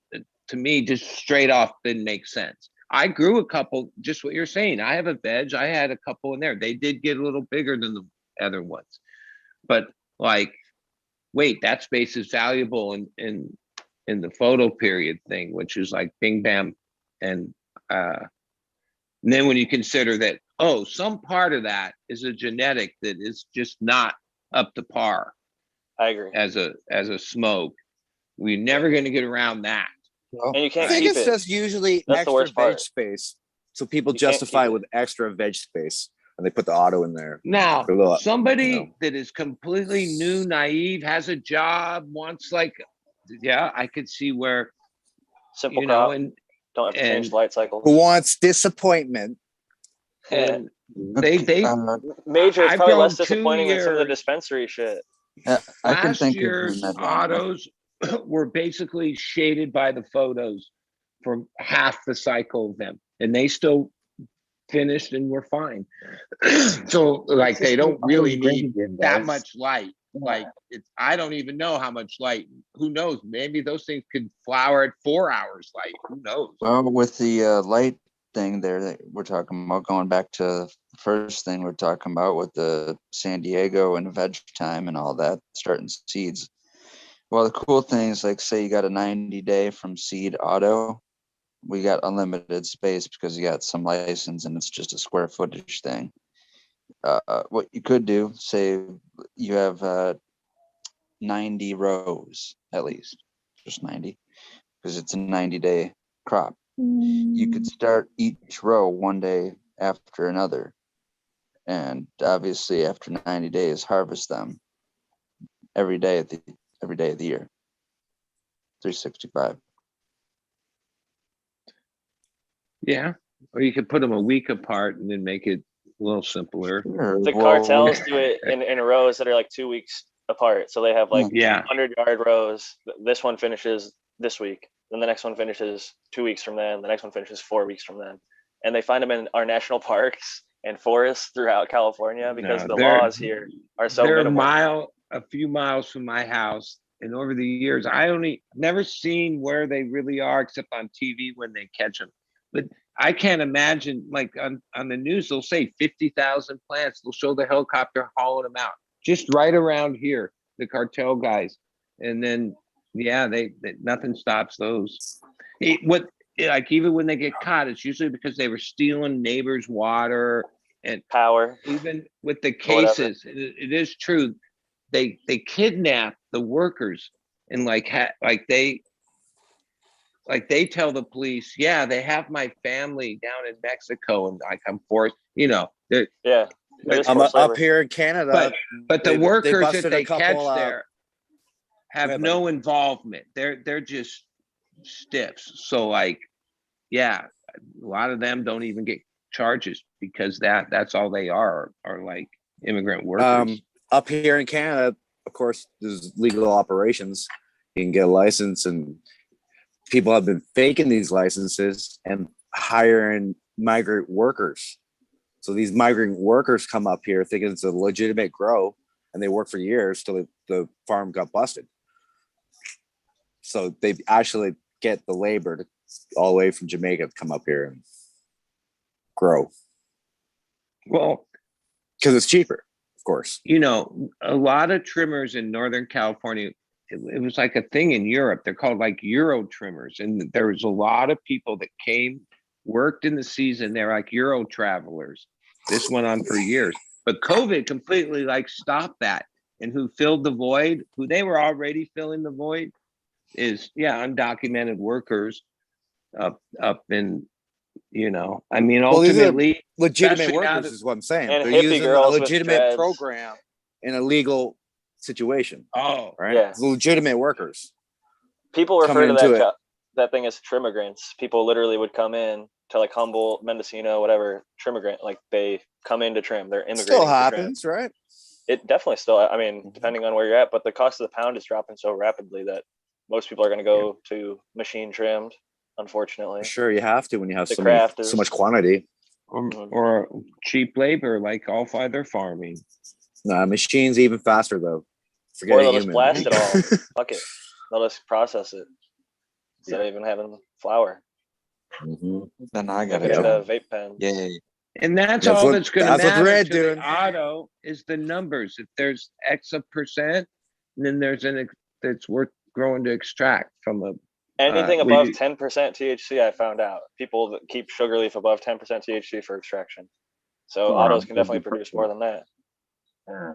to me, just straight off didn't make sense. I grew a couple, just what you're saying. I have a veg. I had a couple in there. They did get a little bigger than the other ones. But like, wait, that space is valuable in the photo period thing, which is like bing bam. And then when you consider that, oh, some part of that is a genetic that is just not up to par I agree. as a smoke. We're never going to get around that. Well, And you I can't think keep it's it. just usually That's the extra worst veg part. space. So people You can't justify keep it it. with extra veg space and they put the auto in there. Now, For a little- somebody you know. that is completely new, naive, has a job, wants like, yeah, I could see where, Simple you know, crop. and Don't have to change and- the light cycle. Who wants disappointment? and they Major, it's I've probably grown less 2 disappointing than some of the years. dispensary shit. I can last think of year's another one. autos were basically shaded by the photos for half the cycle of them, and they still finished and were fine. So like they don't really need that much light. Like it's, I don't even know how much light. Who knows? Maybe those things could flower at 4 hours light. Who knows? Well, with the light thing there that we're talking about, going back to the first thing we're talking about with the San Diego and veg time and all that, starting seeds. Well, the cool thing is, like, say you got a 90-day from seed auto, we got unlimited space because you got some license and it's just a square footage thing. What you could do, say you have 90 rows at least, just 90, because it's a 90-day crop. You could start each row one day after another, and obviously after 90 days harvest them every day of the year, 365. Yeah, or you could put them a week apart and then make it a little simpler. Sure, The well, cartels do it in rows that are like 2 weeks apart. So they have like Yeah, 100-yard rows. This one finishes this week. Then the next one finishes 2 weeks from then. The next one finishes 4 weeks from then. And they find them in our national parks and forests throughout California because No, the they're- laws here are so they're minimal. a few miles from my house. And over the years, never seen where they really are except on TV when they catch them. But I can't imagine, like on the news, they'll say 50,000 plants. They'll show the helicopter hauling them out just right around here, the cartel guys. And then, yeah, they nothing stops those. like even when they get caught, it's usually because they were stealing neighbors' water, and Power. even with the Or whatever. cases, it is true. They kidnap the workers and like they tell the police, yeah, they have my family down in Mexico and like I'm forced, you know, they're Yeah. It is I'm forced up labor. here in Canada. but the they workers that busted a they catch couple, there have ahead, no involvement. They're just stiffs. So like, yeah, a lot of them don't even get charges because that's all they are like immigrant workers. Up here in Canada, of course, there's legal operations. You can get a license, and people have been faking these licenses and hiring migrant workers. So these migrant workers come up here thinking it's a legitimate grow, and they work for years till the farm got busted. So they actually get the labor to, all the way from Jamaica to come up here and grow Well, because it's cheaper, of course. you know, a lot of trimmers in Northern California, it was like a thing in Europe. They're called like Euro trimmers. And there was a lot of people that came, worked in the season. They're like Euro travelers. This went on for years. But COVID completely like stopped that. And who filled the void, who they were already filling the void is, yeah, undocumented workers up in, you know, I mean, Well, these are ultimately, legitimate especially now workers that- is what I'm saying. And They're hippie using a girls with legitimate dreads. program in a legal situation, oh, right? Yeah. It's legitimate workers. People refer coming to into it. that thing as trimmigrants. People literally would come in to like Humboldt, Mendocino, whatever, trimmigrant. Like they come in to trim. They're immigrating. Still to trim. happens, right? It definitely still. I mean, depending on where you're at, but the cost of the pound is dropping so rapidly that most people are going to go to machine trimmed. Unfortunately, Sure, you have to when you have The so craft so is- much quantity. or cheap labor like off either farming. Nah, machines even faster though. Forget or a they'll just human. blast it all. Fuck it. They'll just process it instead of even having flour. Mhm. Then I Like got in a the job. vape pen. Yay. And that's That's all what- that's going to that's what matter Red to the doing. auto is the numbers. If there's X of percent, then there's that's worth growing to extract from a. Anything we above do- 10% THC, I found out. People that keep sugar leaf above 10% THC for extraction. So Wow. autos can definitely produce more than that. Yeah.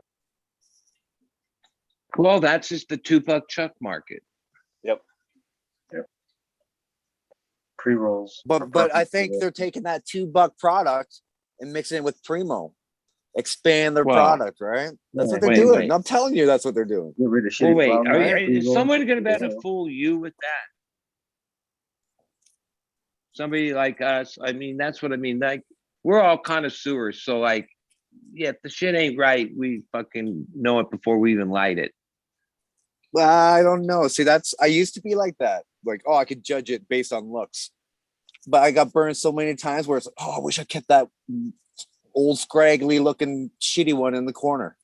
Well, that's just the $2 chuck market. Yep. Pre-rolls. But I think they're taking that $2 product and mixing it with Primo. Expand their Well, product, right? That's what they're wait, doing. wait. I'm telling you, that's what they're doing. Get rid of Well, shitty wait, flower, is pre-rolls. someone going to be able to Yeah. fool you with that? Somebody like us. I mean, that's what I mean. Like, we're all connoisseurs. So, like, yeah, if the shit ain't right, we fucking know it before we even light it. Well, I don't know. See, I used to be like that. Like, oh, I could judge it based on looks. But I got burned so many times where it's like, oh, I wish I kept that old scraggly looking shitty one in the corner.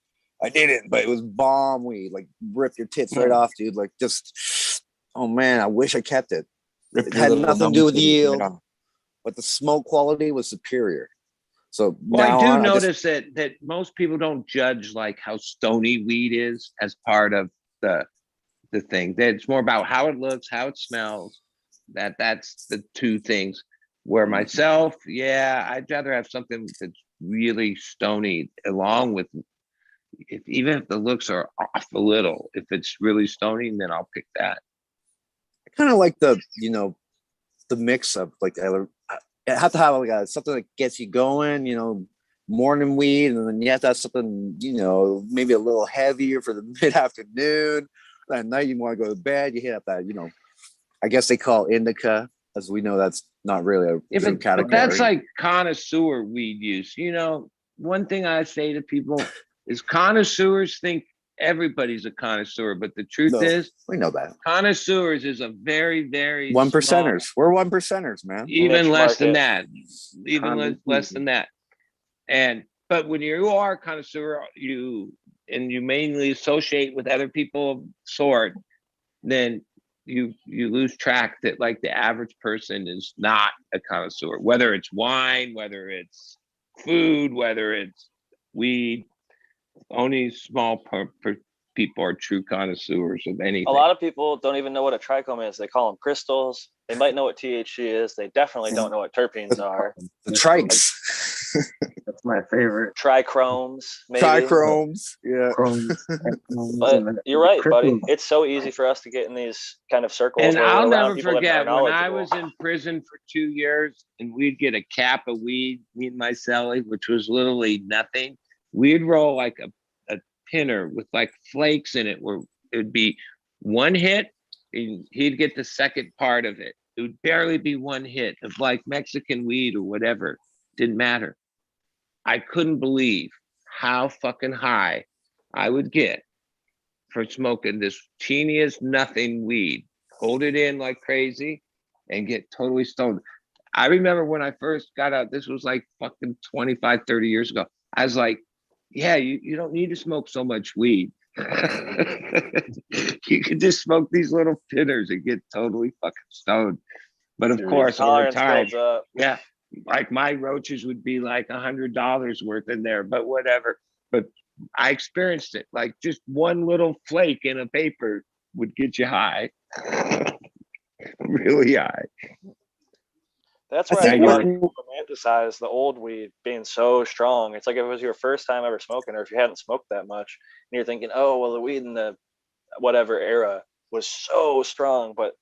I didn't, but it was bomb weed. Like, rip your tits right off, dude. Like, just, oh man, I wish I kept it. It had nothing to do with yield, but the smoke quality was superior. So Well, now I do on, notice that most people don't judge like how stony weed is as part of the thing. That it's more about how it looks, how it smells. That's the two things. Where myself, yeah, I'd rather have something that's really stony along with even if the looks are off a little. If it's really stony, then I'll pick that. I kind of like the mix of like I have to have like something that gets you going, morning weed, and then you have to have something, maybe a little heavier for the mid-afternoon. At night you want to go to bed, you hit up that, I guess they call indica, as we know that's not really a true category. But that's like connoisseur weed use. One thing I say to people is connoisseurs think everybody's a connoisseur, but the truth is we know that connoisseurs is a very, very one small- percenters. We're one percenters, man. even Niche less than market. that, even less than that. But when you are a connoisseur, you mainly associate with other people of sort, then you lose track that like the average person is not a connoisseur, whether it's wine, whether it's food, whether it's weed. Only small people are true connoisseurs of anything. A lot of people don't even know what a trichome is. They call them crystals. They might know what THC is. They definitely don't know what terpenes are. The trikes. That's my favorite. Trichromes, maybe. Trichromes. Yeah. But you're right, buddy. It's so easy for us to get in these kind of circles. And where we're I'll around never people that forget are when I knowledgeable. was in prison for 2 years and we'd get a cap of weed, me and my cellie, which was literally nothing. We'd roll like a pinner with like flakes in it where it would be one hit and he'd get the second part of it. It would barely be one hit of like Mexican weed or whatever. Didn't matter. I couldn't believe how fucking high I would get for smoking this teeniest nothing weed. Hold it in like crazy and get totally stoned. I remember when I first got out, this was like fucking 25, 30 years ago. I was like, yeah, you don't need to smoke so much weed. You can just smoke these little pinners and get totally fucking stoned. But of course, over Tolerance time, builds up. yeah, like my roaches would be like $100 worth in there, but whatever. But I experienced it. Like just one little flake in a paper would get you high, really high. That's I why I think think a lot of we're- people romanticize the old weed being so strong. It's like if it was your first time ever smoking, or if you hadn't smoked that much, and you're thinking, oh, well, the weed in the whatever era was so strong. But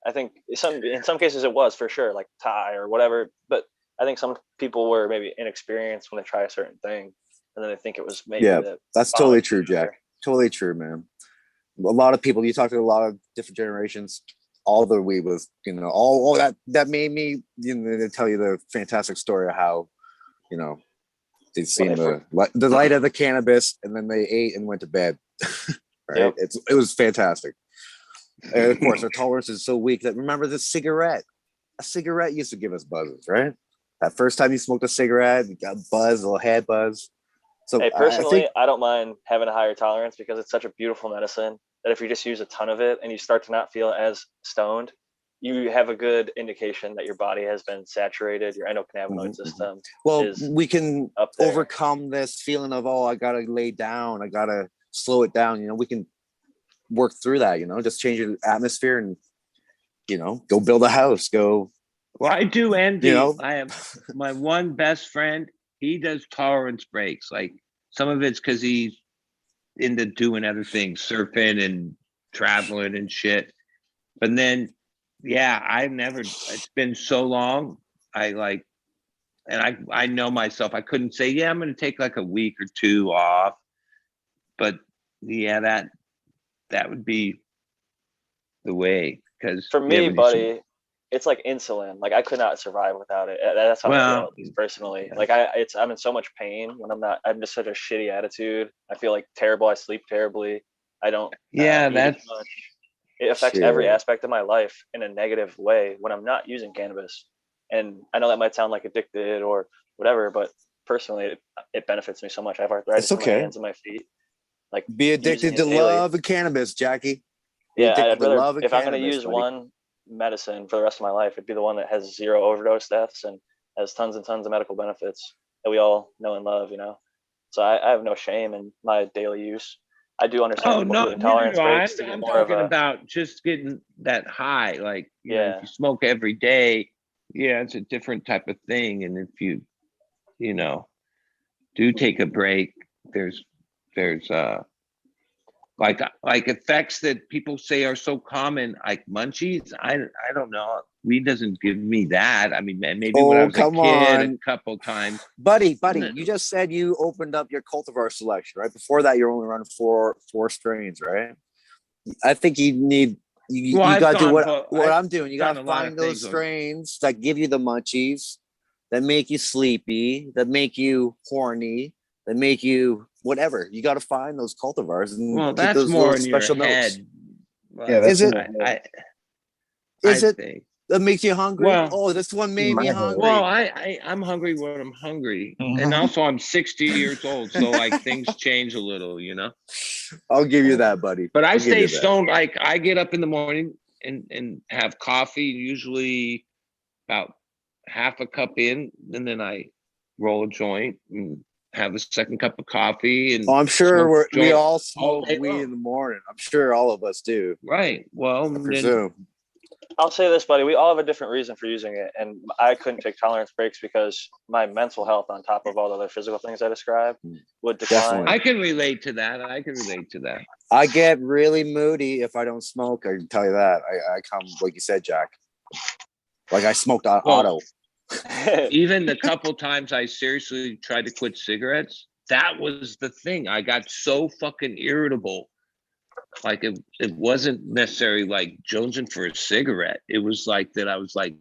I think in some cases it was for sure, like Thai or whatever. But I think some people were maybe inexperienced when they try a certain thing, and then they think it was maybe Yeah, the That's bomb totally of true, the future. Jack. Totally true, man. A lot of people, you talk to a lot of different generations, all the weed was, all that made me, they tell you the fantastic story of how, they've seen the light of the cannabis and then they ate and went to bed. Right? Yep. It was fantastic. And of course, our tolerance is so weak that remember the cigarette. A cigarette used to give us buzzes, right? That first time you smoked a cigarette, you got buzz, a little head buzz. So Hey, I personally, think, I don't mind having a higher tolerance because it's such a beautiful medicine that if you just use a ton of it and you start to not feel as stoned, you have a good indication that your body has been saturated, your endocannabinoid system well, is we can up there. overcome this feeling of, I gotta lay down, I gotta slow it down. We can work through that. Just change the atmosphere and go build a house. Go. Well, I do envy. know? I have my one best friend. He does tolerance breaks. Like some of it's because he's into doing other things, surfing and traveling and shit. But then, yeah, I've never. It's been so long. I know myself. I couldn't say, yeah, I'm going to take like a week or two off. But yeah, that would be the way. Because For me, buddy, it's like insulin. Like I could not survive without it. That's how I feel, at least personally. Like I'm in so much pain when I'm just such a shitty attitude. I feel like terrible. I sleep terribly. I don't. Yeah, eat as that's. much. It affects every aspect of my life in a negative way when I'm not using cannabis. And I know that might sound like addicted or whatever, but personally, it benefits me so much. I have arthritis in my hands and my feet. Like be addicted to love and cannabis, Jackie. Yeah, I'd rather, if I'm going to use one medicine for the rest of my life, it'd be the one that has 0 overdose deaths and has tons and tons of medical benefits that we all know and love. So I have no shame in my daily use. I do understand No, intolerance breaks to get I'm more of talking a. about just getting that high. Like, Yeah. if you smoke every day, yeah, it's a different type of thing. And if you, do take a break, there's like effects that people say are so common, like munchies. I don't know. Weed doesn't give me that. I mean, maybe when I was a kid a couple times. Buddy, you just said you opened up your cultivar selection, right? Before that, you're only running four strains, right? I think you need you got to do what I'm doing. You got to find those strains that give you the munchies, that make you sleepy, that make you horny, that make you whatever. You got to find those cultivars and that's those more in special your notes. head. Yeah, is it? Is it think. that makes you hungry? Well, this one made me hungry. Well, I'm hungry when I'm hungry, and also I'm 60 years old, so like things change a little, I'll give you that, buddy. But I stay stoned. Like I get up in the morning and have coffee, usually about half a cup in, and then I roll a joint and have a second cup of coffee and Oh, I'm sure smoke we joint all smoke day weed long. in the morning. I'm sure all of us do. Right. Well, I then, presume. I'll say this, buddy. We all have a different reason for using it, and I couldn't take tolerance breaks because my mental health, on top of all the other physical things I described, would decline. Definitely. I can relate to that. I get really moody if I don't smoke. I can tell you that. I come, like you said, Jack. Like I smoked auto. Even the couple times I seriously tried to quit cigarettes, that was the thing. I got so fucking irritable. Like it wasn't necessarily like jonesing for a cigarette. It was like that I was like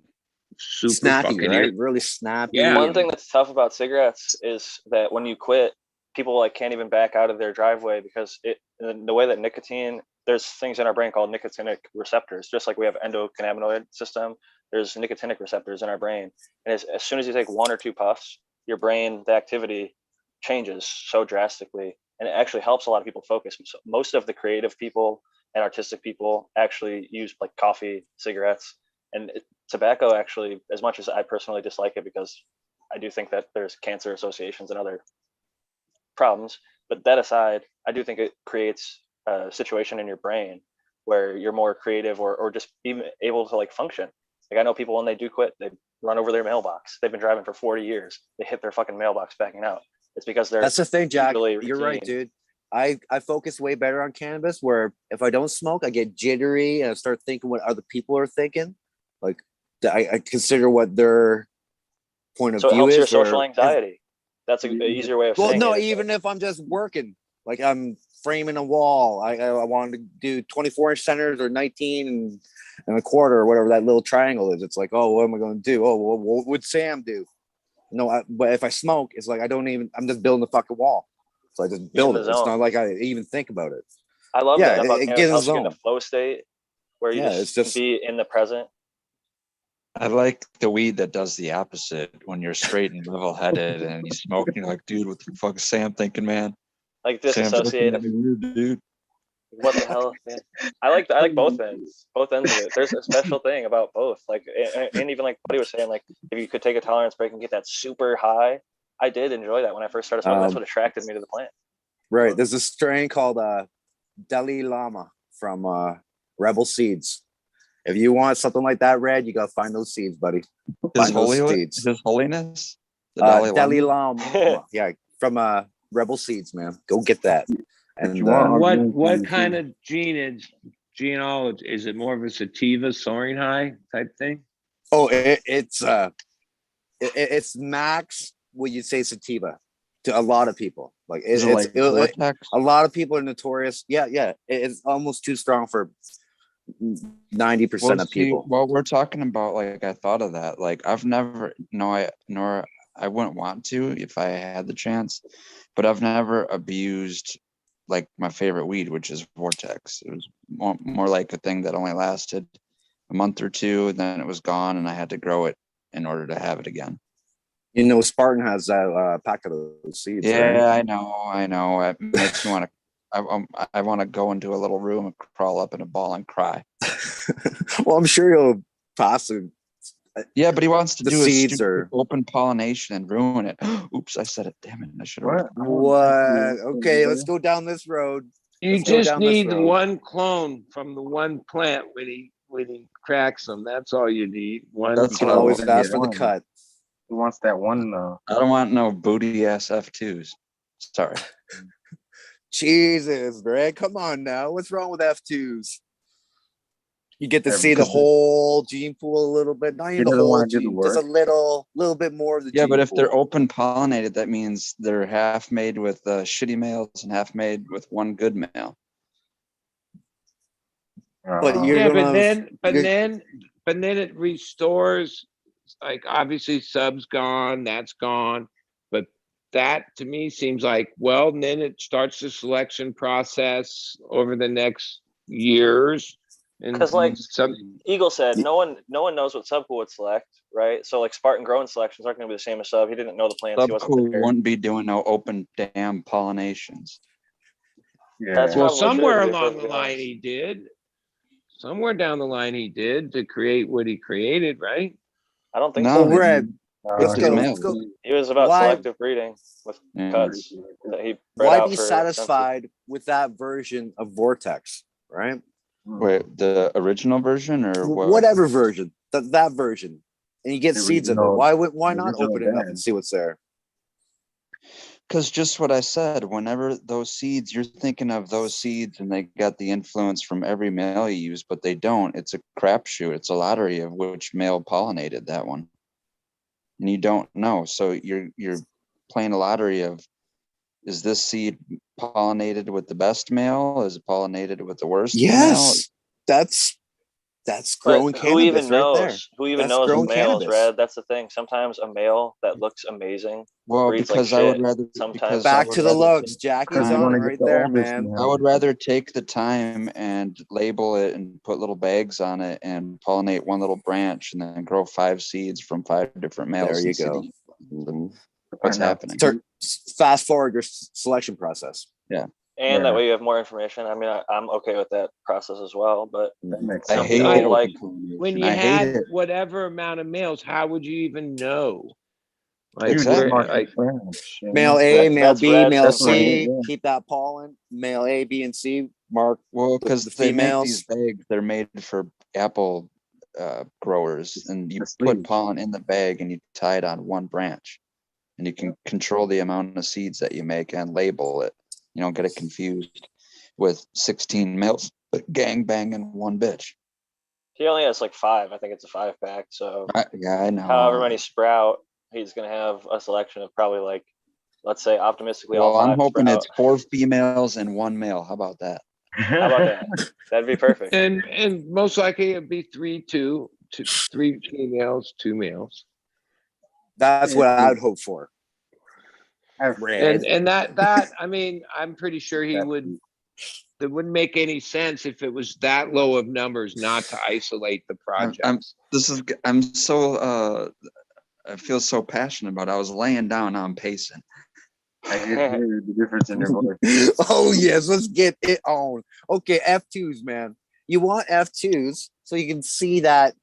super Snappy, fucking right? irritable. Really snappy. Yeah. One thing that's tough about cigarettes is that when you quit, people like can't even back out of their driveway because the way that nicotine, there's things in our brain called nicotinic receptors, just like we have endocannabinoid system. There's nicotinic receptors in our brain, and as soon as you take one or two puffs, your brain, the activity changes so drastically, and it actually helps a lot of people focus. So most of the creative people and artistic people actually use like coffee, cigarettes, and tobacco. Actually, as much as I personally dislike it because I do think that there's cancer associations and other problems, but that aside, I do think it creates a situation in your brain where you're more creative or just even able to like function. Like I know people when they do quit, they run over their mailbox. They've been driving for 40 years. They hit their fucking mailbox backing out. It's because they're That's the thing, Jack. really You're right, routine. dude. I focus way better on cannabis, where if I don't smoke, I get jittery and I start thinking what other people are thinking. Like I consider what their point of So it view helps is. your social or- anxiety. That's an easier way of Well, saying no, it. is even that- if I'm just working, like I'm framing a wall, I wanted to do 24-inch centers or 19 and a quarter or whatever that little triangle is. It's like, oh, what am I going to do? Oh, what would Sam do? No, but if I smoke, it's like I'm just building the fucking wall. So I just build in it. the It's zone. not like I even think about it. I love Yeah, that about it cannabis. gets in Helps you the get in a zone. flow state where you Yeah, just, it's just- be in the present. I like the weed that does the opposite when you're straight and level headed and you smoke and you're like, dude, what the fuck is Sam thinking, man? Like Sam's looking at disassociative. me weird, dude. What the hell? Man? I like both ends of it. There's a special thing about both. Like, and even like Buddy was saying, like if you could take a tolerance break and get that super high, I did enjoy that when I first started smoking. That's what attracted me to the plant. Right. There's a strain called Dalai Lama from Rebel Seeds. If you want something like that red, you gotta find those seeds, buddy. His Find those holiness, seeds. His holiness, the Dalai Dalai Lama. Lama. Yeah, from Rebel Seeds, man. Go get that. And you want- What kind of genealogy is it? More of a sativa soaring high type thing? it's max what you'd say sativa to a lot of people. Like Is it like Vortex? a lot of people are notorious. Yeah. It's almost too strong for 90% of people. Well, we're talking about, like, I thought of that. Like, I've never, nor I wouldn't want to if I had the chance, but I've never abused like my favorite weed, which is Vortex. It was more like a thing that only lasted a month or two, and then it was gone, and I had to grow it in order to have it again. You know, Spartan has that pack of those seeds. Yeah, right? I know. It makes me want to. I want to go into a little room and crawl up in a ball and cry. Well, I'm sure you'll possibly. Yeah, but he wants to The do seeds a stupid are- open pollination and ruin it. Oops, I said it. Damn it! I should have. What? Okay, let's go down this road. You Let's go just down this need road. one clone from the one plant when he cracks them. That's all you need. One. That's You can what I always want. ask for the one. cut. Who wants that one? I don't want no booty ass F2s. Sorry. Jesus, Greg, come on now. What's wrong with F2s? You get to Yeah, see the because whole gene pool a little bit. Not He even the doesn't whole wanna do the gene, just a little bit more of the Yeah, gene but if they're pool. open pollinated, that means they're half made with shitty males and half made with one good male. But you're Yeah, gonna but then it restores. Like obviously, sub's gone. That's gone. But that to me seems like, well, then it starts the selection process over the next years. And 'Cause, like, some, Eagle said, no one knows what Subcool would select, right? So like Spartan growing selections aren't going to be the same as Sub. He didn't know the plants. He wasn't Subcool prepared. wouldn't be doing no open dam pollinations. Yeah. That's well, probably true, somewhere to be along the perfectly line honest. he did. Somewhere down the line he did to create what he created, right? I don't think No, so. Well, Red, Let's His go. male. Let's go. He was about Why- selective breeding with Yeah. cuts that he bred Why out be for satisfied with that version of Vortex, right? Wait, the original version or what? Whatever version, that version, and you get The seeds of it. original- Why the not original open it up band. and see what's there? Because just what I said, whenever those seeds, you're thinking of those seeds and they got the influence from every male you use, but they don't. It's a crapshoot. It's a lottery of which male pollinated that one. And you don't know. So you're playing a lottery of, is this seed pollinated with the best male? Is it pollinated with the worst male? Yes, that's growing But cannabis who even right knows? there. Who even That's knows growing with males, cannabis. Red? That's the thing. Sometimes a male that looks amazing Well, breeds like because I would shit. rather Sometimes because I Back would to the rather looks. take Jackie's Because you on wanna it get right the there, oldest man. male. I would rather take the time and label it and put little bags on it and pollinate one little branch and then grow 5 seeds from 5 different males. There you and see go. the- what's Find out. happening. Fast forward your selection process. And that Yeah. way you have more information. I mean, I'm okay with that process as well. But That makes I some sense. hate people it. like When you I hate had it. whatever amount of males, how would you even know? Like, You just Exactly. mark like the branch, you Male know? A, That- male that's B, Red's male definitely- C. Keep that pollen. Male A, B, and C. Mark. Well, because the they make females. these bags, they're made for apple growers, and you The put sleeves. pollen in the bag and you tie it on one branch, and you can control the amount of seeds that you make and label it. You don't get it confused with 16 males gang banging one bitch. he only has like 5. I think it's a 5-pack. So Yeah, I know. however many sprout, he's gonna have a selection of probably like, let's say optimistically Well, all 5 I'm hoping sprout. it's 4 females and 1 male. How about that? How about that? That'd be perfect. and most likely it'd be 3 females, 2 males. That's what I would hope for. Red. And that I mean, I'm pretty sure he would. It wouldn't make any sense if it was that low of numbers not to isolate the project. I'm so I feel so passionate about it. I was laying down, now I'm pacing. I can hear the difference in your voice. Oh yes, let's get it on. Okay, F2s, man. You want F2s so you can see that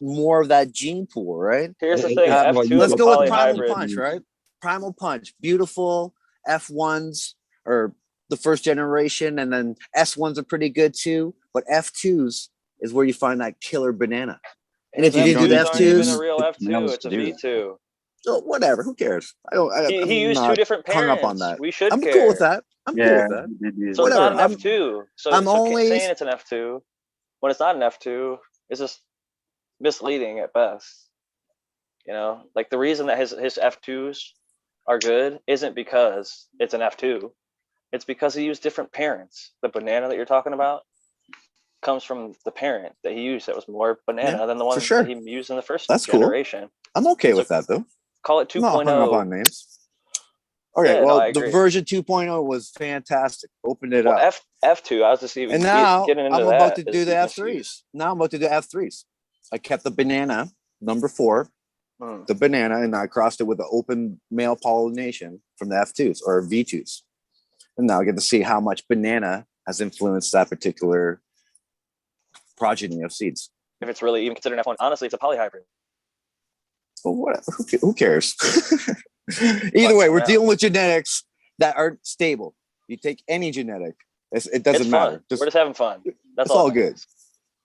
more of that gene pool, right? Here's the thing, Well, F2 Let's is a go with Primal polyhybrid. Punch, right? Primal Punch, beautiful F1s or the first generation, and then S1s are pretty good too. But F2s is where you find that killer banana. And if you didn't do the F2s aren't even a F2s, real F2, it's a V2. so whatever, who cares? He I'm used 2 not different hung parents. up on that. We should I'm care. cool with that. I'm cool Yeah, with that. you did use So it's it. not an Whatever, F2. So, I'm so always- saying it's an F2 when it's not an F2 is just misleading at best. You know, like the reason that his F2s are good isn't because it's an F2. It's because he used different parents. The banana that you're talking about comes from the parent that he used that was more banana Yeah, than the for one sure. that he used in the first That's cool. generation. I'm okay So with that though. Call it I'm not hung up on 2.0. names. Okay, Yeah, no, well, I the agree. version 2.0 was fantastic. Opened it Well, up. F2, I was just even And now getting into I'm that. about to is do the misuse. F3s. Now I'm about to do F3s. I kept the banana, number 4, Hmm. the banana, and I crossed it with the open male pollination from the F2s or V2s. And now I get to see how much banana has influenced that particular progeny of seeds. If it's really even considered an F1, honestly, it's a polyhybrid. Well, whatever. Who cares? Either way, we're Yeah. dealing with genetics that are stable. You take any genetic, it doesn't It's matter. fun. We're just having fun. That's it's all that good. matters.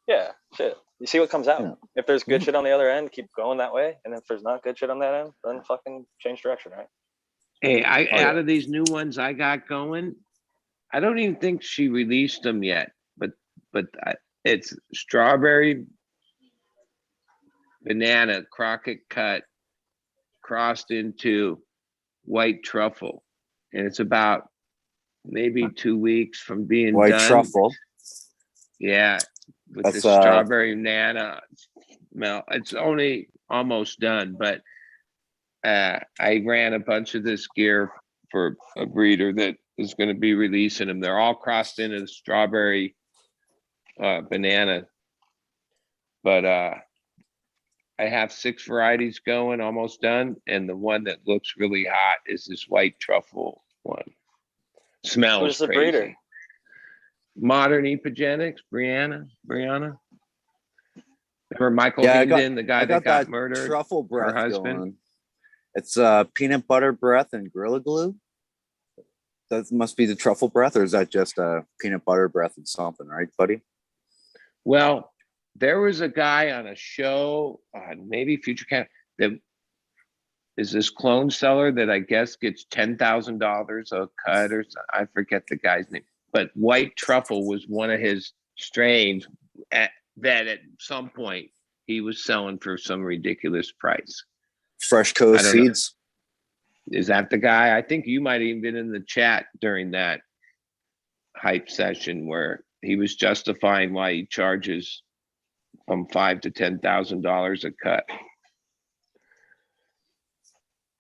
Yeah, shit. You see what comes out. Yeah. If there's good shit on the other end, keep going that way. And if there's not good shit on that end, then fucking change direction, right? Hey, yeah. out of these new ones I got going, I don't even think she released them yet. But it's strawberry, banana, Crockett cut, crossed into white truffle, and it's about maybe 2 weeks from being White done. truffle. Yeah, with That's, the strawberry banana smell. It's only almost done, but I ran a bunch of this gear for a breeder that is going to be releasing them. They're all crossed into the strawberry banana, but I have 6 varieties going, almost done, and the one that looks really hot is this white truffle one. Smells Who's the crazy. breeder? Modern Epigenics, Brianna. Remember Michael Yeah, Hinden, the guy I that got got that murdered? truffle her breath husband? going. It's peanut butter breath and Gorilla Glue. That must be the truffle breath, or is that just peanut butter breath and something, right, buddy? Well, there was a guy on a show, maybe Future Cat, that is this clone seller that I guess gets $10,000 a cut, or I forget the guy's name. But white truffle was one of his strains that at some point he was selling for some ridiculous price. Fresh Coast I don't know. Seeds. Is that the guy? I think you might have even been in the chat during that hype session where he was justifying why he charges from $5,000 to $10,000 a cut,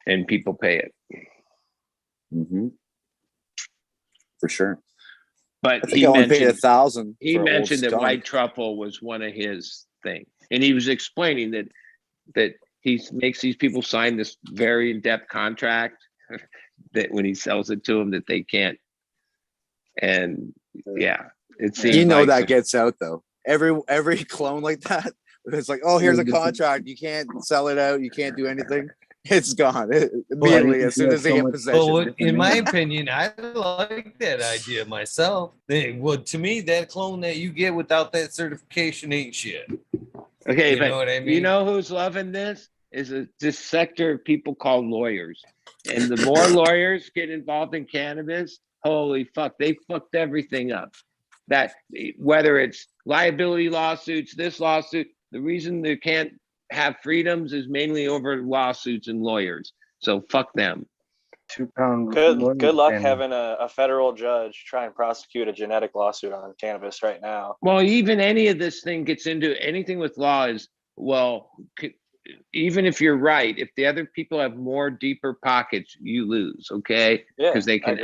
and people pay it. Mm-hmm. For sure. But I think I only paid 1,000. He mentioned that white truffle was one of his things, and he was explaining that he makes these people sign this very in-depth contract that when he sells it to them that they can't. And yeah, it seems like that gets out though. Every clone like that, it's like, oh, here's a contract. You can't sell it out. You can't do anything. It's gone immediately as soon as they get possession. But in my opinion, I like that idea myself. Well, to me, that clone that you get without that certification ain't shit. Okay, You but know what I mean? you know who's loving this? Is this sector of people called lawyers. And the more lawyers get involved in cannabis, holy fuck, they fucked everything up. That whether it's liability lawsuits, this lawsuit, the reason they can't have freedoms is mainly over lawsuits and lawyers. So fuck them. Good luck having a federal judge try and prosecute a genetic lawsuit on cannabis right now. Well, even any of this thing gets into anything with law is, well, even if you're right, if the other people have more deeper pockets, you lose, okay? Because they can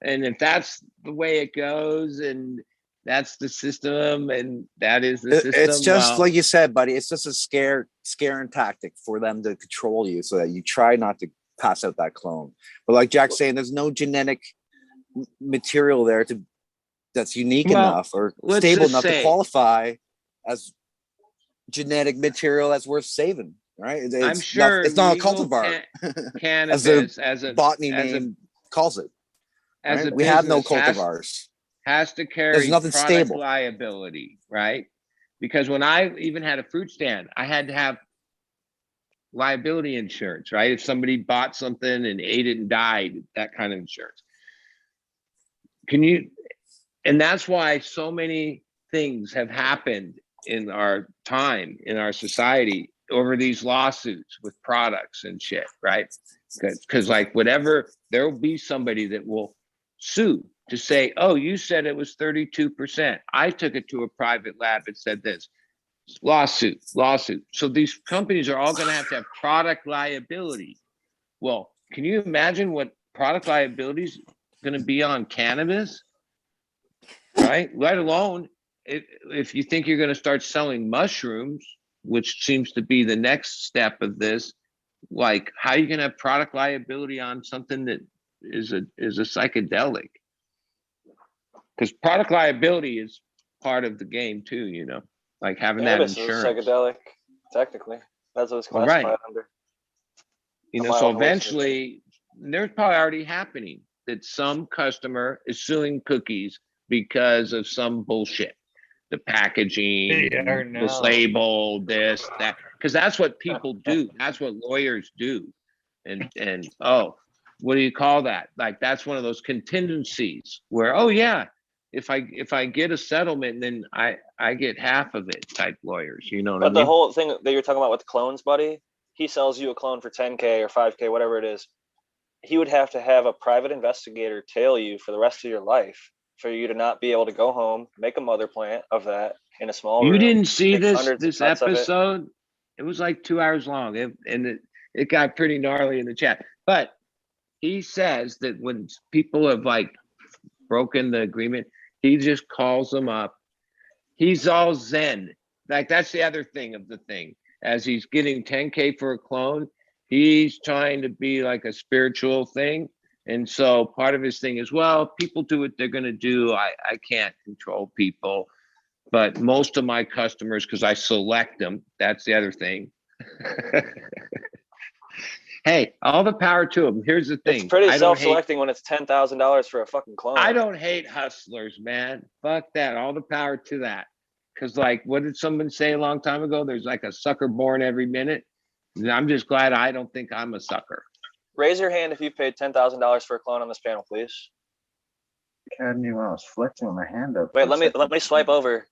and if that's the way it goes, and that's the system, and that is the system. It's just like you said, buddy. It's just a scaring tactic for them to control you, so that you try not to pass out that clone. But like Jack's saying, there's no genetic material there that's unique enough or stable enough to qualify as genetic material that's worth saving. Right? I'm sure it's not a cultivar. Cannabis as a botany name calls it. As right? a We have no business cultivars. Has to carry There's nothing product stable. liability, right? Because when I even had a fruit stand, I had to have liability insurance, right? If somebody bought something and ate it and died, that kind of insurance. And that's why so many things have happened in our time, in our society, over these lawsuits with products and shit, right? Because like whatever, there will be somebody that will sue to say, oh, you said it was 32%. I took it to a private lab and said this. Lawsuit. So these companies are all going to have product liability. Well, can you imagine what product liability is going to be on cannabis? Right? Let alone if you think you're going to start selling mushrooms, which seems to be the next step of this, like how are you going to have product liability on something that is a psychedelic? Because product liability is part of the game too, you know, like having cannabis that insurance. Is a psychedelic, technically. That's what it's classified under. You know, so eventually there's probably already happening that some customer is suing cookies because of some bullshit. The packaging, this label, this, that, because that's what people do. That's what lawyers do. And oh, what do you call that? Like that's one of those contingencies where, oh yeah, if I get a settlement, then I get half of it type lawyers. You know what I mean? But the whole thing that you're talking about with clones, buddy, he sells you a clone for 10K or 5K, whatever it is. He would have to have a private investigator tail you for the rest of your life for you to not be able to go home, make a mother plant of that in a small room. You didn't see this episode? It was like 2 hours long, and it got pretty gnarly in the chat. But he says that when people have like broken the agreement, he just calls them up. He's all zen. Like that's the other thing of the thing. As he's getting 10K for a clone, he's trying to be like a spiritual thing. And so part of his thing is, well, people do what they're going to do. I can't control people. But most of my customers, because I select them, that's the other thing. Hey, all the power to them. Here's the thing. It's pretty I don't hate, self-selecting when it's $10,000 for a fucking clone. I don't hate hustlers, man. Fuck that. All the power to that. Because, like, what did someone say a long time ago? There's like a sucker born every minute. And I'm just glad I don't think I'm a sucker. Raise your hand if you paid $10,000 for a clone on this panel, please. I knew I was flexing with my hand up. Wait, let me swipe over.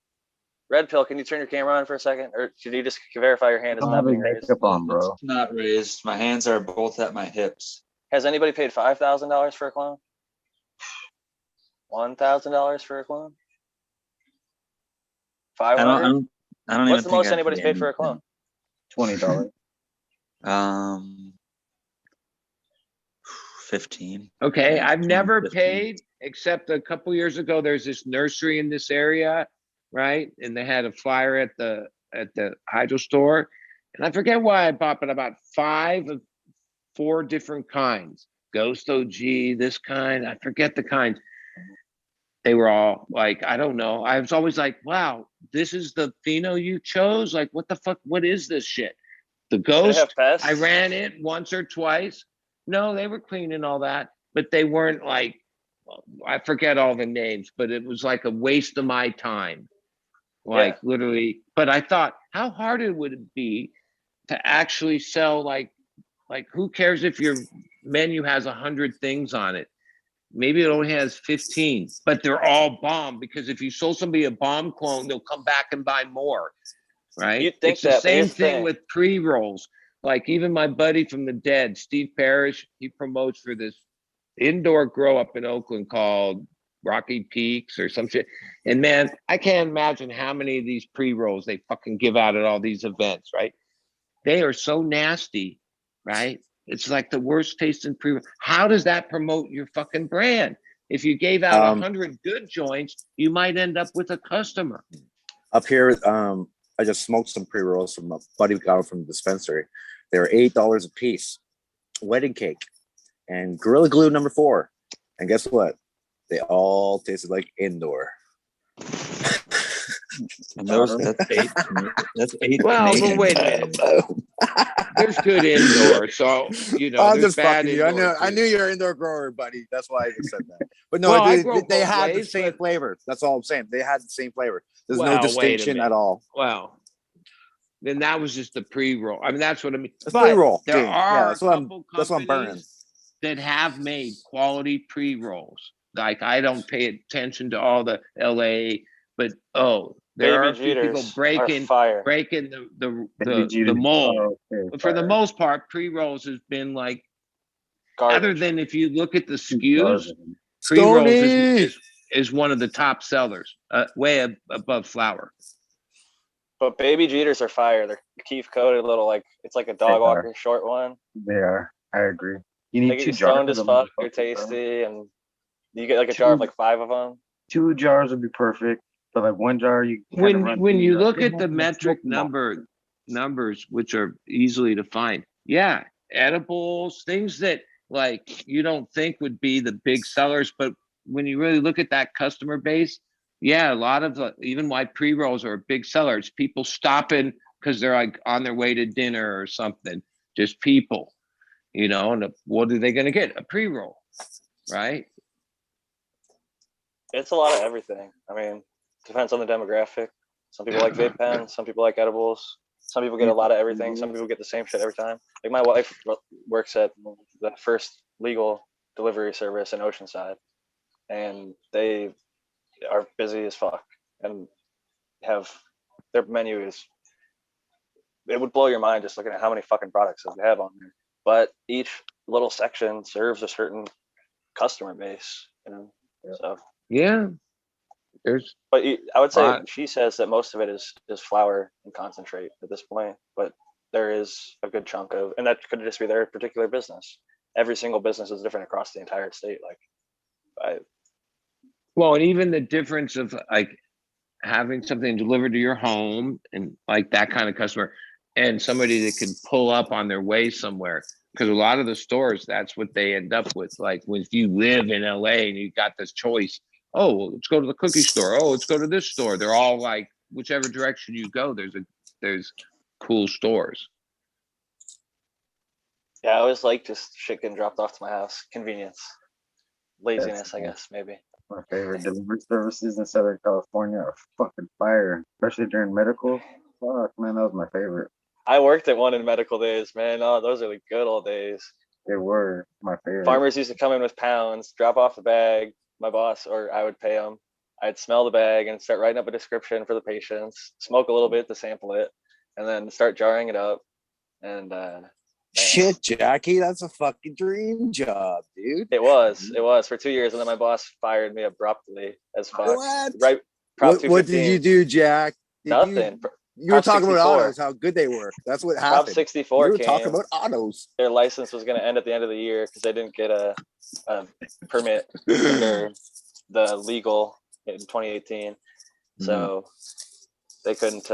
Red Pill, can you turn your camera on for a second? Or should you just verify your hand is I don't not have any being raised? makeup on, bro. It's not raised. My hands are both at my hips. Has anybody paid $5,000 for a clone? $1,000 for a clone? I 500? don't even What's the think most I've anybody's paid for a clone? $20. 15. Okay, Yeah, I've 20, never 15. paid except a couple years ago. There's this nursery in this area, right? And they had a flyer at the hydro store, and I forget why I bought, but about 5 of 4 different kinds. Ghost OG, this kind, I forget the kind. They were all like, I don't know. I was always like, wow, this is the pheno you chose? Like, what the fuck? What is this shit? The Do they have Ghost, pests? I ran it once or twice. No, they were clean and all that, but they weren't like, I forget all the names, but it was like a waste of my time. Like literally, but I thought, how hard it would it be to actually sell like who cares if your menu has 100 things on it? Maybe it only has 15, but they're all bomb, because if you sold somebody a bomb clone, they'll come back and buy more, right? You'd think It's the that, but same here's the thing thing. with pre-rolls. Like even my buddy from the dead, Steve Parrish, he promotes for this indoor grow up in Oakland called Rocky Peaks or some shit. And man, I can't imagine how many of these pre-rolls they fucking give out at all these events, right? They are so nasty, right? It's like the worst tasting pre. How does that promote your fucking brand? If you gave out 100 good joints, you might end up with a customer. Up here, I just smoked some pre-rolls from a buddy we got from the dispensary. They were $8 a piece. Wedding cake and Gorilla Glue number 4. And guess what? They all tasted like indoor. And that's 8. That's 8. Well, Canadian. but wait a minute. There's good indoor, so you know. I'm there's just bad fucking you. I indoor, knew you're an indoor grower, buddy. That's why I just said that. But no, Well, I grow they both had the ways, same but- flavor. That's all I'm saying. They had the same flavor. There's Well, no wait a distinction minute. at all. Well, then that was just the pre-roll. I mean, that's what I mean. It's But pre-roll. there Dude. are Yeah, a that's what couple that's what I'm burning. companies that have made quality pre-rolls. Like I don't pay attention to all the LA, but there are a few people Jeters are breaking fire. the mold. Oh, okay, But for the fire. most part, pre-rolls has been like, Garbage. other than if you look at the SKUs, Garbage. pre-rolls Stony! is one of the top sellers, way above flour. But baby Jeters are fire. They're keef coated little, like it's like a dog They are. walker short one. They are. I agree. You They need get 2 you jars. stoned as of them, fuck. They're bro. tasty, and you get like a jar of 2 like 5 of them. 2 jars would be perfect. But like 1 jar, you kinda run When through, you you're like, look "Yeah, at the man, metric smoke them all." numbers, which are easily to find, yeah, edibles, things that like you don't think would be the big sellers, but when you really look at that customer base, yeah, a lot of even why pre-rolls are big sellers, people stopping because they're like on their way to dinner or something, just people, you know, and what are they going to get? A pre-roll, right? It's a lot of everything. I mean, depends on the demographic. Some people like vape pens. Some people like edibles. Some people get a lot of everything. Some people get the same shit every time. Like my wife works at the first legal delivery service in Oceanside, and they are busy as fuck and have their menu is. It would blow your mind just looking at how many fucking products they have on there. But each little section serves a certain customer base, you know. So Yeah, there's but I would say Lot. she says that most of it is flour and concentrate at this point, but there is a good chunk of, and that could just be their particular business. Every single business is different across the entire state. Like, well, and even the difference of like having something delivered to your home and like that kind of customer, and somebody that can pull up on their way somewhere. Because a lot of the stores, that's what they end up with. Like if you live in LA and you got this choice oh, well, let's go to the cookie store. Oh, let's go to this store. They're all like, whichever direction you go, there's cool stores. Yeah, I always like just shit getting dropped off to my house. Convenience. Laziness, I guess, maybe. My favorite delivery services in Southern California are fucking fire, especially during medical. Fuck, man, that was my favorite. I worked at one in medical days, man. Oh, those are the good old days. They were my favorite. Farmers used to come in with pounds, drop off the bag. My boss, or I would pay them. I'd smell the bag and start writing up a description for the patients, smoke a little bit to sample it, and then start jarring it up. And Shit, Jackie, that's a fucking dream job, dude. it was for 2 years, and then my boss fired me abruptly as fuck. What? Right. Prop What did you 215. do, Jack? Nothing. You were Prop talking about 64. autos, how good they were. That's what Prop happened. 64 You were came. talking about autos. Their license was going to end at the end of the year because they didn't get a permit under the legal in 2018. So they couldn't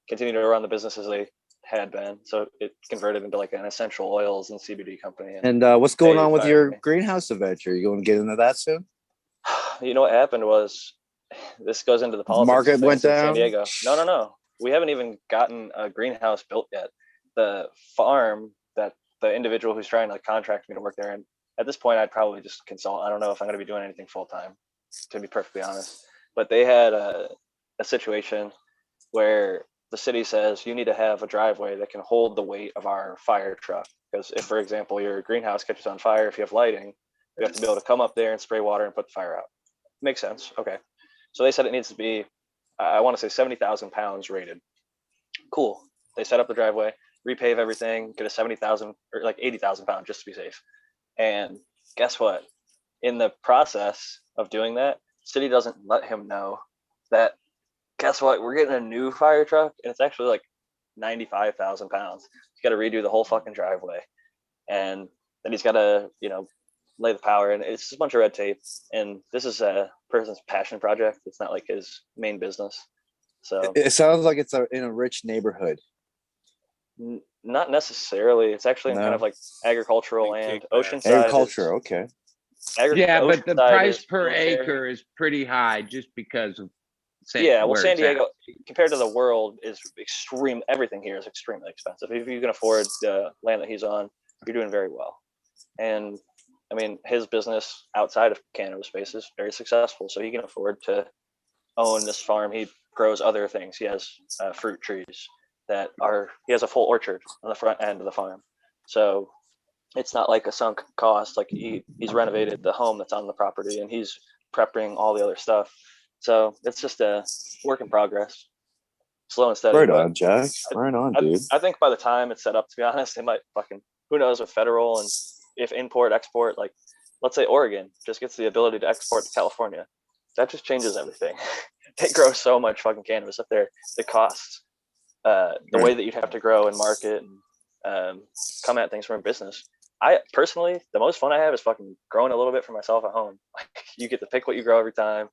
continue to run the business as they had been. So it converted into like an essential oils and CBD company. And what's going they on with fired your me. greenhouse adventure? You going to get into that soon? You know what happened was, this goes into the politics. Market of went things in down? San Diego. No. We haven't even gotten a greenhouse built yet. The farm that the individual who's trying to contract me to work there, and at this point, I'd probably just consult. I don't know if I'm going to be doing anything full time, to be perfectly honest. But they had a situation where the city says you need to have a driveway that can hold the weight of our fire truck. Because if, for example, your greenhouse catches on fire, if you have lighting, you have to be able to come up there and spray water and put the fire out. Makes sense. Okay. So they said it needs to be, I want to say 70,000 pounds rated. Cool. They set up the driveway, repave everything, get a 70,000 or like 80,000 pound just to be safe. And guess what? In the process of doing that, city doesn't let him know that, guess what? We're getting a new fire truck and it's actually like 95,000 pounds. He's got to redo the whole fucking driveway. And then he's got to, lay the power in. It's just a bunch of red tape. And this is a person's passion project. It's not like his main business. So It sounds like it's in a rich neighborhood. not necessarily. It's actually in kind of like agricultural land, Oceanside. Agriculture, okay. Yeah, but the Oceanside price is per military. acre is pretty high just because of Well, where San it's at. Diego compared to the world is extreme. Everything here is extremely expensive. If you can afford the land that he's on, you're doing very well. And I mean, his business outside of cannabis space is very successful, so he can afford to own this farm. He grows other things. He has fruit trees he has a full orchard on the front end of the farm. So it's not like a sunk cost. Like he's renovated the home that's on the property and he's prepping all the other stuff. So it's just a work in progress, slow and steady. Right on, Jack. Right on, dude. I think by the time it's set up, to be honest, it might who knows with federal and if import, export, like let's say Oregon just gets the ability to export to California. That just changes everything. They grow so much fucking cannabis up there. The costs, the way that you'd have to grow and market and come at things from a business. I personally, the most fun I have is fucking growing a little bit for myself at home. Like you get to pick what you grow every time.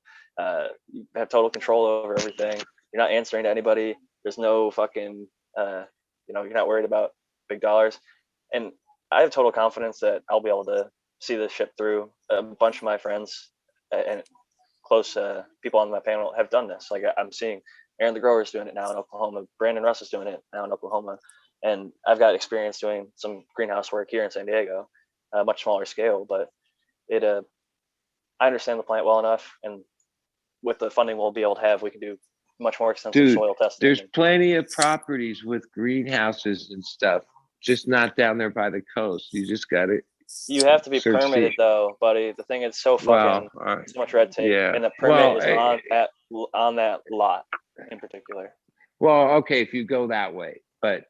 You have total control over everything. You're not answering to anybody. There's no fucking, you're not worried about big dollars. And I have total confidence that I'll be able to see this ship through. A bunch of my friends and close people on my panel have done this. Like I'm seeing Aaron the Grower is doing it now in Oklahoma. Brandon Russ is doing it now in Oklahoma. And I've got experience doing some greenhouse work here in San Diego, much smaller scale, but I understand the plant well enough. And with the funding we'll be able to have, we can do much more extensive soil testing. There's plenty of properties with greenhouses and stuff, just not down there by the coast. You just got it. You have to be permitted though, buddy. The thing is so fucking so much red tape, and the permit is on that lot in particular. Well, okay, if you go that way, but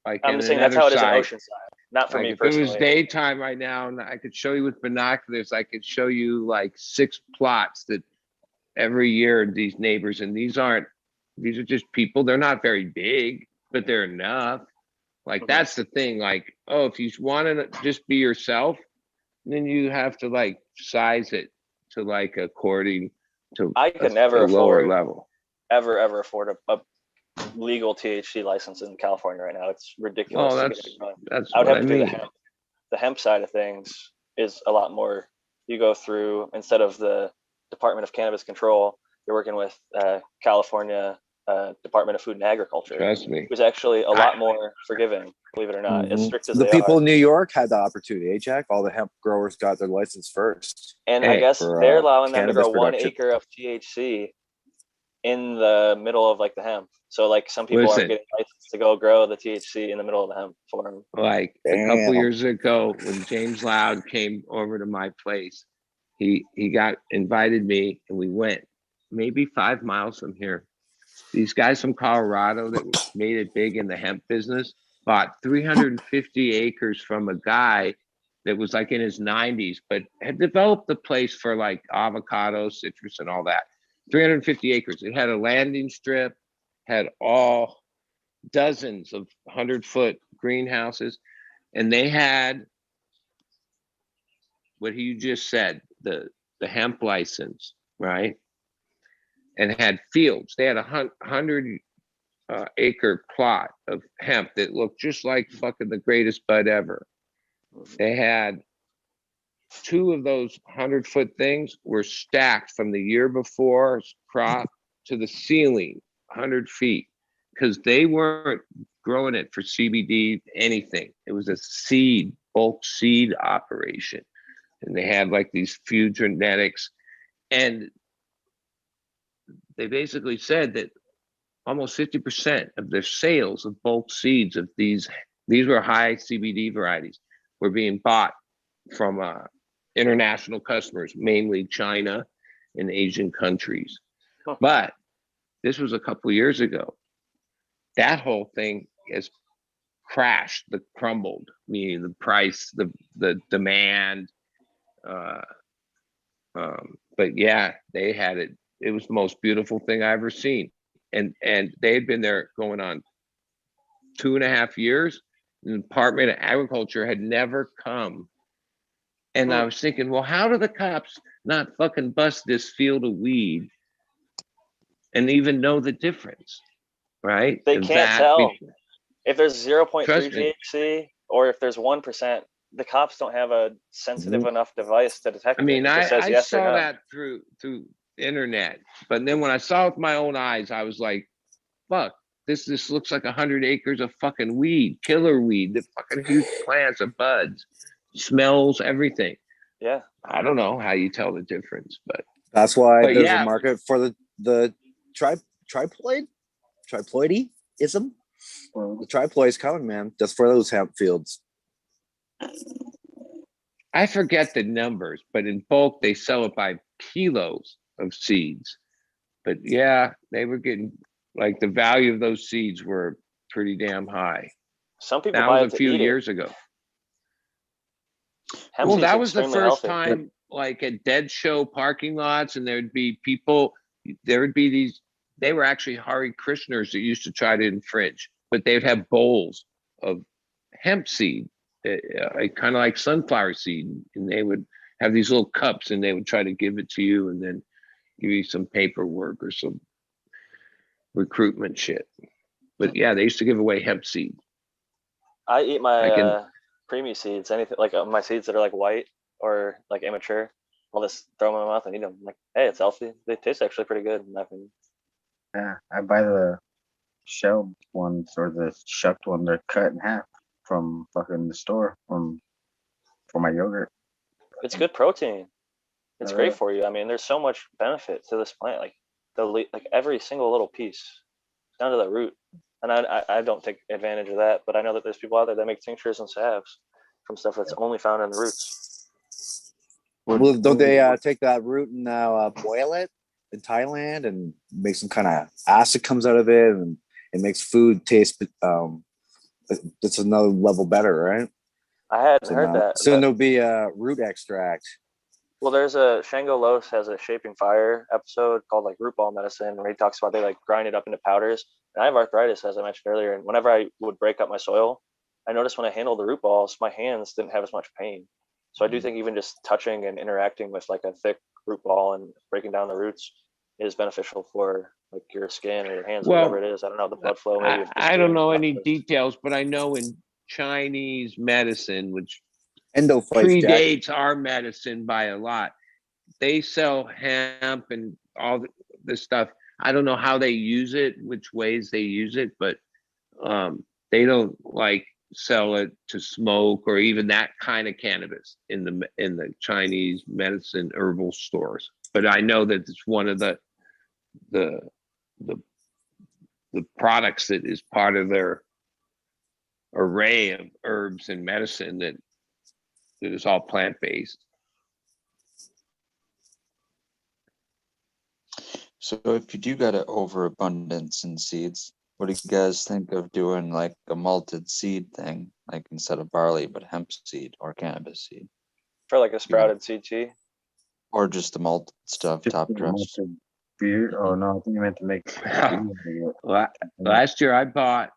like I'm just saying that's how it is in Oceanside. Not for me if personally. it was daytime right now, and I could show you with binoculars, I could show you like 6 plots that every year these neighbors, and these are just people. They're not very big, but they're enough. Like that's the thing. Like, oh, if you want to just be yourself, then you have to like size it to like according to I could never lower afford level. Ever afford a legal THC license in California right now. It's ridiculous. Oh, that's I would have to do I mean. the hemp. The hemp side of things is a lot more. You go through, instead of the Department of Cannabis Control. You're working with California Department of Food and Agriculture, Trust me. who's actually a lot more forgiving, believe it or not, as Mhm. strict as The they people are. in New York had the opportunity, Jack. All the hemp growers got their license first. And I Hey, guess for, they're allowing them to cannabis grow 1 production. acre of THC in the middle of like the hemp. So like some people Listen. aren't getting licensed to go grow the THC in the middle of the hemp for them. Like a couple Damn. years ago when James Loud came over to my place, he got invited me and we went maybe 5 miles from here. These guys from Colorado that made it big in the hemp business bought 350 acres from a guy that was like in his 90s, but had developed the place for like avocado, citrus, and all that. 350 acres. It had a landing strip, had all dozens of 100-foot greenhouses, and they had what you just said, the hemp license, right? And had fields. They had 100 acre plot of hemp that looked just like fucking the greatest bud ever. They had 2 of those 100-foot things were stacked from the year before crop to the ceiling, 100 feet, because they weren't growing it for CBD, anything. It was a bulk seed operation. And they had like these few genetics. And they basically said that almost 50% of their sales of bulk seeds of these were high CBD varieties, were being bought from international customers, mainly China and Asian countries. Huh. But this was a couple of years ago. That whole thing has crashed, crumbled, meaning the price, the demand. But yeah, they had it. It was the most beautiful thing I ever seen. And they had been there going on 2.5 years. The Department of Agriculture had never come. And I was thinking, well, how do the cops not fucking bust this field of weed and even know the difference, right? They And can't that tell. be- If there's 0.3 Trust me. THC or if there's 1%, the cops don't have a sensitive enough device to detect I mean, it. It just says I yes or saw no. that through internet, but then when I saw it with my own eyes, I was like, fuck, this looks like 100 acres of fucking weed, killer weed, the fucking huge plants of buds, smells, everything. Yeah. I don't know how you tell the difference, but That's why But there's yeah. a market for the triploidism. The triploid's coming, man. Just for those hemp fields. I forget the numbers, but in bulk, they sell it by kilos of seeds. But yeah, they were getting, like, the value of those seeds were pretty damn high. Some people That buy was it a to few eat years ago. Hemp Well, seed's that was the extremely first healthy. time, like at dead show parking lots, and there'd be people, there would be these, they were actually Hare Krishners that used to try to infringe, but they'd have bowls of hemp seed, kind of like sunflower seed, and they would have these little cups and they would try to give it to you and then give you some paperwork or some recruitment shit. But yeah, they used to give away hemp seed. I eat my I can- preemie seeds, anything like my seeds that are like white or like immature. I'll just throw them in my mouth and eat them. Like, hey, it's healthy. They taste actually pretty good in my opinion. Yeah, I buy the shelled ones or the shucked one. They're cut in half from fucking the store for my yogurt. It's good protein. It's Oh, great really? for you. I mean, there's so much benefit to this plant. Like like every single little piece down to the root. And I don't take advantage of that, but I know that there's people out there that make tinctures and salves from stuff that's only found in the roots. Well, don't they take that root and boil it in Thailand and make some kind of acid comes out of it, and it makes food taste it's another level better, right? I hadn't heard that. So but- there'll be a root extract. Well, there's Shango Los has a Shaping Fire episode called like root ball medicine, where he talks about they like grind it up into powders. And I have arthritis, as I mentioned earlier, and whenever I would break up my soil, I noticed when I handled the root balls, my hands didn't have as much pain. So I do think even just touching and interacting with like a thick root ball and breaking down the roots is beneficial for like your skin or your hands, Well, whatever it is. I don't know, the blood flow maybe. I don't know any details, but I know in Chinese medicine, which Endophytes, Jack. predates our medicine by a lot, they sell hemp and all this stuff. I don't know how they use it, which ways they use it, but they don't like sell it to smoke or even that kind of cannabis in the Chinese medicine herbal stores. But I know that it's one of the products that is part of their array of herbs and medicine that is all plant-based. So if you do got an overabundance in seeds, what do you guys think of doing like a malted seed thing, like instead of barley, but hemp seed or cannabis seed, For like a sprouted CT. or just the malted stuff, Just top the dressed? malted beer. Oh no, I think you meant to make Last year I bought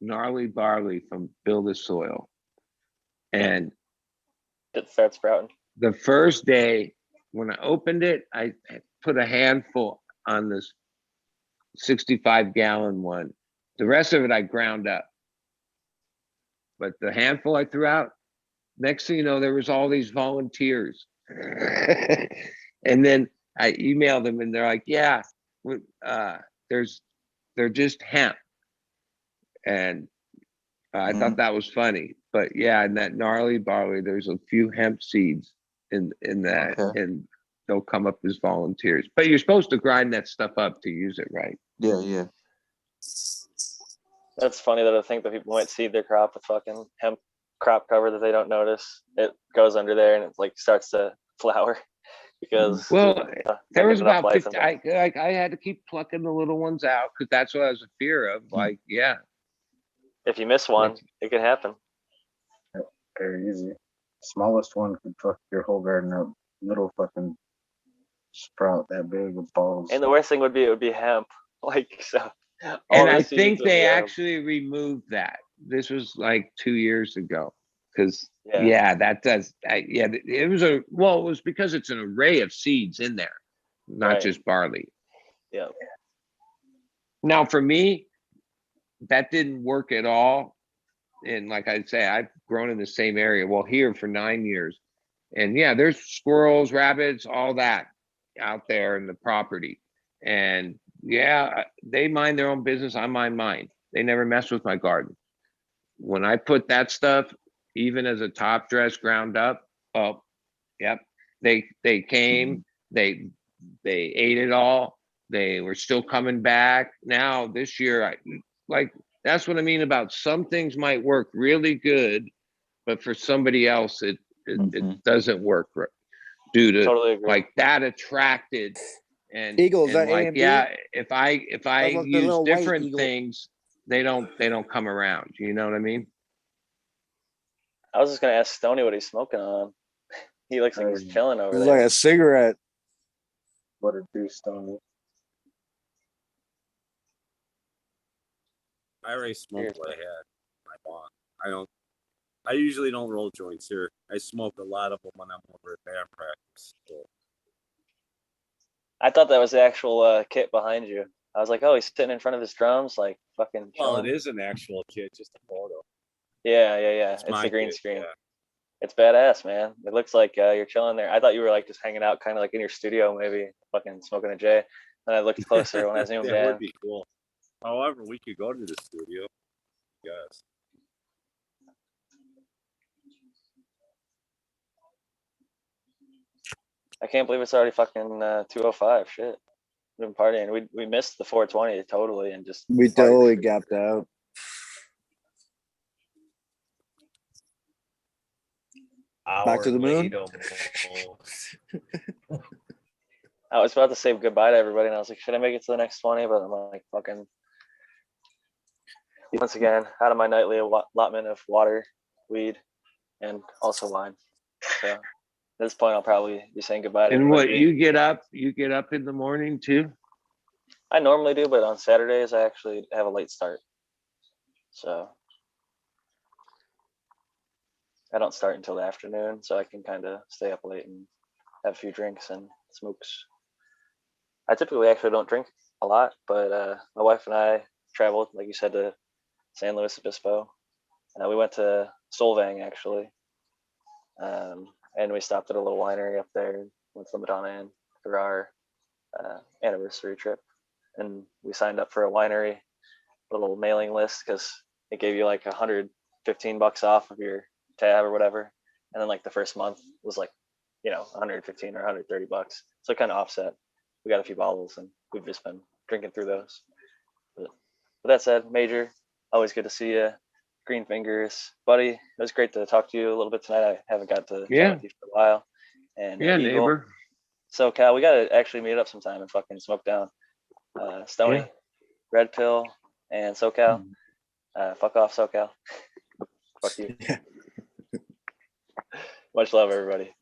gnarly barley from Build a Soil, and It starts sprouting. the first day when I opened it, I put a handful on this 65-gallon one. The rest of it I ground up, but the handful I threw out, next thing you know, there was all these volunteers. And then I emailed them and they're like, yeah, they're just hemp. And I thought that was funny. But yeah, in that gnarly barley, there's a few hemp seeds in that, Okay. and they'll come up as volunteers. But you're supposed to grind that stuff up to use it, right? Yeah. That's funny that I think that people might seed their crop with fucking hemp crop cover that they don't notice. It goes under there and it like starts to flower because Well, there was enough about life 50. in there. I had to keep plucking the little ones out because that's what I was a fear of. Like, yeah, If you miss one, it can happen. very easy. Smallest one could fuck your whole garden up. Little fucking sprout that big with balls. And the worst thing would be it would be hemp. Like so. all and the I seeds think would be they hemp. actually removed that. This was like 2 years ago. Because Yeah. that does. It was because it's an array of seeds in there, not Right. just barley. Yeah. Now, for me, that didn't work at all. And like I say, I've grown in the same area. Well, here for 9 years, and yeah, there's squirrels, rabbits, all that out there in the property. And yeah, they mind their own business. I mind mine. They never mess with my garden. When I put that stuff, even as a top dress ground up, oh, yep, they came, they ate it all. They were still coming back. Now this year, that's what I mean about some things might work really good, but for somebody else, it doesn't work due to Totally agree. like that attracted and Eagles, and that A like and B? yeah, if I Those look the use little white different eagle. things, they don't come around. You know what I mean? I was just gonna ask Stoney what he's smoking on. He looks like he's chilling over It's there. like a cigarette. What a do, Stony. I already smoked what I had. I bought. I usually don't roll joints here. I smoke a lot of them when I'm over at band practice. So. I thought that was the actual kit behind you. I was like, oh, he's sitting in front of his drums, like fucking Well, chilling. it is an actual kit, just a photo. Yeah. It's my the green kit, screen. yeah. It's badass, man. It looks like you're chilling there. I thought you were like just hanging out, kind of like in your studio, maybe fucking smoking a J. And I looked closer when I zoomed That in. would be cool. However, we could go to the studio. Yes. I can't believe it's already fucking 2:05. Shit, we've been partying. We missed the 420 totally, and just We partied. totally gapped out. Back to the moon. I was about to say goodbye to everybody, and I was like, should I make it to the next 20? But I'm like, fucking. Once again, out of my nightly allotment of water, weed, and also wine. So at this point, I'll probably be saying goodbye to And what everybody. you get up in the morning too? I normally do, but on Saturdays I actually have a late start. So I don't start until the afternoon, so I can kind of stay up late and have a few drinks and smokes. I typically actually don't drink a lot, but my wife and I traveled, like you said, to San Luis Obispo. We went to Solvang actually, and we stopped at a little winery up there. Went to Madonna for our anniversary trip, and we signed up for a winery little mailing list because it gave you like $115 off of your tab or whatever, and then like the first month was like, you know, 115 or $130, so it kind of offset. We got a few bottles, and we've just been drinking through those. But with that said, Major, always good to see you. Greenfingers, buddy, it was great to talk to you a little bit tonight. I haven't got to chat with you for a while. And Yeah, Eagle, neighbor. SoCal, we gotta actually meet up sometime and fucking smoke down. Stony, Yeah. Red Pill, and SoCal. Fuck off, SoCal. Fuck you. Much love, everybody.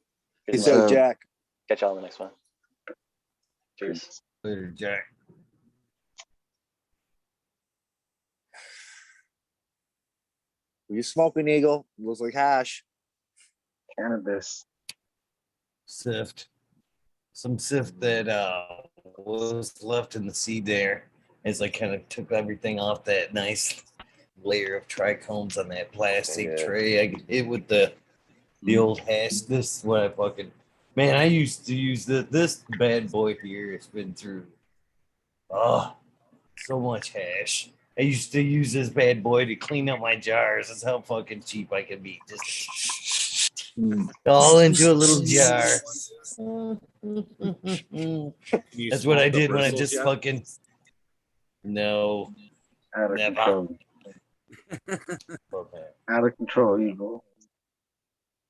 Good Peace luck. out, Jack. Catch y'all in the next one. Cheers. Later, Jack. Were you smoking, Eagle? Looks like hash. Cannabis. Sift. Some sift that was left in the seed there as I kind of took everything off that nice layer of trichomes on that plastic Yeah. tray. I hit with the old hash. This is what I fucking, man, I used to use this bad boy here. It's been through so much hash. I used to use this bad boy to clean up my jars. That's how fucking cheap I could be. Just all into a little jar. That's what I did when I just fucking. No. Out of Never. control. Okay. Out of control, Eagle.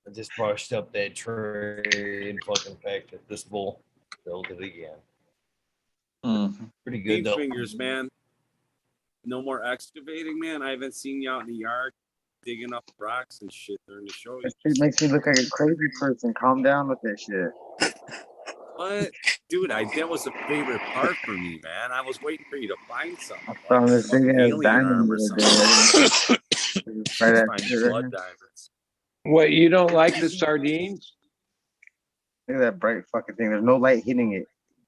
I just brushed up that tray and fucking packed it. This bowl. Filled it again. Pretty good though. Fingers, man. No more excavating, man. I haven't seen you out in the yard digging up rocks and shit during the show. That shit makes me look like a crazy person. Calm down with that shit. What? Dude, that was a favorite part for me, man. I was waiting for you to find something. I found this big ass alien diamond arm or the other something. day. Right at Find shit right blood here. diamonds. What, you don't like the sardines? Look at that bright fucking thing. There's no light hitting it.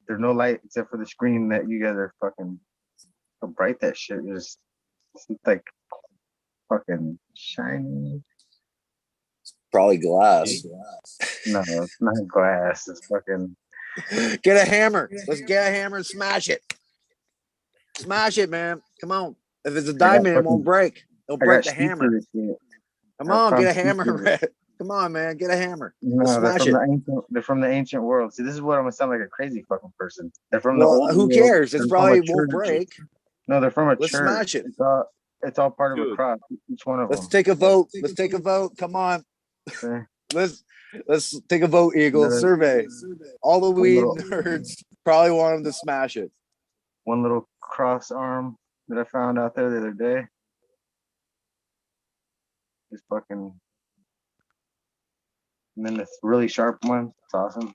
There's no light except for the screen that you guys are fucking. How bright that shit is. It's like fucking shiny. Probably glass. No, it's not glass. It's fucking. Get a hammer. Let's get a hammer and smash it. Smash it, man. Come on. If it's a diamond, it won't break. It'll I break got the hammer. sheets of this shit. Come I on, found get a sheets hammer. of it. Come on, man. Get a hammer. No, Let's they're smash from it. the ancient. They're from the ancient world. See, this is what I'm gonna sound like a crazy fucking person. They're from the Well, old who world. cares? They're It's from a probably won't church. break. No, they're from a Let's church. smash it. It's all part of a Dude. cross. Each one of Let's them. take a vote. Let's take a vote. Come on. Okay. Let's take a vote, Eagle. Another- Survey. All the weed little- nerds probably want him to smash it. One little cross arm that I found out there the other day. Just fucking. And then this really sharp one. It's awesome.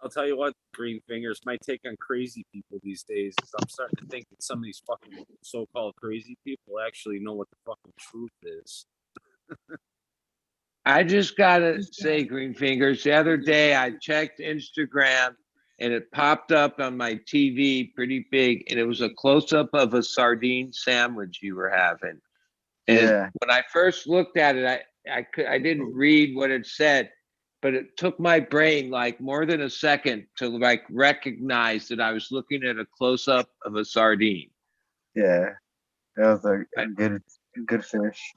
I'll tell you what, Green Fingers, my take on crazy people these days is I'm starting to think that some of these fucking so-called crazy people actually know what the fucking truth is. I just gotta say, Green Fingers, the other day I checked Instagram and it popped up on my TV pretty big, and it was a close-up of a sardine sandwich you were having. And Yeah. when I first looked at it, I didn't read what it said, but it took my brain like more than a second to like recognize that I was looking at a close-up of a sardine. Yeah. That was a good fish.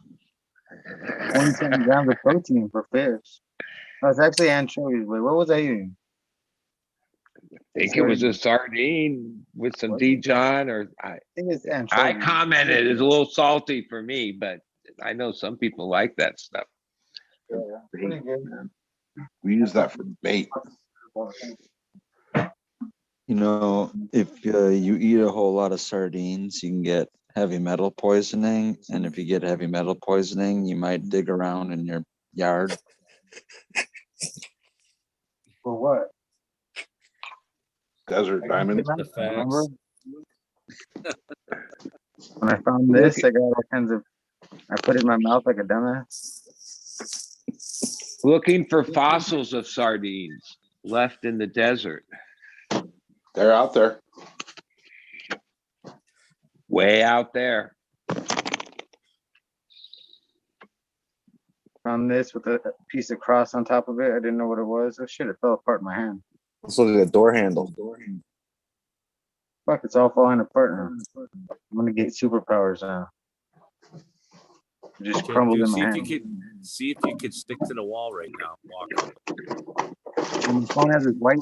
27 grams of protein for fish. No, it's actually anchovies. Wait, what was I eating? I think it was a sardine with some Was it? Dijon, or I think it's I anchovies. commented it's a little salty for me, but I know some people like that stuff. Yeah, pretty good. We use that for bait. You know, if you eat a whole lot of sardines, you can get heavy metal poisoning. And if you get heavy metal poisoning, you might dig around in your yard. For what? Desert diamond. The Remember? facts. When I found this, I got all kinds of. I put it in my mouth like a dumbass. Looking for fossils of sardines left in the desert, They're out there. way out there. Found found this with a piece of cross on top of it. I didn't know what it was. Oh shit! It fell apart in my hand. Let's look at the door handle. Fuck! It's all falling apart now. I'm gonna get superpowers now. It just Okay, crumbled dude, in my see if hand. you could see if you could stick to the wall right now. Walk. When the phone has its white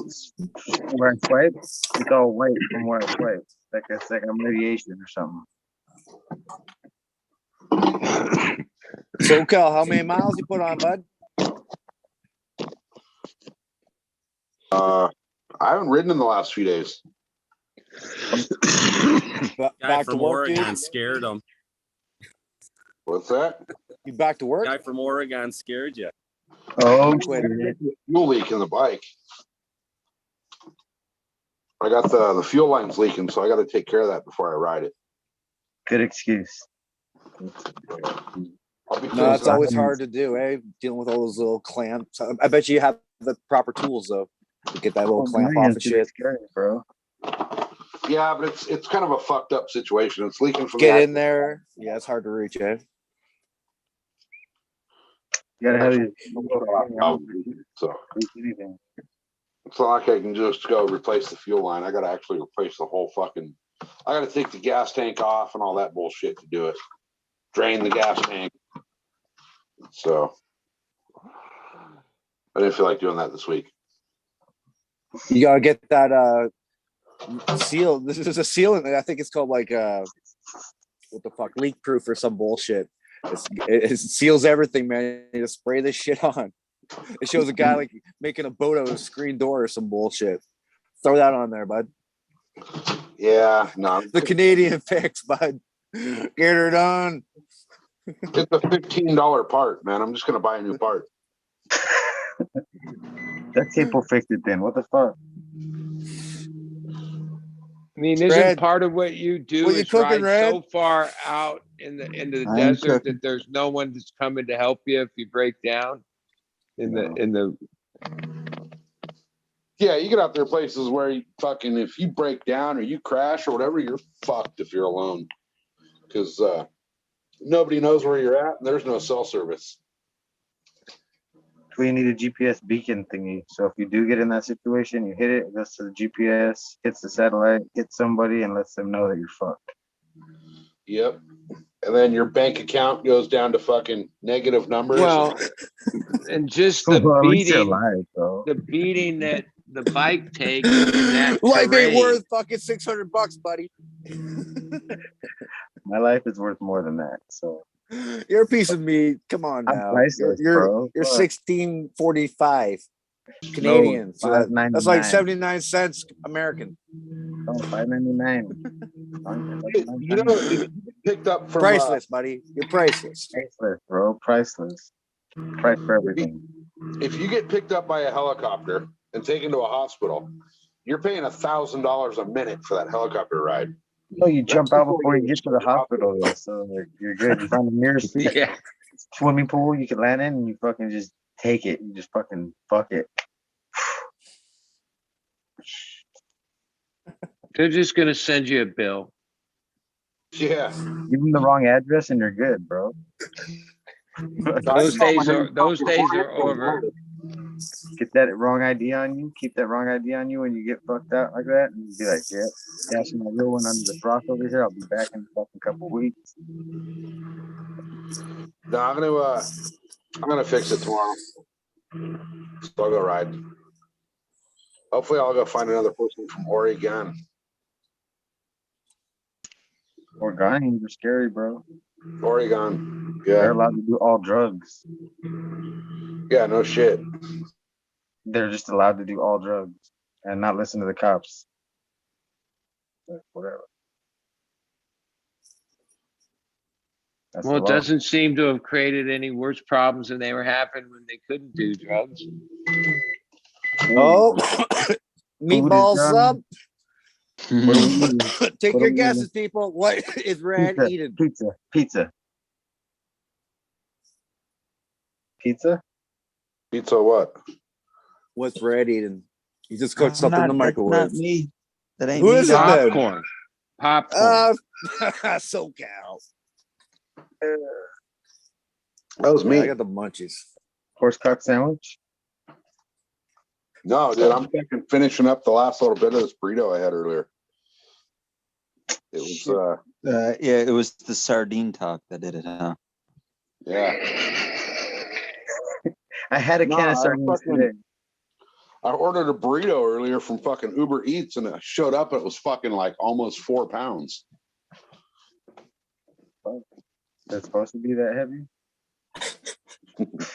where I swipe, it's all white from where I swipe. It's like I'm radiation or something. So, Cal, how many miles you put on, bud? I haven't ridden in the last few days. Guy Back to from work, Oregon dude? scared him. What's that? You back to work? Guy from Oregon scared you. Oh, Quit. Fuel leak in the bike. I got the fuel lines leaking, so I got to take care of that before I ride it. good excuse. I'll be No, it's fixing always that. hard to do, eh? Dealing with all those little clamps. I bet you have the proper tools though to get that little clamp off of shit. Scary, bro. Yeah, but it's kind of a fucked up situation. It's leaking from Get the in there. Yeah, it's hard to reach, eh? You gotta have these. So Anything. it's not like I can just go replace the fuel line. I got to actually replace the whole fucking. I got to take the gas tank off and all that bullshit to do it. Drain the gas tank. So I didn't feel like doing that this week. You gotta get that seal. This is a sealant. I think it's called like what the fuck, leak proof or some bullshit. It seals everything, man. You just spray this shit on. It shows a guy like making a boat out of a screen door or some bullshit. Throw that on there, bud. Yeah, no. The Canadian fix, bud. Get her done. It's a $15 part, man. I'm just gonna buy a new part. That tape will fix it then. What the fuck? I mean, isn't Red, part of what you do what you is cooking, ride so Red? far out into the I'm desert cooking. that there's no one that's coming to help you if you break down in the Yeah, you get out there places where you fucking, if you break down or you crash or whatever, you're fucked if you're alone. Because nobody knows where you're at and there's no cell service. We need a GPS beacon thingy. So if you do get in that situation, you hit it, it goes to the GPS, hits the satellite, hits somebody, and lets them know that you're fucked. Yep. And then your bank account goes down to fucking negative numbers. well, and just the Well, at least you're beating, alive, bro. the beating that the bike takes in that Life ain't terrain. worth fucking $600, buddy. My life is worth more than that. So You're a piece of meat. Come on I'm now. priceless, You're bro. Fuck. 1645 Canadian. No, So that's like $5.99. 79 cents American. Oh, $5.99. You know, if you get picked up from Priceless, buddy. You're priceless. Priceless, bro. Priceless. Price for everything. if you get picked up by a helicopter and taken to a hospital, you're paying $1,000 a minute for that helicopter ride. No, you jump out before you get to the hospital, though, so you're good. You find the nearest Yeah, swimming pool you can land in, and you fucking just take it. You just fucking fuck it. they're just gonna send you a bill. Yeah. Give them the wrong address, and you're good, bro. Those days are over. Get that wrong ID on you. Keep that wrong ID on you when you get fucked out like that, and be like, "Yeah, cashing my real one under the frock over here. I'll be back in a fucking couple weeks." No, I'm gonna fix it tomorrow. So I'll go ride. Hopefully I'll go find another person from Oregon. Organians are scary, bro. Oregon. They're Yeah. allowed to do all drugs. Yeah, no shit. They're just allowed to do all drugs and not listen to the cops. But whatever. That's Well, the it law. doesn't seem to have created any worse problems than they were having when they couldn't do drugs. Oh, meatball done. sub. What do we need? Take What your do we guesses, people. What is Rand Pizza, eating? pizza. Pizza? Pizza what? What's Red eating? He just cooked something in the That's microwave. not me. That ain't Who me. is it then? Popcorn. Popcorn. SoCal. That was Yeah, me. I got the munchies. Horse cock sandwich. No, dude, I'm fucking finishing up the last little bit of this burrito I had earlier. It was, Shit. Yeah, it was the sardine talk that did it, huh? yeah. I had a No, can I of sardines fucking- today. I ordered a burrito earlier from fucking Uber Eats, and it showed up. It was fucking like almost 4 pounds. It's supposed to be that heavy.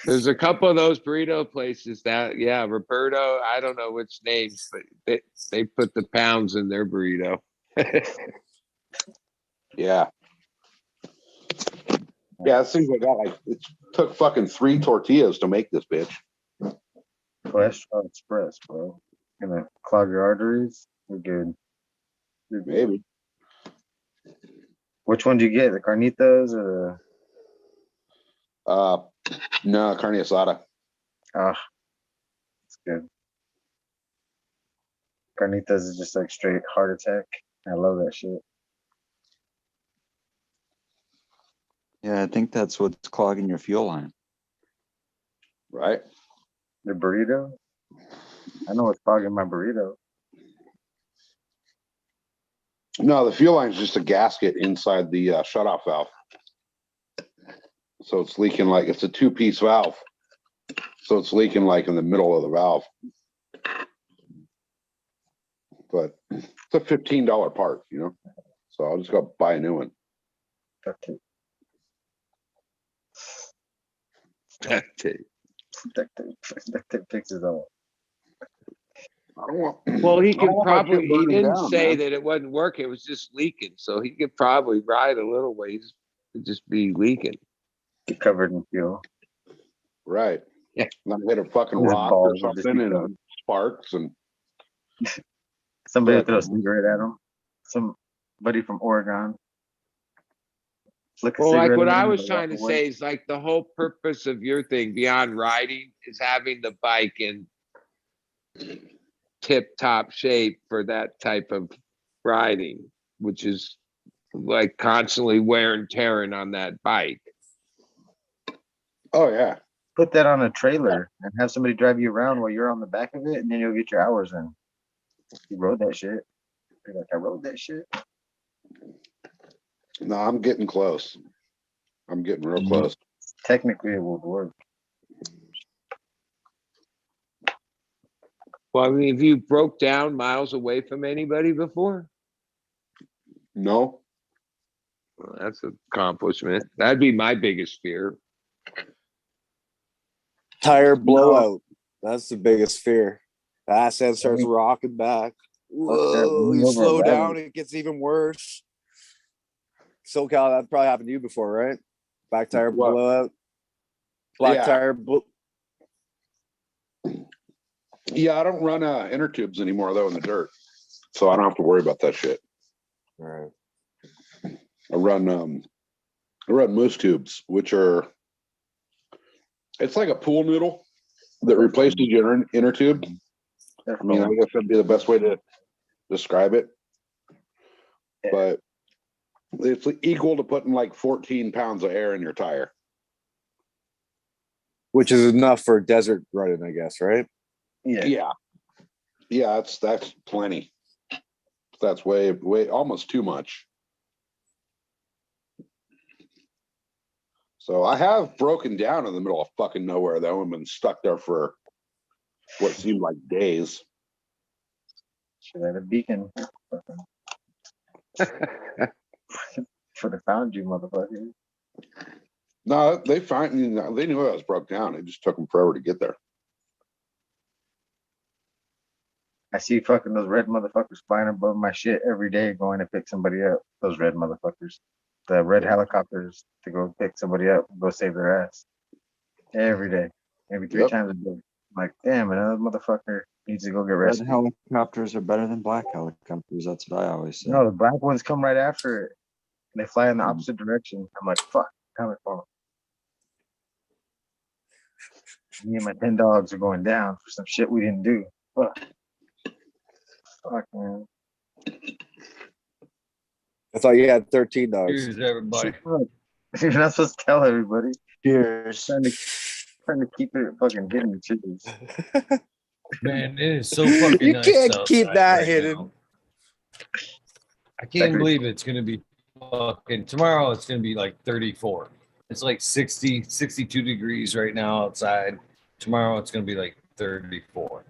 There's a couple of those burrito places that, yeah, Roberto, I don't know which names, but they put the pounds in their burrito. Yeah. Yeah, it seems like that. Like it took fucking 3 tortillas to make this bitch. Cholesterol express, bro. Gonna clog your arteries. You're good. You're good. Maybe. Which one do you get? The carnitas or No, carne asada. it's good. Carnitas is just like straight heart attack. I love that shit. Yeah, I think that's what's clogging your fuel line. Right? The burrito. I know what's clogging my burrito. No, the fuel line is just a gasket inside the shutoff valve. So it's leaking like it's a 2-piece valve. So it's leaking like in the middle of the valve. But it's a $15 part, you know. So I'll just go buy a new one. Okay. Duct tape. Duct tape fixes all. I don't want. Well, he I don't could want my shit probably, he burning didn't down, say man. that it wasn't working, it was just leaking. So he could probably ride a little ways and just be leaking. Get covered in fuel. Right. Yeah. And I hit a fucking Those rock or balls will just something be and covered. it sparks and Somebody But- throw a cigarette at him. Somebody from Oregon. Flick a Well, like cigarette what at I him was and trying to walk away. say is like the whole purpose of your thing beyond riding is having the bike in tip top shape for that type of riding, which is like constantly wear and tearing on that bike. oh yeah. Put that on a trailer and have somebody drive you around while you're on the back of it, and then you'll get your hours in. You rode that shit. You're like, I rode that shit. No, I'm getting close. I'm getting real Mhm. close. Technically, it would work. Well, I mean, have you broke down miles away from anybody before? No. Well, that's an accomplishment. That'd be my biggest fear. Tire blowout. That's the biggest fear. The ass end starts Mhm. rocking back. that Whoa, lean you over slow a down, rabbit. it gets even worse. SoCal, that probably happened to you before, right? Back tire What? blowout. Black Yeah. tire. Yeah, I don't run inner tubes anymore though in the dirt. So I don't have to worry about that shit. All right. I run moose tubes, which are it's like a pool noodle that replaces your inner tube. I mean, I guess that'd be the best way to describe it. But it's equal to putting like 14 pounds of air in your tire. Which is enough for desert running, I guess, right? Yeah. Yeah, that's plenty. That's way almost too much. So I have broken down in the middle of fucking nowhere though and been stuck there for what seemed like days. Should have had a beacon. Should have found you, motherfucker. No, they they knew I was broke down. It just took them forever to get there. I see fucking those red motherfuckers flying above my shit every day going to pick somebody up. Those red motherfuckers. The red helicopters to go pick somebody up, go save their ass. Every day. Maybe 3 Yep. times a day. I'm like, damn, another motherfucker needs to go get Red rescued. helicopters are better than black helicopters. That's what I always say. No, the black ones come right after it. And they fly in the opposite direction. I'm like, fuck, coming for them. Me and my 10 dogs are going down for some shit we didn't do. Fuck. Fuck, man. I thought you had 13 dogs. Cheers, everybody. Fuck. You're not supposed to tell everybody. Cheers. Trying to keep it fucking hidden. Cheers. Man, it is so fucking You nice can't keep outside that right hidden. now. I can't believe it's gonna be fucking tomorrow. It's gonna be like 34. It's like 60, 62 degrees right now outside. Tomorrow it's gonna be like 34.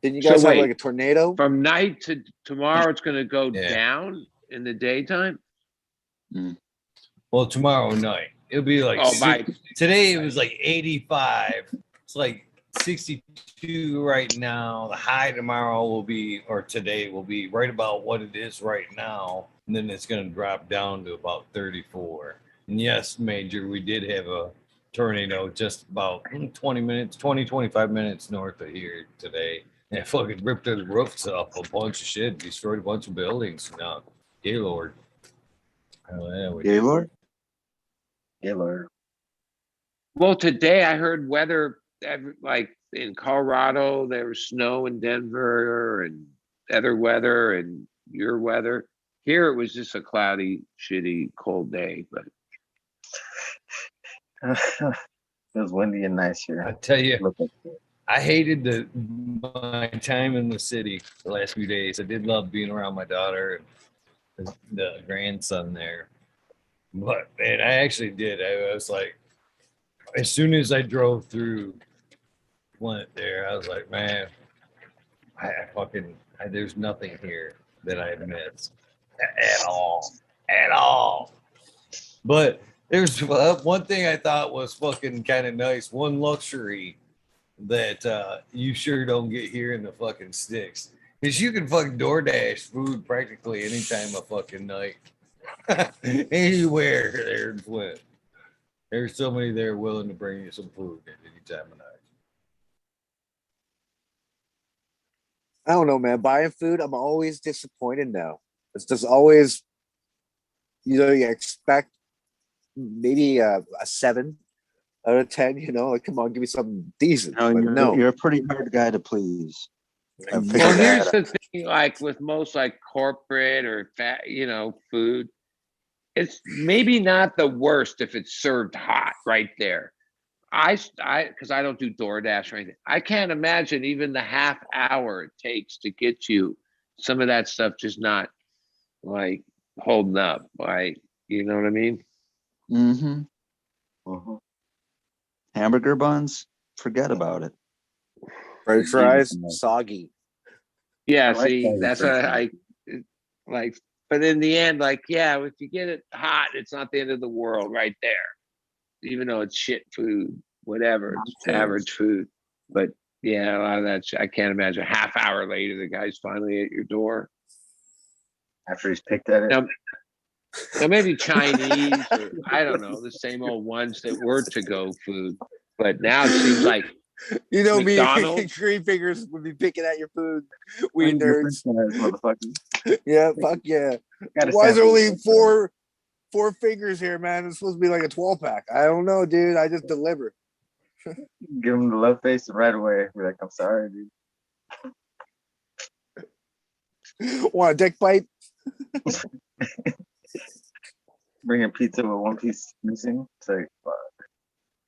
Didn't you So guys have wait. like a tornado? From night to tomorrow, it's gonna go Yeah. down in the daytime? Well, tomorrow night it'll be like Oh, my. today it was like 85. It's like 62 right now. The high tomorrow will be, or today will be right about what it is right now. And then it's going to drop down to about 34. And yes, Major, we did have a tornado just about 25 minutes north of here today. And it fucking ripped the roofs off a bunch of shit, destroyed a bunch of buildings. No, Gaylord. Oh, yeah, we did. Gaylord? Gaylord. Well, today I heard weather, like in Colorado, there was snow in Denver and other weather and your weather. Here it was just a cloudy, shitty, cold day. But It was windy and nice here. I tell you, Look at I hated my time in the city the last few days. I did love being around my daughter and the grandson there. But man, I actually did. I was like, as soon as I drove through Flint there, I was like, man, there's nothing here that I missed at all. But there's one thing I thought was fucking kind of nice. One luxury that you sure don't get here in the fucking sticks is you can fucking DoorDash food practically any time of fucking night. Anywhere there in Flint. There's somebody there willing to bring you some food at any time of night. I don't know, man. Buying food, I'm always disappointed now. It's just always, you expect maybe a 7 out of 10. Like, come on, give me something decent. No, But no. you're a pretty hard guy to please. well, here's the thing, like with most like corporate or food, it's maybe not the worst if it's served hot right there. Because I don't do DoorDash or anything. I can't imagine even the half hour it takes to get you some of that stuff just not like holding up. Like, you know what I mean? Mm-hmm. Hamburger buns, forget about it. French fries, soggy. Yeah, I like see, that that's what I like. But in the end, like, yeah, if you get it hot, it's not the end of the world right there. Even though it's shit food, whatever, it's average food. But yeah, a lot of that shit, I can't imagine. A half hour later, the guy's finally at your door. After he's picked at it. Now maybe Chinese, or I don't know, the same old ones that were to-go food. But now it seems like me and McDonald's. Greenfingers would be picking at your food. We nerds. Yeah, fuck yeah. Why is there only four fingers here, man? It's supposed to be like a 12-pack. I don't know, dude. I just deliver. Give him the love face right away. Be like, I'm sorry, dude. Want a dick bite? Bring a pizza with one piece missing. It's like, fuck.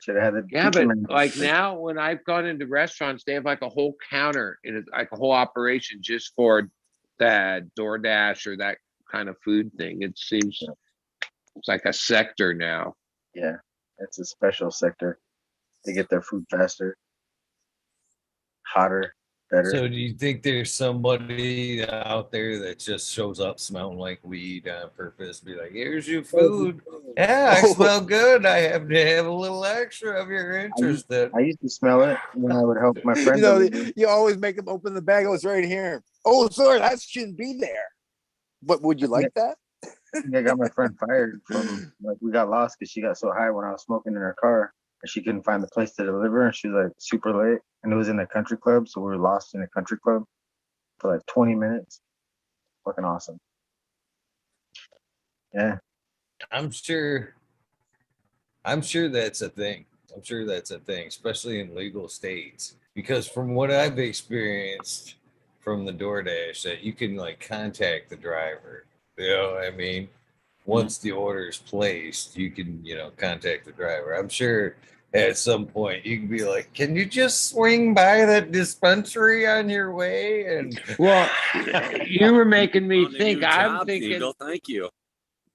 Should have had the Yeah, but like now when I've gone into restaurants, they have like a whole counter and like a whole operation just for that DoorDash or that kind of food thing. It seems it's like a sector now. Yeah, it's a special sector. They get their food faster, hotter, better. So do you think there's somebody out there that just shows up smelling like weed on purpose? Be like, here's your food. Yeah, I smell good. I have to have a little extra if you're interested. I used to smell it when I would help my friends. You always make them open the bag. Oh, it's right here. Oh, sorry, that shouldn't be there. But would you like that? I got my friend fired from, like, we got lost because she got so high when I was smoking in her car and she couldn't find the place to deliver, and she was like super late, and it was in a country club, so we were lost in a country club for like 20 minutes. Fucking awesome. Yeah. I'm sure that's a thing. I'm sure that's a thing, especially in legal states, because from what I've experienced from the DoorDash, that you can like contact the driver. You know what I mean? once the order is placed, you can, contact the driver. I'm sure at some point you can be like, can you just swing by that dispensary on your way? And Well, you were making me On a think. new I'm job, thinking Eagle, thank you.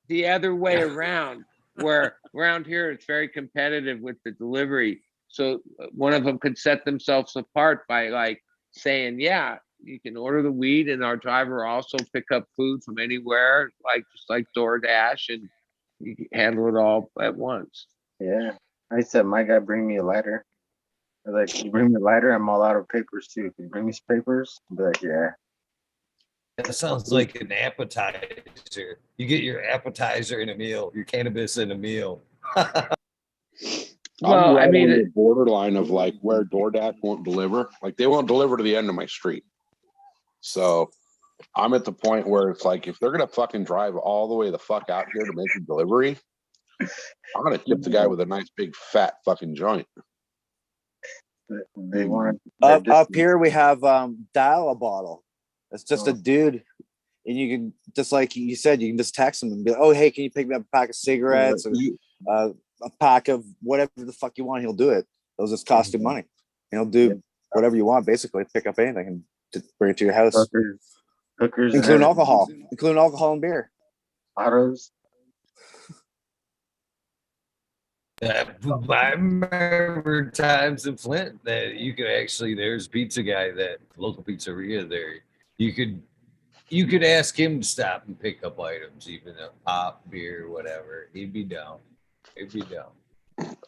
the other way around, where around here it's very competitive with the delivery. So one of them could set themselves apart by like saying, yeah, you can order the weed and our driver also pick up food from anywhere, like just like DoorDash, and you can handle it all at once. Yeah. I said, my guy, bring me a lighter. I was like, you bring me a lighter, I'm all out of papers too. Can you bring me some papers? I'd be like, yeah. that sounds like an appetizer. You get your appetizer in a meal, your cannabis in a meal. Well, I'm right I mean, on the borderline of like where DoorDash won't deliver. Like they won't deliver to the end of my street. So I'm at the point where it's like, if they're gonna fucking drive all the way the fuck out here to make a delivery, I'm gonna tip the guy with a nice big fat fucking joint. They want Up here we have dial a bottle. It's just a Oh. dude, and you can just like you said, you can just text him and be like, "Oh, hey, can you pick me up a pack of cigarettes or a pack of whatever the fuck you want?" He'll do it. Those just cost you money. He'll do whatever you want, basically. Pick up anything and just bring it to your house, hookers, including alcohol and beer. autos. I remember times in Flint that you could actually, there's a pizza guy, that local pizzeria there. You could ask him to stop and pick up items, even a pop, beer, whatever. He'd be down.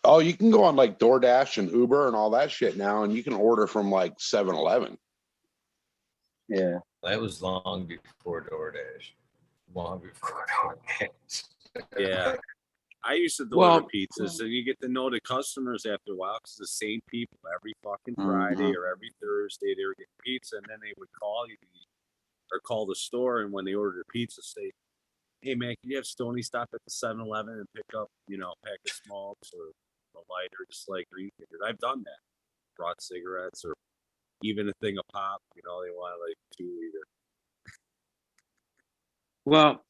Oh, you can go on like DoorDash and Uber and all that shit now, and you can order from like 7-Eleven. Yeah. That was long before DoorDash. Long before DoorDash. Yeah. I used to deliver pizzas, and you get to know the customers after a while because the same people every fucking Friday or every Thursday they were getting pizza, and then they would call you or call the store, and when they ordered a pizza, say, "Hey man, can you have Stoney stop at the 7-Eleven and pick up, a pack of smokes or a lighter, just like Greenfingers?" I've done that. Brought cigarettes or even a thing of pop. They want like 2-liter. Well,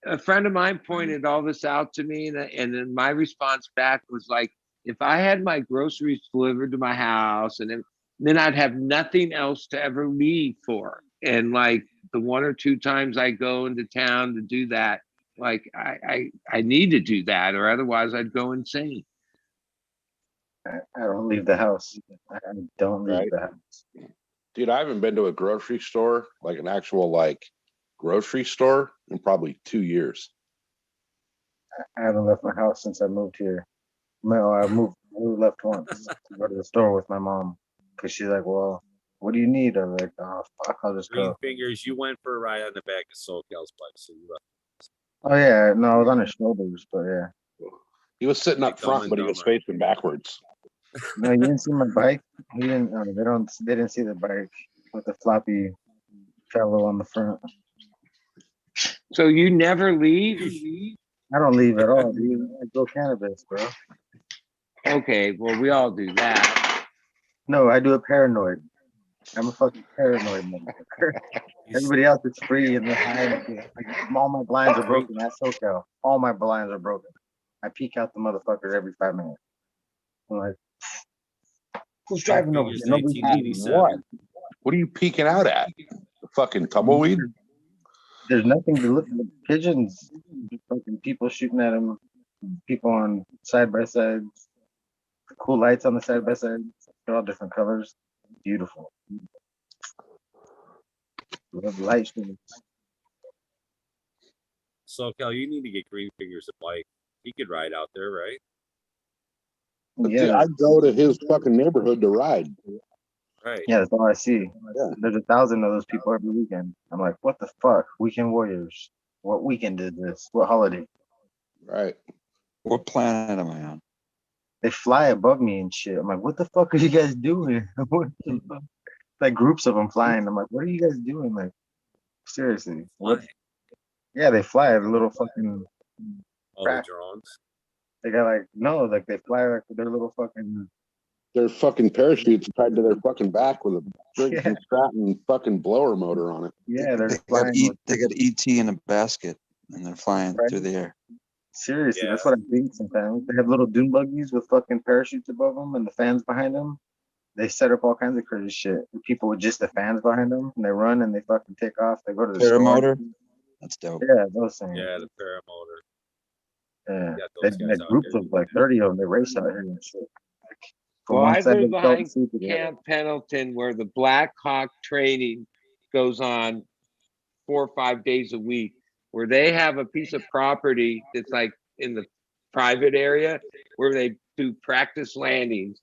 a friend of mine pointed all this out to me, and then my response back was like, if I had my groceries delivered to my house, and then I'd have nothing else to ever leave for. And like the 1 or 2 times I go into town to do that, like I need to do that, or otherwise I'd go insane. I don't leave the house. I don't leave the house. Dude, I haven't been to a grocery store, like an actual like grocery store, in probably 2 years. I haven't left my house since I moved here. No, I left once to go to the store with my mom because she's like, "Well, what do you need?" I'm like, "Oh fuck, I'll just go." Greenfingers, you went for a ride on the back of SoCal's bike, so you left. Oh yeah, no, I was on his shoulders, but yeah. He was sitting up front, but he was facing backwards. No, you didn't see my bike. He didn't. They didn't see the bike with the floppy travel on the front. So you never leave? I don't leave at all, dude. I go cannabis, bro. Okay, well we all do that. No, I do it paranoid. I'm a fucking paranoid motherfucker. Everybody else is free and they're high. Like, all my blinds are broken. That's SoCal. All my blinds are broken. I peek out the motherfucker every 5 minutes. I'm like, who's driving over here? Nobody's driving. What are you peeking out at? The fucking tumbleweed? There's nothing to look at. Pigeons, fucking people shooting at them, people on side by sides, cool lights on the side by sides. They're all different colors. Beautiful. Love light shows. SoCal, you need to get Greenfingers a bike. He could ride out there, right? Yeah, I'd go to his fucking neighborhood to ride. Right. yeah, that's all I see. Yeah. There's 1,000 of those people every weekend. I'm like, what the fuck? Weekend warriors. What weekend is this? What holiday? Right. What planet am I on? They fly above me and shit. I'm like, what the fuck are you guys doing? What the fuck? Like groups of them flying. I'm like, what are you guys doing? Like, seriously. What? Yeah, they fly. The little fucking. All the drones. They got like like they fly like with their little fucking. Their fucking parachutes tied to their fucking back with a Stratton fucking blower motor on it. Yeah, they're They flying. got ET in a basket. and they're flying Right. through the air. Seriously, Yeah. that's what I think sometimes. They have little dune buggies with fucking parachutes above them and the fans behind them. They set up all kinds of crazy shit. And people with just the fans behind them, and they run and they fucking take off. They go to the Paramotor? store. That's dope. Yeah, those things. Yeah, the paramotor. Yeah. Got They those guys had out groups there. of like 30 of them. They race out here and shit. From Well, one I side live of the belt behind to the other. Camp Pendleton where the Black Hawk training goes on 4 or 5 days a week, where they have a piece of property that's like in the private area where they do practice landings,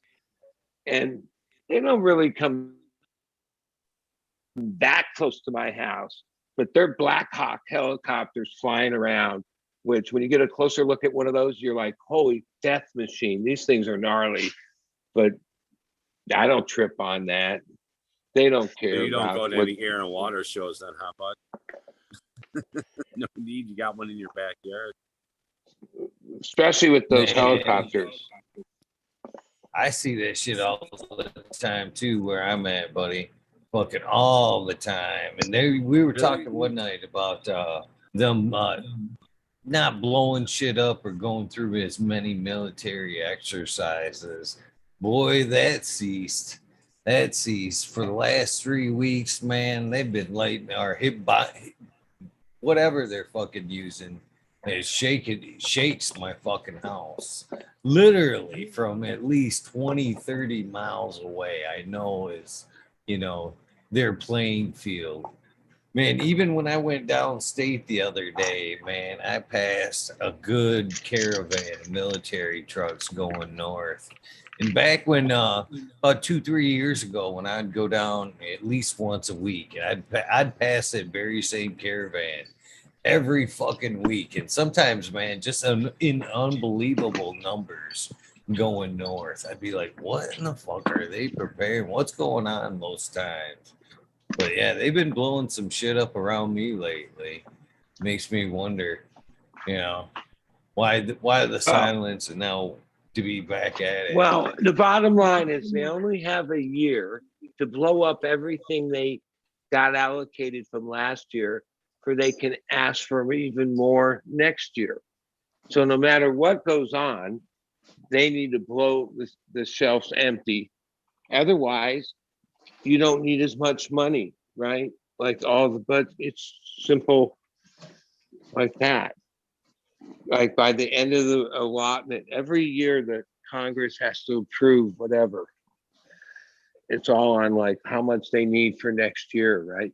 and they don't really come that close to my house, but they're Black Hawk helicopters flying around, which when you get a closer look at one of those, you're like, holy death machine, these things are gnarly. But I don't trip on that. They don't So care you don't about go to what, any air and water shows then, huh, bud? No need. You got one in your backyard. especially with those Man. helicopters. I see that shit all the time too, where I'm at, buddy. Fucking all the time. And we were talking one night about them not blowing shit up or going through as many military exercises. Boy, that ceased. That ceased for the last 3 weeks, man. They've been lighting our hip by whatever they're fucking using. It shakes my fucking house. Literally from at least 20, 30 miles away, I know is, their playing field. Man, even when I went downstate the other day, man, I passed a good caravan of military trucks going north. And back when, about 2-3 years ago, when I'd go down at least once a week, and I'd pass that very same caravan every fucking week, and sometimes, man, just in unbelievable numbers going north. I'd be like, what in the fuck are they preparing? What's going on most times? But yeah, they've been blowing some shit up around me lately. Makes me wonder, why the silence and now to be back at it. Well, the bottom line is they only have a year to blow up everything they got allocated from last year, for they can ask for even more next year. So no matter what goes on, they need to blow the shelves empty. Otherwise, you don't need as much money, right? Like but it's simple like that. Like by the end of the allotment, every year the Congress has to approve whatever. It's all on like how much they need for next year, right?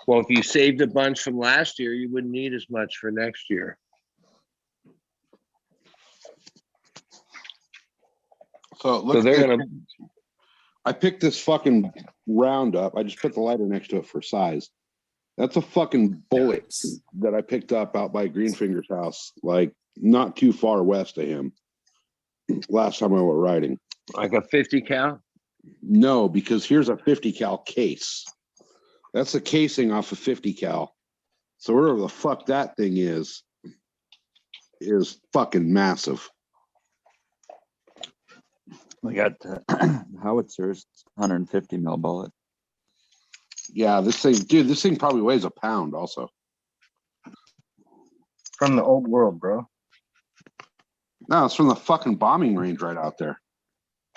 Well, if you saved a bunch from last year, you wouldn't need as much for next year. So So look, they're gonna. I picked this fucking round up. I just put the lighter next to it for size. That's a fucking bullet that I picked up out by Greenfingers' house, like not too far west of him. Last time I went riding. Like a 50 cal? No, because here's a 50 cal case. That's the casing off a 50 cal. So whatever the fuck that thing is fucking massive. We got howitzers, 150 mil bullet. Yeah, this thing probably weighs a pound also. From the old world, bro. No, it's from the fucking bombing range right out there.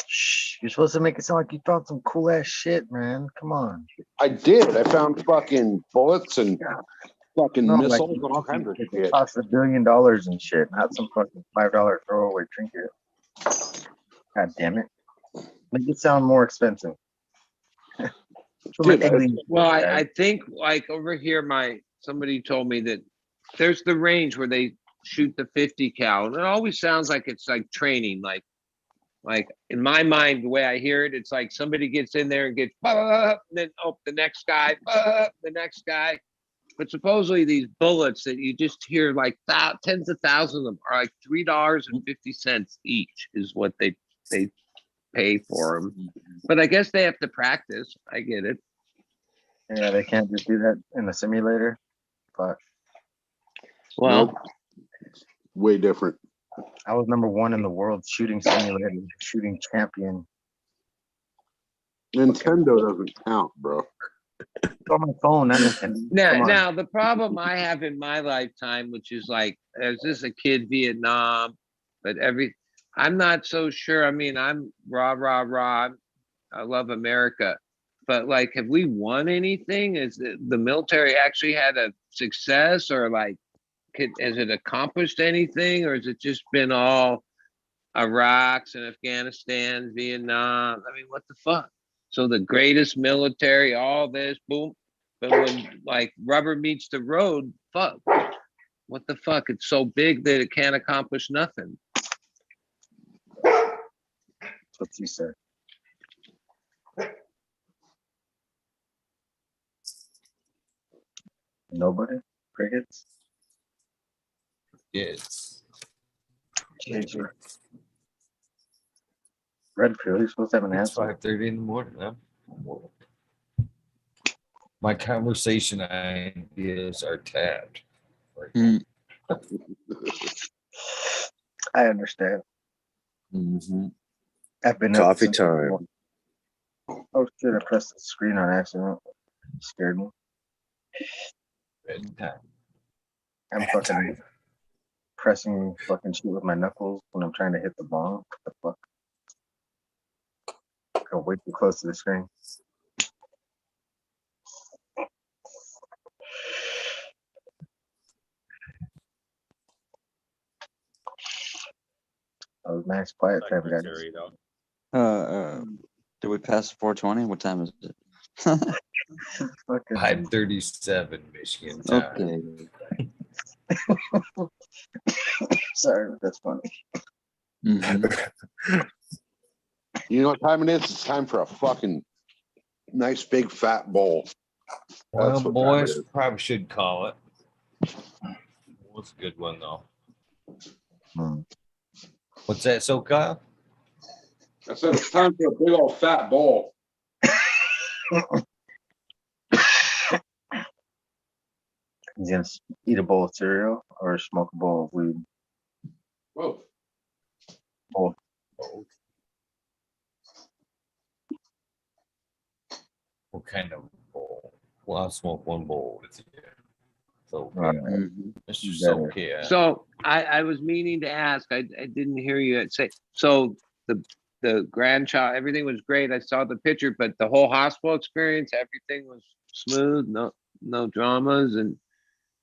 Shh, you're supposed to make it sound like you found some cool ass shit, man. Come on. I did. I found fucking bullets and fucking No, like missiles and all kinds of it shit. costs $1 billion and shit, not some fucking $5 throwaway trinket. God damn it. Make it sound more expensive. Dude, Well, I think like over here, somebody told me that there's the range where they shoot the 50 cal, and it always sounds like it's like training. Like in my mind, the way I hear it, it's like somebody gets in there and gets, and then the next guy, the next guy. But supposedly these bullets that you just hear like tens of thousands of them are like $3.50 each is what they pay for them. But I guess they have to practice. I get it. Yeah, they can't just do that in the simulator. But Well, Nope. Way different. I was #1 in the world shooting simulator, shooting champion. Nintendo doesn't count, bro. on my phone, Anderson. Come on. Now the problem I have in my lifetime, which is like, as this a kid Vietnam, but I'm not so sure. I mean, I'm rah. I love America, but like, have we won anything? Is the military actually had a success, or like, has it accomplished anything, or has it just been all Iraqs and Afghanistan, Vietnam? I mean, what the fuck? So the greatest military, all this, boom. But when like rubber meets the road, fuck. What the fuck? It's so big that it can't accomplish nothing. That's what you said. Nobody? Crickets? Yes. JJ. Redfield, you're supposed to have an It's answer. 5:30 in the morning. Huh? My conversation ideas are tapped. I understand. Mhm. I've been Coffee since- time. Oh shit, I pressed the screen on accident. Scared me. Bedtime. I'm fucking pressing fucking shit with my knuckles when I'm trying to hit the ball. What the fuck? Go way too close to the screen. Oh, nice quiet type of guy. Secretary, though. Did we pass 420? What time is it? Fucking 5:37 Michigan time. Okay. sorry, but that's funny. Mhm. You know what time it is? It's time for a fucking nice big fat bowl. Well, That's what time it boys, is. probably should call it. What's a good one though? Hmm. What's that, so Kyle? I said it's time for a big old fat bowl. Just eat a bowl of cereal or smoke a bowl of weed. Whoa. Both. What kind of bowl? Well, I'll smoke one bowl with you. So, Mhm. Mr. Better. Sokia. So I was meaning to ask, I didn't hear you say, so the grandchild, everything was great. I saw the picture, but the whole hospital experience, everything was smooth, no dramas and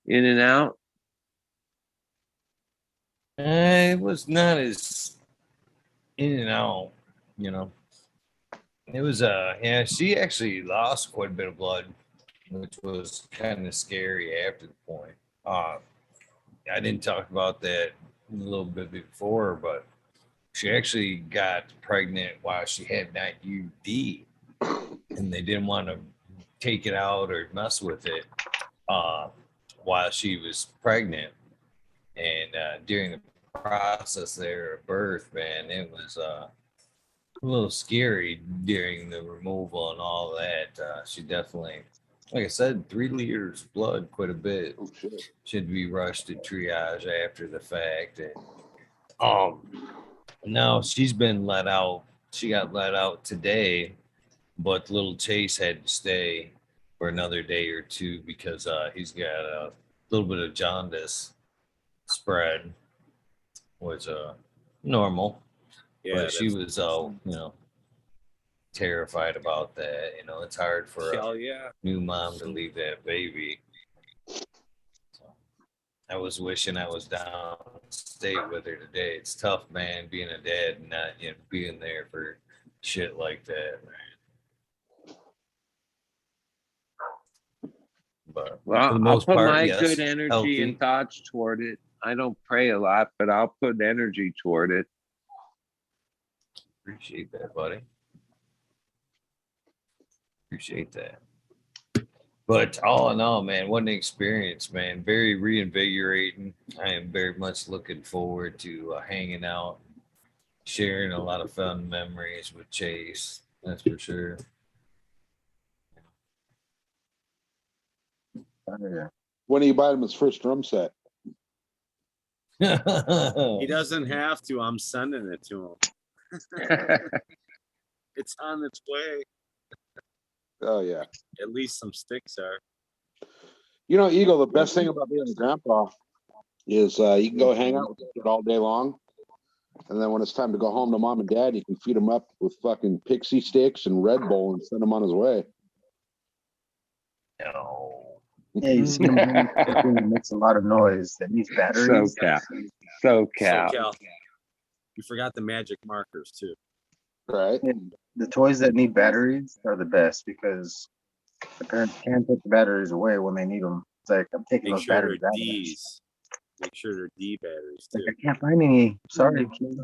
in and out. It was not as in and out, you know. It was yeah, she actually lost quite a bit of blood, which was kind of scary after the point. I didn't talk about that a little bit before, but she actually got pregnant while she had an IUD, and they didn't want to take it out or mess with it while she was pregnant. And during the process there of birth, man, it was a little scary during the removal and all that. She definitely, like I said, 3 liters of blood, quite a bit. Oh shit. Should be rushed to triage after the fact. And no, she's been let out. She got let out today, but little Chase had to stay for another day or two because he's got a little bit of jaundice spread, was normal. Yeah, But she was terrified about that. You know, it's hard for a hell yeah. new mom to leave that baby. So I was wishing I was downstate with her today. It's tough, man, being a dad and not being there for shit like that, man. But for Well, the I'll most put part, my yes, good energy healthy. and thoughts toward it. I don't pray a lot, but I'll put energy toward it. Appreciate that, buddy. Appreciate that. But all in all, man, what an experience, man. Very reinvigorating. I am very much looking forward to hanging out, sharing a lot of fun memories with Chase. That's for sure. Oh, yeah. When do you buy him his first drum set? He doesn't have to. I'm sending it to him. It's on its way. Oh yeah. At least some sticks are. You know, Eagle, the best thing about being a grandpa is you can go hang out with the kid all day long. And then when it's time to go home to mom and dad, you can feed him up with fucking pixie sticks and Red Bull and send him on his way. No. Yeah, you see him doing something that makes a lot of noise that needs batteries. SoCal. SoCal. You forgot the magic markers too. Right. Yeah, the toys that need batteries are the best because the parents can take the batteries away when they need them. It's like, I'm taking Make those sure batteries they're out. D's. Make sure they're D batteries Like, too. I can't find any. Sorry, kid.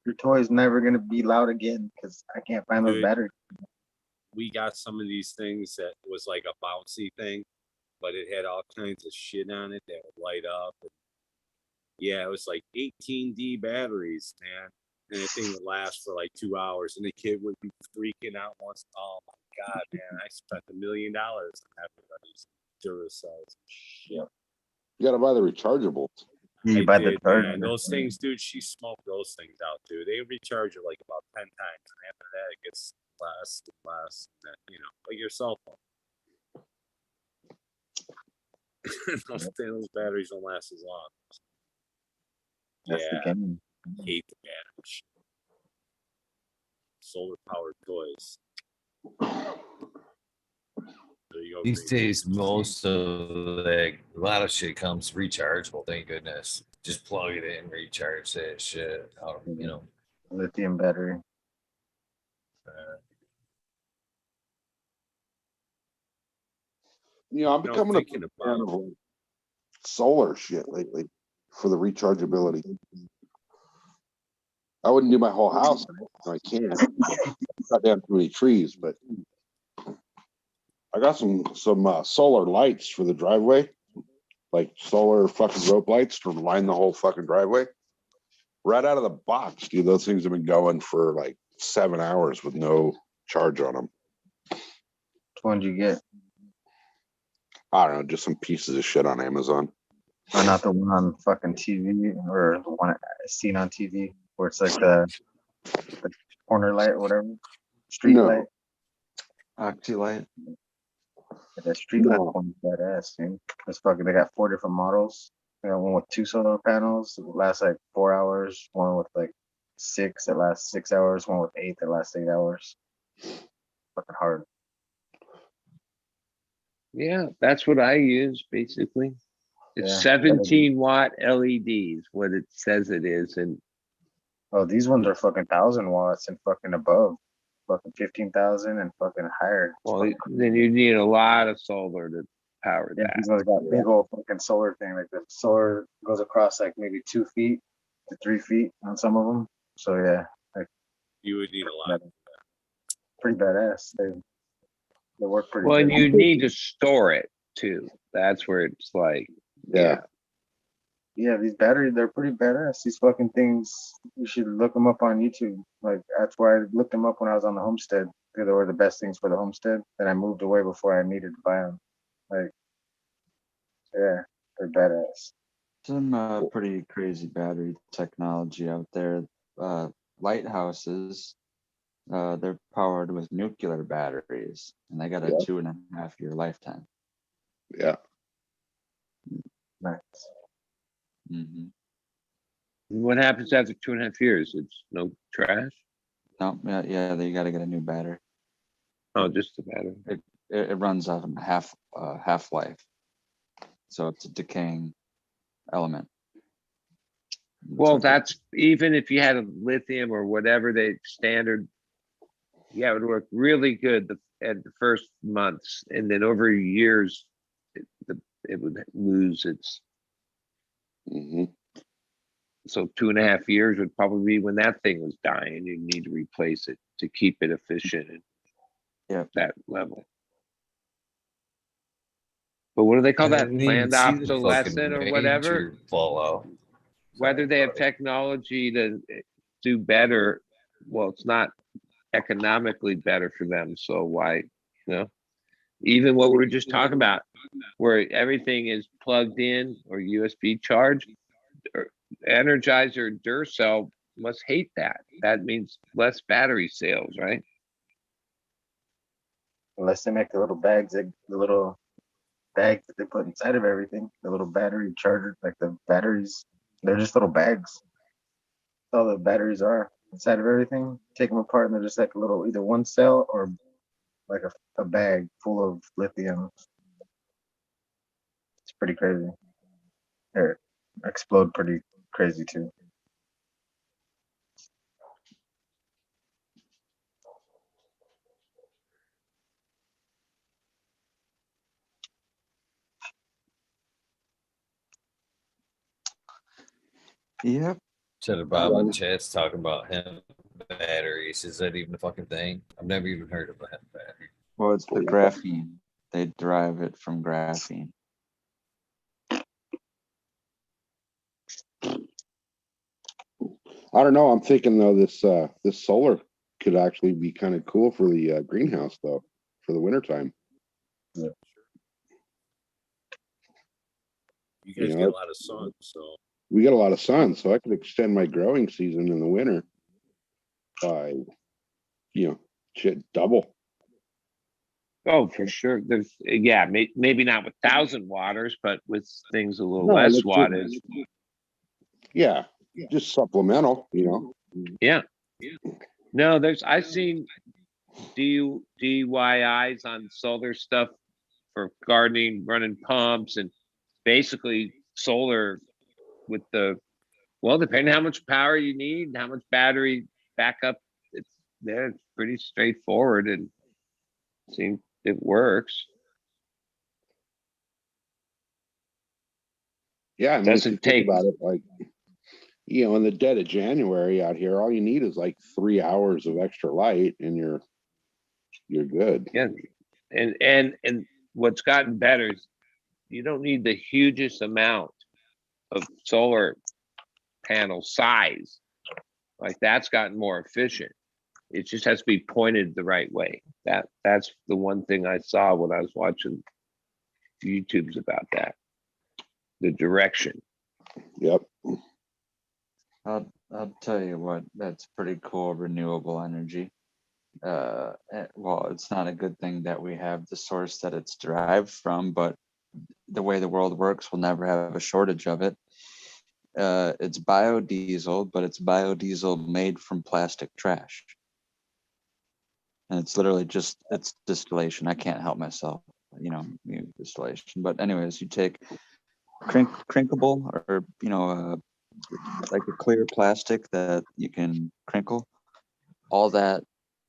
Your toy's never going to be loud again because I can't find those Dude. batteries. We got some of these things that was like a bouncy thing, but it had all kinds of shit on it that would light up. Yeah, it was like 18D batteries, man. And the thing would last for like 2 hours, and the kid would be freaking out once. Oh my god, man! I spent $1 million on everybody's Duracells. Shit. You got to buy the rechargeables. Yeah, you I buy the did, charger. man. Those things, dude. She smoked those things out, dude. They recharge it like about 10 times, and after that, it gets less and less. And then, like your cell phone. those batteries don't last as long. That's the Yeah, game. hate the batteries. Solar powered toys. There you go. These Green. days, most of a lot of shit comes rechargeable. Thank goodness. Just plug it in, recharge that shit. Lithium battery. You know, I'm becoming a thinking fan about of solar shit lately for the rechargeability. I wouldn't do my whole house. I can't. Cut down too many trees, but I got some solar lights for the driveway, like solar fucking rope lights to line the whole fucking driveway. Right out of the box, dude. Those things have been going for like 7 hours with no charge on them. Which one did you get? I don't know, just some pieces of shit on Amazon. Oh, not the one on fucking TV or the one I seen on TV where it's like the corner light or whatever. Street No. light. Octilight. That street light No. one's badass, dude. It's fucking, they got 4 different models. They got one with 2 solar panels that last like 4 hours, one with like 6 that lasts 6 hours, one with 8 that lasts 8 hours. Fucking hard. Yeah, that's what I use basically. It's Yeah. 17 watt LEDs, what it says it is. And Oh, these ones are fucking 1,000 watts and fucking above. Fucking 15,000 and fucking higher. It's well, fucking then you need a lot of solar to power yeah, that. these ones got big old fucking solar thing. Like the solar goes across like maybe 2 feet to 3 feet on some of them. So yeah, like you would need a lot. pretty badass. They work pretty Well, good. and you need to store it too. That's where it's like, Yeah. Yeah, these batteries, they're pretty badass. These fucking things, you should look them up on YouTube. Like, that's why I looked them up when I was on the homestead. They were the best things for the homestead. Then I moved away before I needed to buy them. Like, yeah, they're badass. Some pretty crazy battery technology out there. Lighthouses, they're powered with nuclear batteries, and they got a 2.5-year lifetime. Yeah. Nice. Mm-hmm. what happens after 2.5 years? It's no trash. No, yeah, you got to get a new battery. Oh, just the battery. It runs off a half-life, so it's a decaying element. Well, So that's even if you had a lithium or whatever the standard, yeah, it would work really good at the first months, and then over years, it would lose its. Mm-hmm. So 2.5 years would probably be when that thing was dying. You need to replace it to keep it efficient at that level. But what do they call that? didn't even Planned see the fucking obsolescent or whatever. major fallout. Whether they have technology to do better, well, it's not economically better for them. So why, even what we were just talking about, where everything is plugged in or USB charged, or Energizer Duracell must hate that. That means less battery sales, right? unless they make the little bags, the little bags that they put inside of everything, the little battery charger, like the batteries. They're just little bags. That's all the batteries are inside of everything. Take them apart, and they're just like a little, either one cell or like a bag full of lithium. It's pretty crazy. They explode pretty crazy too. Yep. Said about in the chat's talking about hemp batteries. Is that even a fucking thing? I've never even heard of a hemp battery. Well, it's the graphene. They derive it from graphene. I don't know. I'm thinking though this solar could actually be kind of cool for the greenhouse though, for the wintertime. Yeah. You guys You get know, a lot of sun, so we get a lot of sun, so I could extend my growing season in the winter by, shit, double. Oh, for sure. There's, yeah, maybe not with 1,000 watters, but with things a little No, less let's wattage. Yeah, just supplemental, Yeah. No, I've seen DIYs on solar stuff for gardening, running pumps, and basically solar with depending on how much power you need, how much battery backup, it's pretty straightforward and seems it works. Yeah, I mean, if you Doesn't think take, about it, like, in the dead of January out here, all you need is like 3 hours of extra light and you're good. yeah. And what's gotten better is you don't need the hugest amount of solar panel size. Like that's gotten more efficient. It just has to be pointed the right way. That's the one thing I saw when I was watching YouTubes about that. The direction. Yep. I'll tell you what, that's pretty cool, renewable energy. Well, it's not a good thing that we have the source that it's derived from, but the way the world works, we'll never have a shortage of it. It's biodiesel, but it's biodiesel made from plastic trash. And it's literally it's distillation. I can't help myself, distillation. But anyways, you take crinkable or, like a clear plastic that you can crinkle. All that,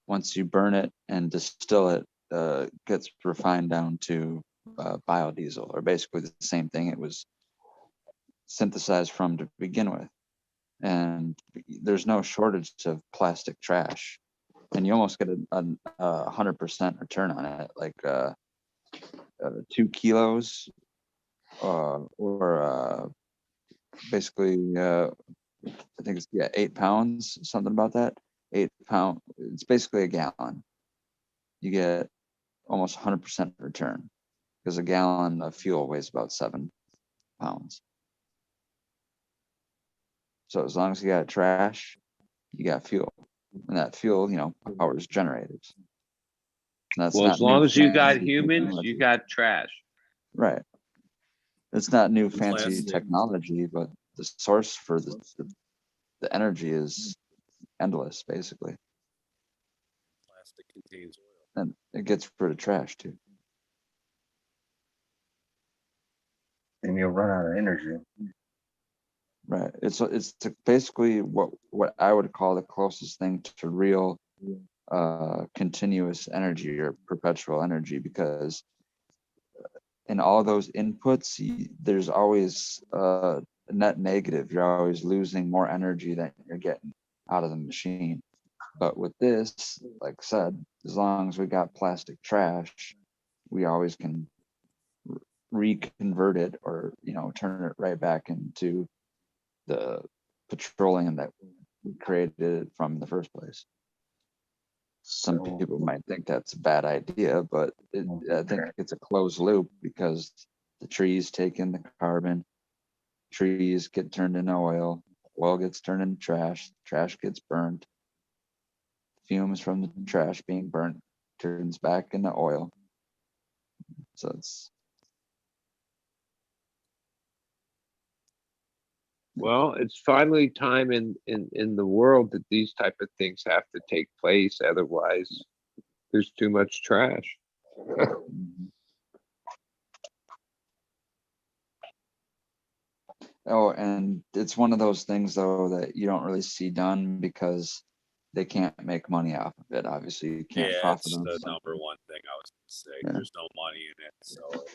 once you burn it and distill it, gets refined down to biodiesel, or basically the same thing it was synthesized from to begin with. And there's no shortage of plastic trash, and you almost get a 100% return on it, like 2 kilos, or basically I think it's 8 pounds, something about that. 8 pound, it's basically a gallon. You get almost 100% return, because a gallon of fuel weighs about 7 pounds. So as long as you got trash, you got fuel, and that fuel, powers generators. And that's Well, not as long new as you got fancy humans, technology. you got trash. Right. It's not new fancy Plastic. technology, but the source for the energy is endless, basically, plastic contains oil. and it gets rid of trash too. And you'll run out of energy. Right. It's basically what I would call the closest thing to real continuous energy or perpetual energy, because in all those inputs, there's always a net negative. You're always losing more energy than you're getting out of the machine. But with this, like I said, as long as we got plastic trash, we always can reconvert it, or turn it right back into the petroleum that we created it from in the first place. Some people might think that's a bad idea, but I think it's a closed loop, because the trees take in the carbon, trees get turned into oil, oil gets turned into trash, trash gets burned, fumes from the trash being burnt turns back into oil. So it's Well, it's finally time in the world that these type of things have to take place. Otherwise, there's too much trash. oh, and it's one of those things though that you don't really see done because they can't make money off of it. Obviously, you can't Yeah, profit it's on the something. number one thing I was gonna say. Yeah. There's no money in it, so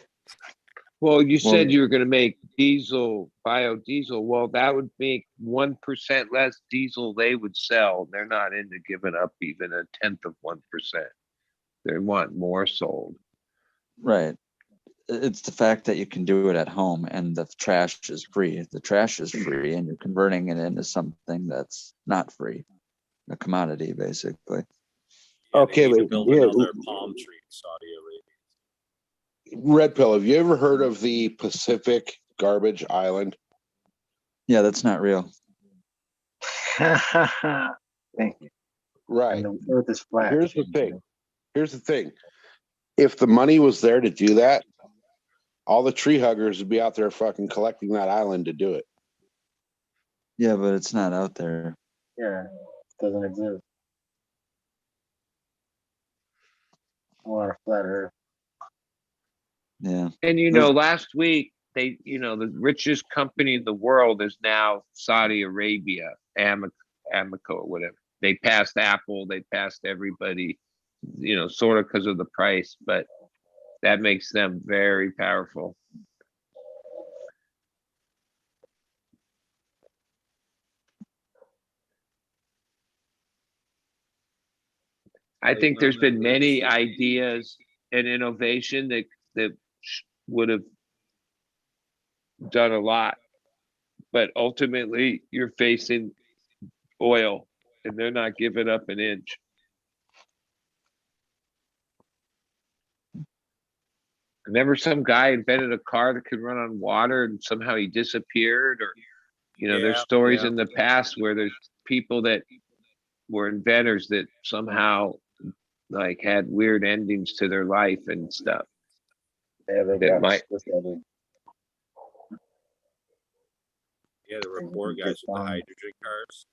Well, you Well- said you were going to make diesel, biodiesel. Well, that would make 1% less diesel they would sell. They're not into giving up even a tenth of 1%. They want more sold. Right. It's the fact that you can do it at home and the trash is free. The trash is free and you're converting it into something that's not free, a commodity basically. yeah, Okay, they need to but build yeah, another palm tree in Saudi Arabia. Red Pill, have you ever heard of the Pacific Garbage Island? Yeah, that's not real. Thank you. Right. And the earth is flat. Here's the thing. Here's the thing. If the money was there to do that, all the tree huggers would be out there fucking collecting that island to do it. Yeah, but it's not out there. Yeah, it doesn't exist. Or a flat earth. Yeah. And last week the richest company in the world is now Saudi Arabia, Amoco or whatever. They passed Apple, they passed everybody, sort of because of the price, but that makes them very powerful. I think there's been many ideas and innovation that would have done a lot, but ultimately you're facing oil and they're not giving up an inch. Remember some guy invented a car that could run on water and somehow he disappeared, or there's stories in the past where there's people that were inventors that somehow like had weird endings to their life and stuff. Yeah, they That got might- suicided. Yeah, the report guys with the hydrogen cars.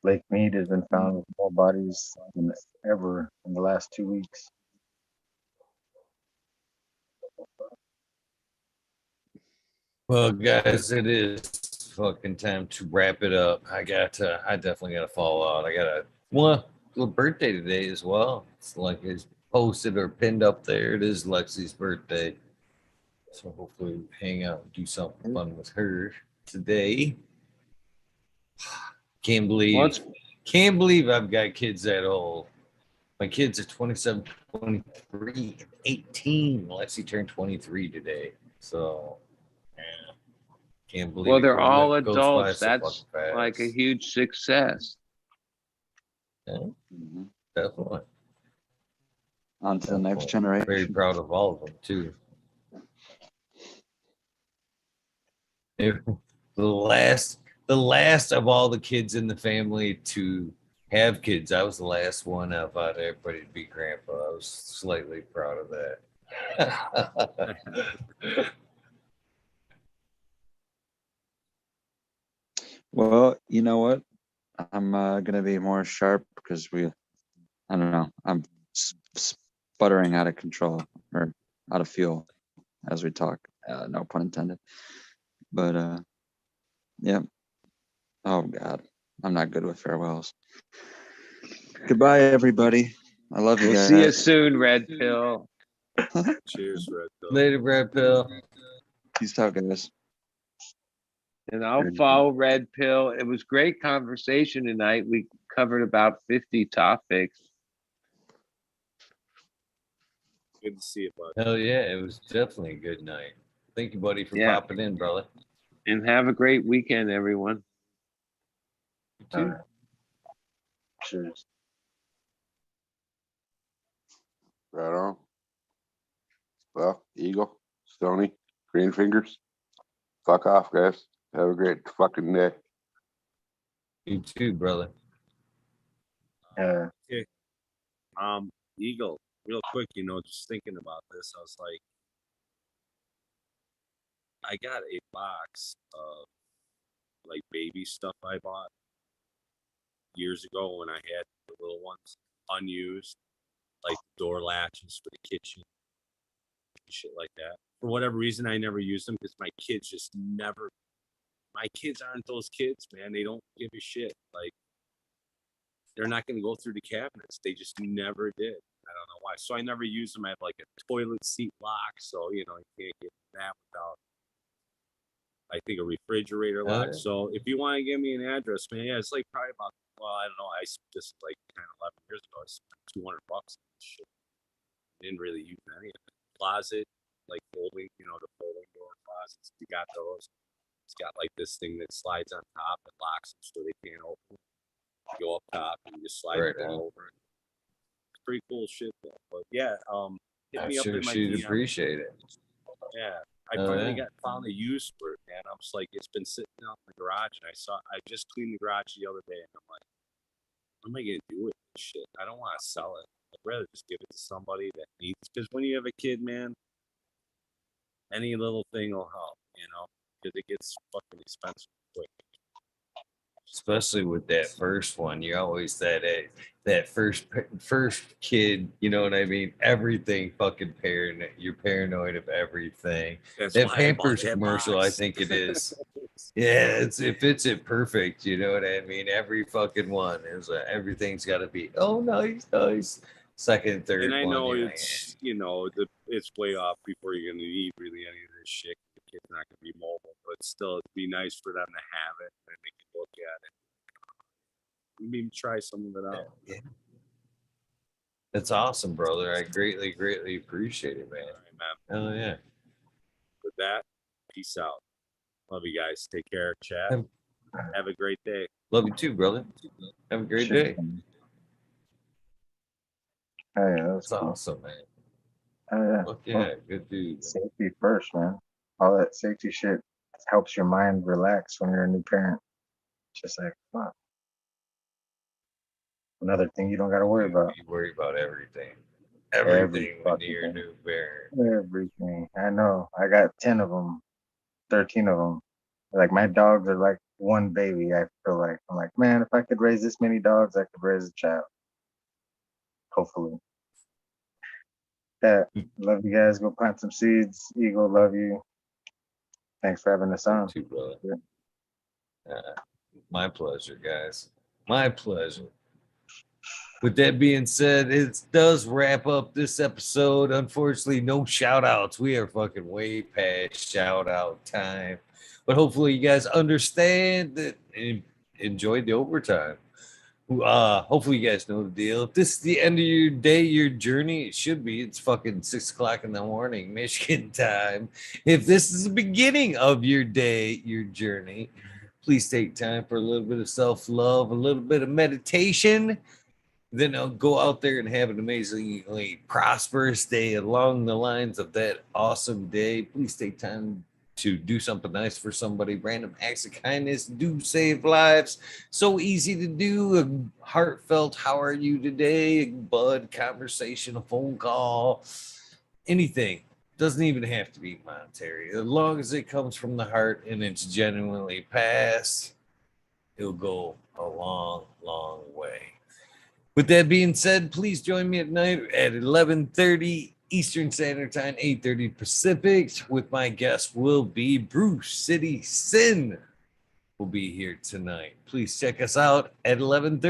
Lake Mead has been found with more bodies than ever in the last 2 weeks. Well, guys, it is fucking time to wrap it up. I definitely got to fall out. I got a little birthday today as well. It's like it's posted or pinned up there. It is Lexi's birthday. So hopefully we hang out and do something fun with her today. Can't believe I've got kids that old. My kids are 27, 23, and 18. Lexi turned 23 today. So yeah. Can't believe Well, it they're all goes by adults. so That's fucking fast. like a huge success. Yeah, Mhm. definitely. On to the next Definitely. Very generation. proud of all of them too. The last of all the kids in the family to have kids. I was the last one out of everybody to be grandpa. I was slightly proud of that. Well, you know what? I'm gonna be more sharp because I don't know. I'm sputtering out of control or out of fuel as we talk. No pun intended. But yeah. Oh God, I'm not good with farewells. Goodbye, everybody. I love you We'll guys. see you soon, Red Pill. Cheers, Red Pill. Later, Red Pill. Peace out, guys. And I'll follow Red Pill. It was great conversation tonight. We covered about 50 topics. Good to see you, bud. Hell yeah, it was definitely a good night. Thank you, buddy, for Yeah. popping in, brother. And have a great weekend, everyone. You too. Cheers. Right on. Well, Eagle, Stony, Greenfingers. Fuck off, guys. Have a great fucking day. You too, brother. Yeah. Eagle, real quick, just thinking about this, I was like, I got a box of like baby stuff I bought years ago when I had the little ones, unused, like door latches for the kitchen, shit like that. For whatever reason, I never used them because my kids just never. My kids aren't those kids, man. They don't give a shit. Like, they're not going to go through the cabinets. They just never did. I don't know why. So I never used them. I have like a toilet seat lock, so you can't get that without, I think, a refrigerator lock. So if you want to give me an address, man, yeah, it's like probably about, well, I don't know. I just like 10, 11 years ago. I spent $200 on this shit. Didn't really use any of it. Closet, like folding, the folding door closets. You got those. It's got like this thing that slides on top that locks them so they can't open. Go up top and you just slide it all over. It's pretty cool shit though. But yeah, hit I'm me up sure in my she'd DM. appreciate it. Yeah. I finally found a use for it, man. I was like, it's been sitting out in the garage, and I just cleaned the garage the other day, and I'm like, what am I gonna do with this shit? I don't want to sell it. I'd rather just give it to somebody that needs. Because when you have a kid, man, any little thing will help, because it gets fucking expensive quick. Especially with that first one, you're always that first kid. You know what I mean? Everything fucking paranoid. You're paranoid of everything. That's that why Pampers that commercial, box. I think it is. Yeah, it fits it perfect. You know what I mean? Every fucking one is everything's got to be nice. Second, third And I one, know you're it's it's way off before you're gonna need really any of this shit. The kid's not gonna be mobile, but still, it'd be nice for them to have it and they can look at it. Maybe try some of it out. Yeah. That's awesome, brother. I greatly appreciate it, man. All right, man. Oh yeah. With that, peace out. Love you guys. Take care, chat. Have a great day. Love you too, brother. Have a great day. Hey, that's cool. Awesome, man. Yeah. Look, yeah, good dude. Safety first, man. All that safety shit helps your mind relax when you're a new parent. It's just like, fuck. Another thing you don't got to worry about. You worry about everything. Everything when you're a new parent. Everything. I know. I got 10 of them, 13 of them. Like, my dogs are like one baby, I feel like. I'm like, man, if I could raise this many dogs, I could raise a child. Hopefully. Yeah. Love you guys. Go plant some seeds. Eagle, love you. Thanks for having us on. Too, brother. My pleasure, guys. My pleasure. With that being said, it does wrap up this episode. Unfortunately, no shout outs. We are fucking way past shout out time. But hopefully you guys understand that and enjoyed the overtime. Hopefully you guys know the deal. If this is the end of your day, your journey, it should be. It's fucking 6 o'clock in the morning, Michigan time. If this is the beginning of your day, your journey, please take time for a little bit of self-love, a little bit of meditation. Then I'll go out there and have an amazingly prosperous day along the lines of that awesome day. Please take time to do something nice for somebody. Random acts of kindness do save lives. So easy to do. A heartfelt, how are you today? A bud conversation, a phone call, anything. Doesn't even have to be monetary. As long as it comes from the heart and it's genuinely passed, it'll go a long, long way. With that being said, please join me at night at 11:30 Eastern Standard Time, 8:30 Pacific. With my guest will be Bruce City Sin. Will be here tonight. Please check us out at 11:30.